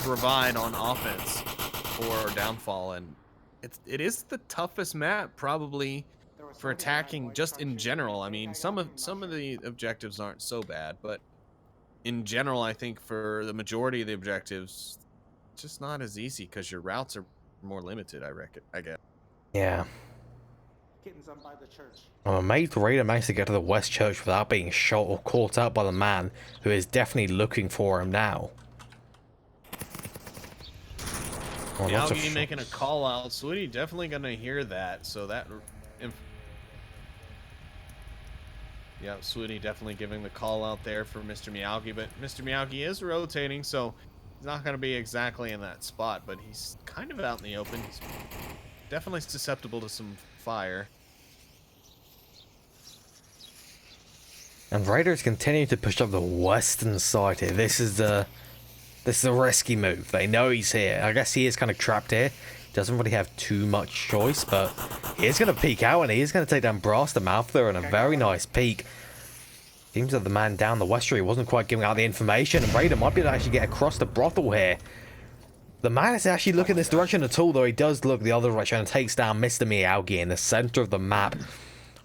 provide on offense for downfall, and it is the toughest map probably for attacking just in general. I mean, some of the objectives aren't so bad, but in general, I think for the majority of the objectives, it's just not as easy because your routes are more limited. I guess. Yeah. Kittens up by the church. I'm amazed the Raider managed to get to the West Church without being shot or caught up by the man who is definitely looking for him now. Oh, Miyagi making a call out. Sweetie definitely gonna hear that. So that, yeah, Sweetie definitely giving the call out there for Mr. Miyagi. But Mr. Miyagi is rotating, so he's not gonna be exactly in that spot. But he's kind of out in the open. He's definitely susceptible to some fire. And Raiders continue to push up the western side here. This is the This is a risky move. They know he's here. I guess he is kind of trapped here. Doesn't really have too much choice, but he is going to peek out, and he is going to take down Brass the Mouth there in a very nice peek. Seems that the man down the westerly wasn't quite giving out the information, and Raider might be able to actually get across the brothel here. The man is actually looking this direction at all, though he does look the other direction and takes down Mr. Miyagi in the center of the map.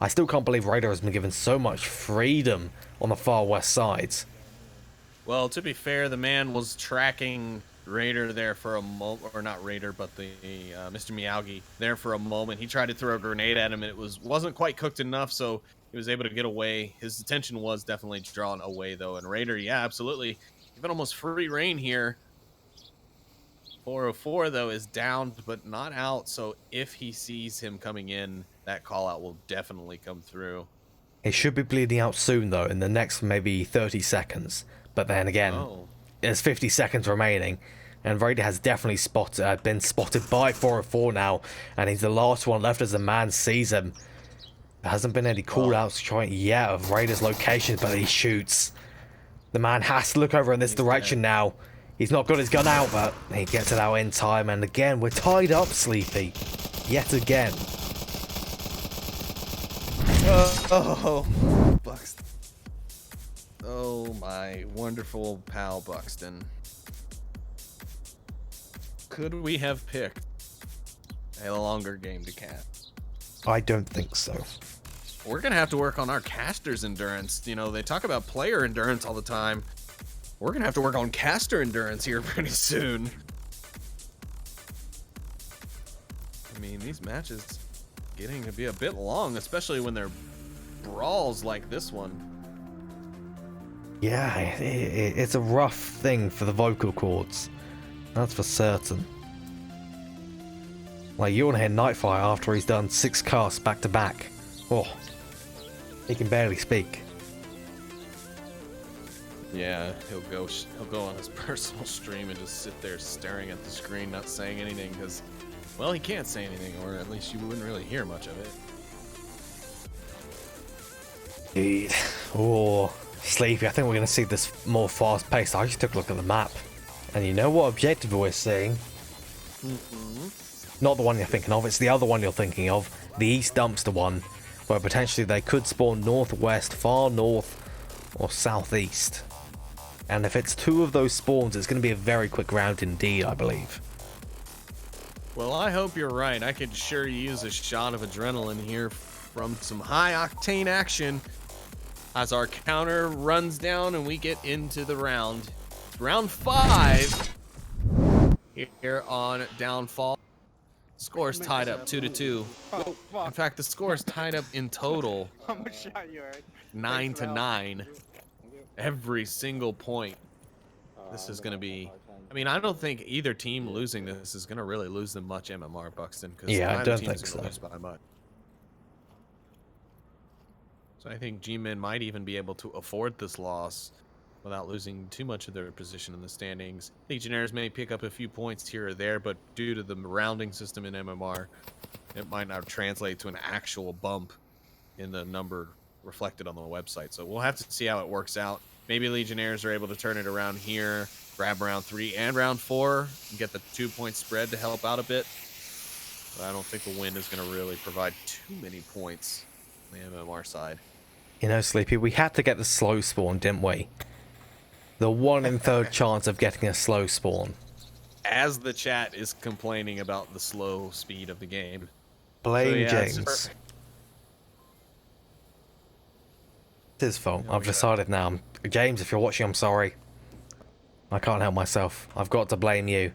I still can't believe Raider has been given so much freedom on the far west sides. Well, to be fair, the man was tracking Raider there for a moment, or not Raider, but the Mr. Miyagi there for a moment. He tried to throw a grenade at him, and it wasn't quite cooked enough, so he was able to get away. His attention was definitely drawn away, though. And Raider, yeah, absolutely, even almost free reign here. 404, though, is down, but not out. So if he sees him coming in, that call out will definitely come through. He should be bleeding out soon, though, in the next maybe 30 seconds. But then again, there's 50 seconds remaining. And Raider has definitely been spotted by 404 now. And he's the last one left as the man sees him. There hasn't been any call-outs trying yet of Raider's location, but he shoots. The man has to look over in this direction now. He's not got his gun out, but he gets it out in time. And again, we're tied up, Sleepy. Yet again. Buxton. Oh, my wonderful pal Buxton. Could we have picked a longer game to cast? I don't think so. We're going to have to work on our caster's endurance. You know, they talk about player endurance all the time. We're going to have to work on caster endurance here pretty soon. I mean, these matches getting to be a bit long, especially when they're brawls like this one. Yeah, it's a rough thing for the vocal cords. That's for certain. Like, you want to hear Nightfire after he's done 6 casts back to back. Oh, he can barely speak. Yeah, he'll go on his personal stream and just sit there staring at the screen, not saying anything, because, well, he can't say anything, or at least you wouldn't really hear much of it. Indeed. Oh, Sleepy, I think we're going to see this more fast-paced. I just took a look at the map. And you know what objective we're seeing? Not the one you're thinking of, it's the other one you're thinking of. The East Dumpster one, where potentially they could spawn northwest, far north, or southeast. And if it's 2 of those spawns, it's going to be a very quick round indeed, I believe. Well, I hope you're right. I could sure use a shot of adrenaline here from some high-octane action as our counter runs down and we get into the round. Round 5 here on Downfall. Score's tied up 2-2. In fact, the score is tied up in total 9-9. Every single point. This is going to be... I mean, I don't think either team losing this is going to really lose them much MMR, Buxton. Yeah, I don't think so. Lose by much. So I think G-Men might even be able to afford this loss without losing too much of their position in the standings. Legionnaires may pick up a few points here or there, but due to the rounding system in MMR, it might not translate to an actual bump in the number reflected on the website. So we'll have to see how it works out. Maybe Legionnaires are able to turn it around here, grab round 3 and round 4, and get the 2-point spread to help out a bit. But I don't think the win is going to really provide too many points on the MMR side. You know, Sleepy, we had to get the slow spawn, didn't we? The 1 in 3rd chance of getting a slow spawn. As the chat is complaining about the slow speed of the game. Blame James. It's his fault. I've decided now. James, if you're watching, I'm sorry. I can't help myself. I've got to blame you.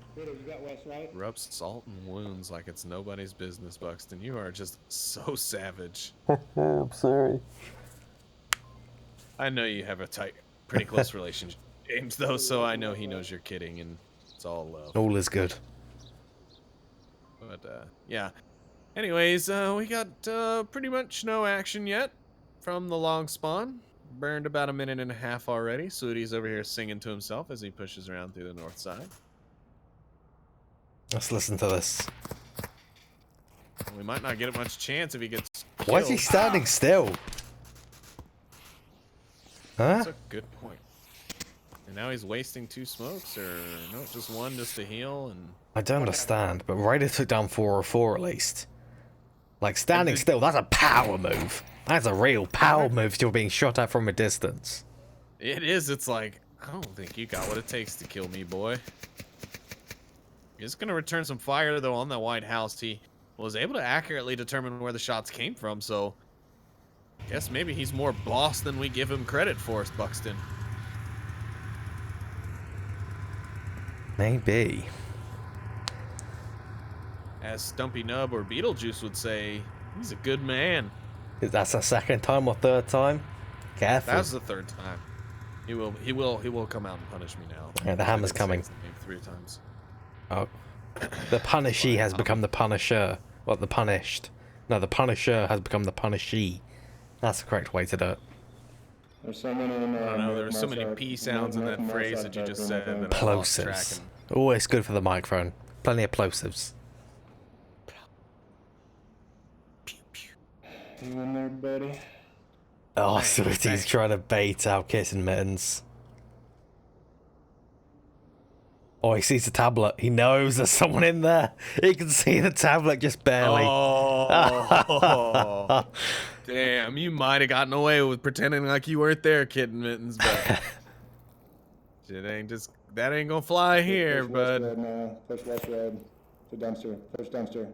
Rub salt and wounds like it's nobody's business, Buxton. You are just so savage. I'm sorry. I know you have a pretty close relationship, James, though, so I know he knows you're kidding, and it's all love. All is good. But, yeah. Anyways, we got pretty much no action yet from the long spawn. Burned about 1.5 minutes already. Sudi's over here singing to himself as he pushes around through the north side. Let's listen to this. We might not get much chance if he gets killed. Why is he standing still? Huh? That's a good point. And now he's wasting 2 smokes, or no, just one just to heal. And I don't understand, but Raider took down 404 at least. Like, standing still, that's a power move. That's a real power move still being shot at from a distance. it is. It's like, I don't think you got what it takes to kill me, boy. He's going to return some fire, though, on that White House. He was able to accurately determine where the shots came from, so I guess maybe he's more boss than we give him credit for, Buxton. Maybe. As Stumpy Nub or Beetlejuice would say, he's a good man. That's a second time or third time? Careful. That's the 3rd time. He will come out and punish me now. Yeah, the hammer's coming. His name 3 times. Oh. The punishee has become the punisher. Well, the punished. No, the punisher has become the punishee. That's the correct way to do it. There's someone in. I don't know. There were so many P sounds in that phrase that you just said that I lost track. Plosives. Always good for the microphone. Plenty of plosives. You in there, buddy? Oh, Sweetie's trying to bait out Kitten Mittens. Oh, he sees the tablet. He knows there's someone in there. He can see the tablet just barely. Oh, damn! You might have gotten away with pretending like you weren't there, Kitten Mittens, but shit that ain't gonna fly here, Push bud. west red now. Push west red. To dumpster. Push dumpster.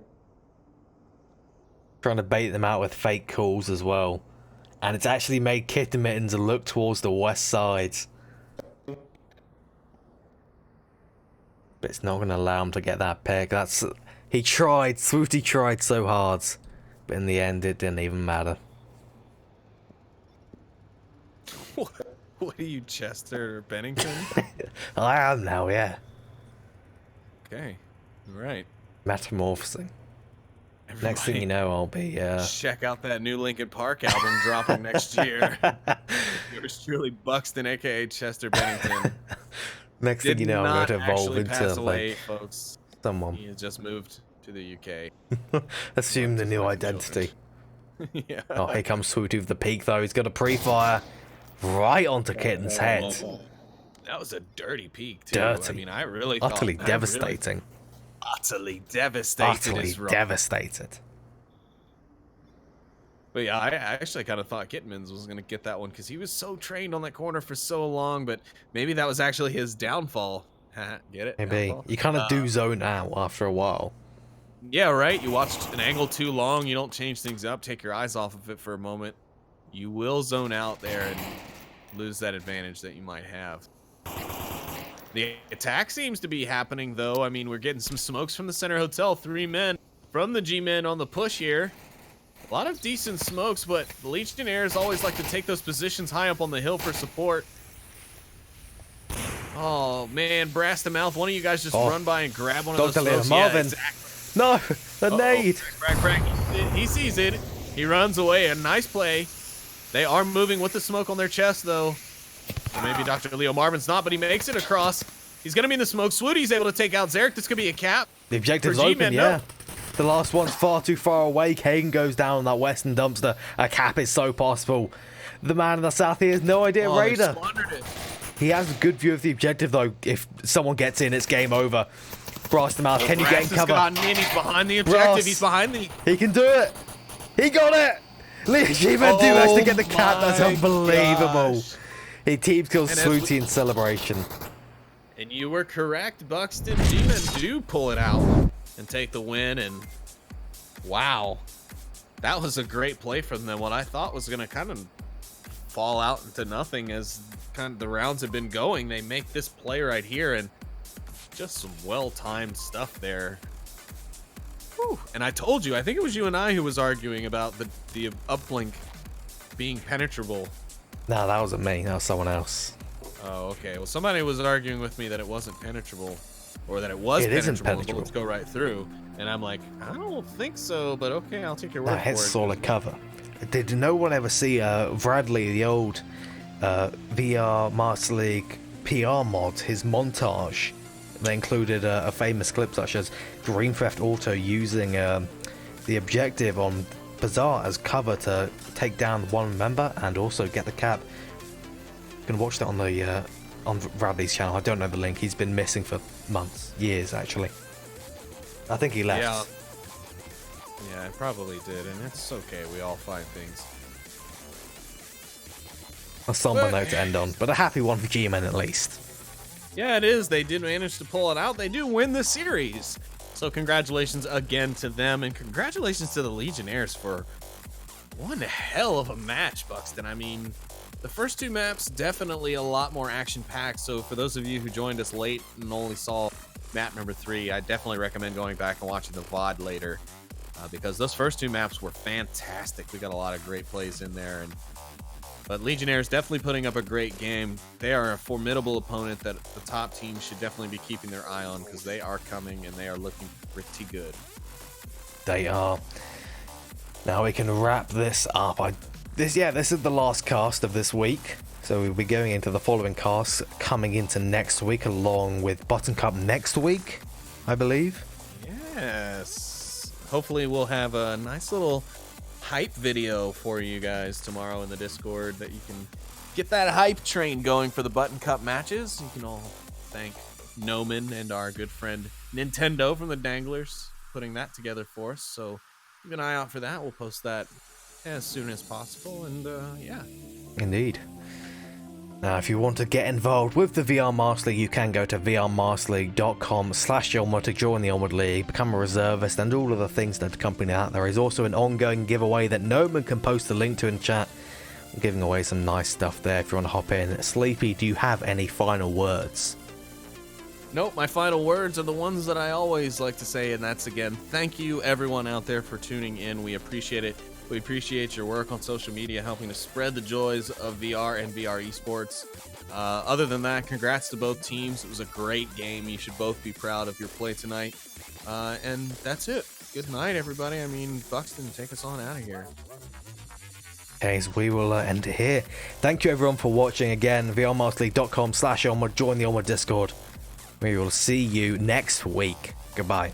Trying to bait them out with fake calls as well. And it's actually made Kitten Mittens look towards the west side. But it's not going to allow him to get that pick. He tried. Swooty tried so hard. But in the end, it didn't even matter. What are you, Chester Bennington? I am now, yeah. Okay, right. Metamorphosing. Next thing you know, I'll be, Check out that new Linkin Park album dropping next year. Yours truly, Buxton, aka Chester Bennington. Next thing you know, I'm going to evolve pass into, away, like, folks. someone. He has just moved to the UK. Assume the new identity. Yeah. Oh, here comes Swooty with the peak, though. He's got a pre-fire right onto Kitten's head. That was a dirty peak, too. Dirty. I mean, I really Utterly thought, devastating. Utterly devastated. Utterly devastated. But yeah, I actually kind of thought Kitmans was going to get that one because he was so trained on that corner for so long, but maybe that was actually his downfall. Get it? Maybe. Downfall? You kind of do zone out after a while. Yeah, right? You watched an angle too long, you don't change things up, take your eyes off of it for a moment. You will zone out there and lose that advantage that you might have. The attack seems to be happening, though. I mean, we're getting some smokes from the center hotel. 3 men from the G-men on the push here. A lot of decent smokes, but the Legionnaires always like to take those positions high up on the hill for support. Oh, man, Brass the Mouth. One of you guys just run by and grab one of those smokes. Marvin. Yeah, exactly. No, the nade. Crack. He sees it. He runs away. A nice play. They are moving with the smoke on their chest, though. Or maybe Dr. Leo Marvin's not, but he makes it across. He's going to be in the smoke. Swooty's able to take out Zarek. This could be a cap. The objective's for open, G-Men, yeah. no. The last one's far too far away. Kagan goes down on that western dumpster. A cap is so possible. The man in the south, he has no idea. Oh, Raider. they squandered it. He has a good view of the objective, though. If someone gets in, it's game over. Brass the Mouth, can you get in cover? Gotten in. He's behind the objective. Brass. He's behind the... He can do it. He got it. G-Men do actually get the cap. That's my unbelievable. gosh. He teams kills And as Swooty in celebration. And you were correct, Buxton. G-Men do pull it out and take the win. And wow, that was a great play from them. What I thought was going to kind of fall out into nothing as kind of the rounds have been going. They make this play right here, and just some well-timed stuff there. Whew. And I told you, I think it was you and I who was arguing about the uplink being penetrable. No, that wasn't me. That was someone else. Oh, okay. Well, somebody was arguing with me that it wasn't penetrable, or that it was isn't penetrable. penetrable. Let's go right through. And I'm like, I don't think so, but okay, I'll take your word That for it. hits solid cover. Did no one ever see Bradley, the old VR Master League PR mod, his montage? They included a famous clip such as Dream Theft Auto using the objective on Bazaar as cover to take down one member and also get the cap. You can watch that on on Bradley's channel. I don't know the link. He's been missing for months, years actually. I think he left. Yeah, I probably did, and it's okay. We all find things. A somber note to end on, but a happy one for G-Men at least. Yeah, it is. They did manage to pull it out. They do win the series. So congratulations again to them, and congratulations to the Legionnaires for one hell of a match, Buxton. I mean, the first two maps, definitely a lot more action-packed. So for those of you who joined us late and only saw map number 3, I definitely recommend going back and watching the VOD later, because those first two maps were fantastic. We got a lot of great plays in there, but Legionnaires definitely putting up a great game. They are a formidable opponent that the top team should definitely be keeping their eye on, because they are coming and they are looking pretty good. They are. Now we can wrap this up. This is the last cast of this week. So we'll be going into the following casts coming into next week, along with Button Cup next week, I believe. Yes. Hopefully we'll have a nice little hype video for you guys tomorrow in the Discord, that you can get that hype train going for the Button Cup matches. You can all thank Noman and our good friend Nintendo from the Danglers putting that together for us. So keep an eye out for that. We'll post that as soon as possible, and yeah. Indeed. Now, if you want to get involved with the VR Master League, you can go to vrmasterleague.com/Onward to join the Onward League, become a reservist, and all of the things that accompany that. There is also an ongoing giveaway that Noman can post the link to in chat. I'm giving away some nice stuff there if you want to hop in. Sleepy, do you have any final words? Nope, my final words are the ones that I always like to say, and that's, again, thank you everyone out there for tuning in. We appreciate it. We appreciate your work on social media, helping to spread the joys of VR and VR esports. Other than that, congrats to both teams. It was a great game. You should both be proud of your play tonight. And that's it. Good night, everybody. I mean, Buxton, take us on out of here. Okay, so we will end it here. Thank you everyone for watching. Again, vrmasterleague.com/Onward. Join the Onward Discord. We will see you next week. Goodbye.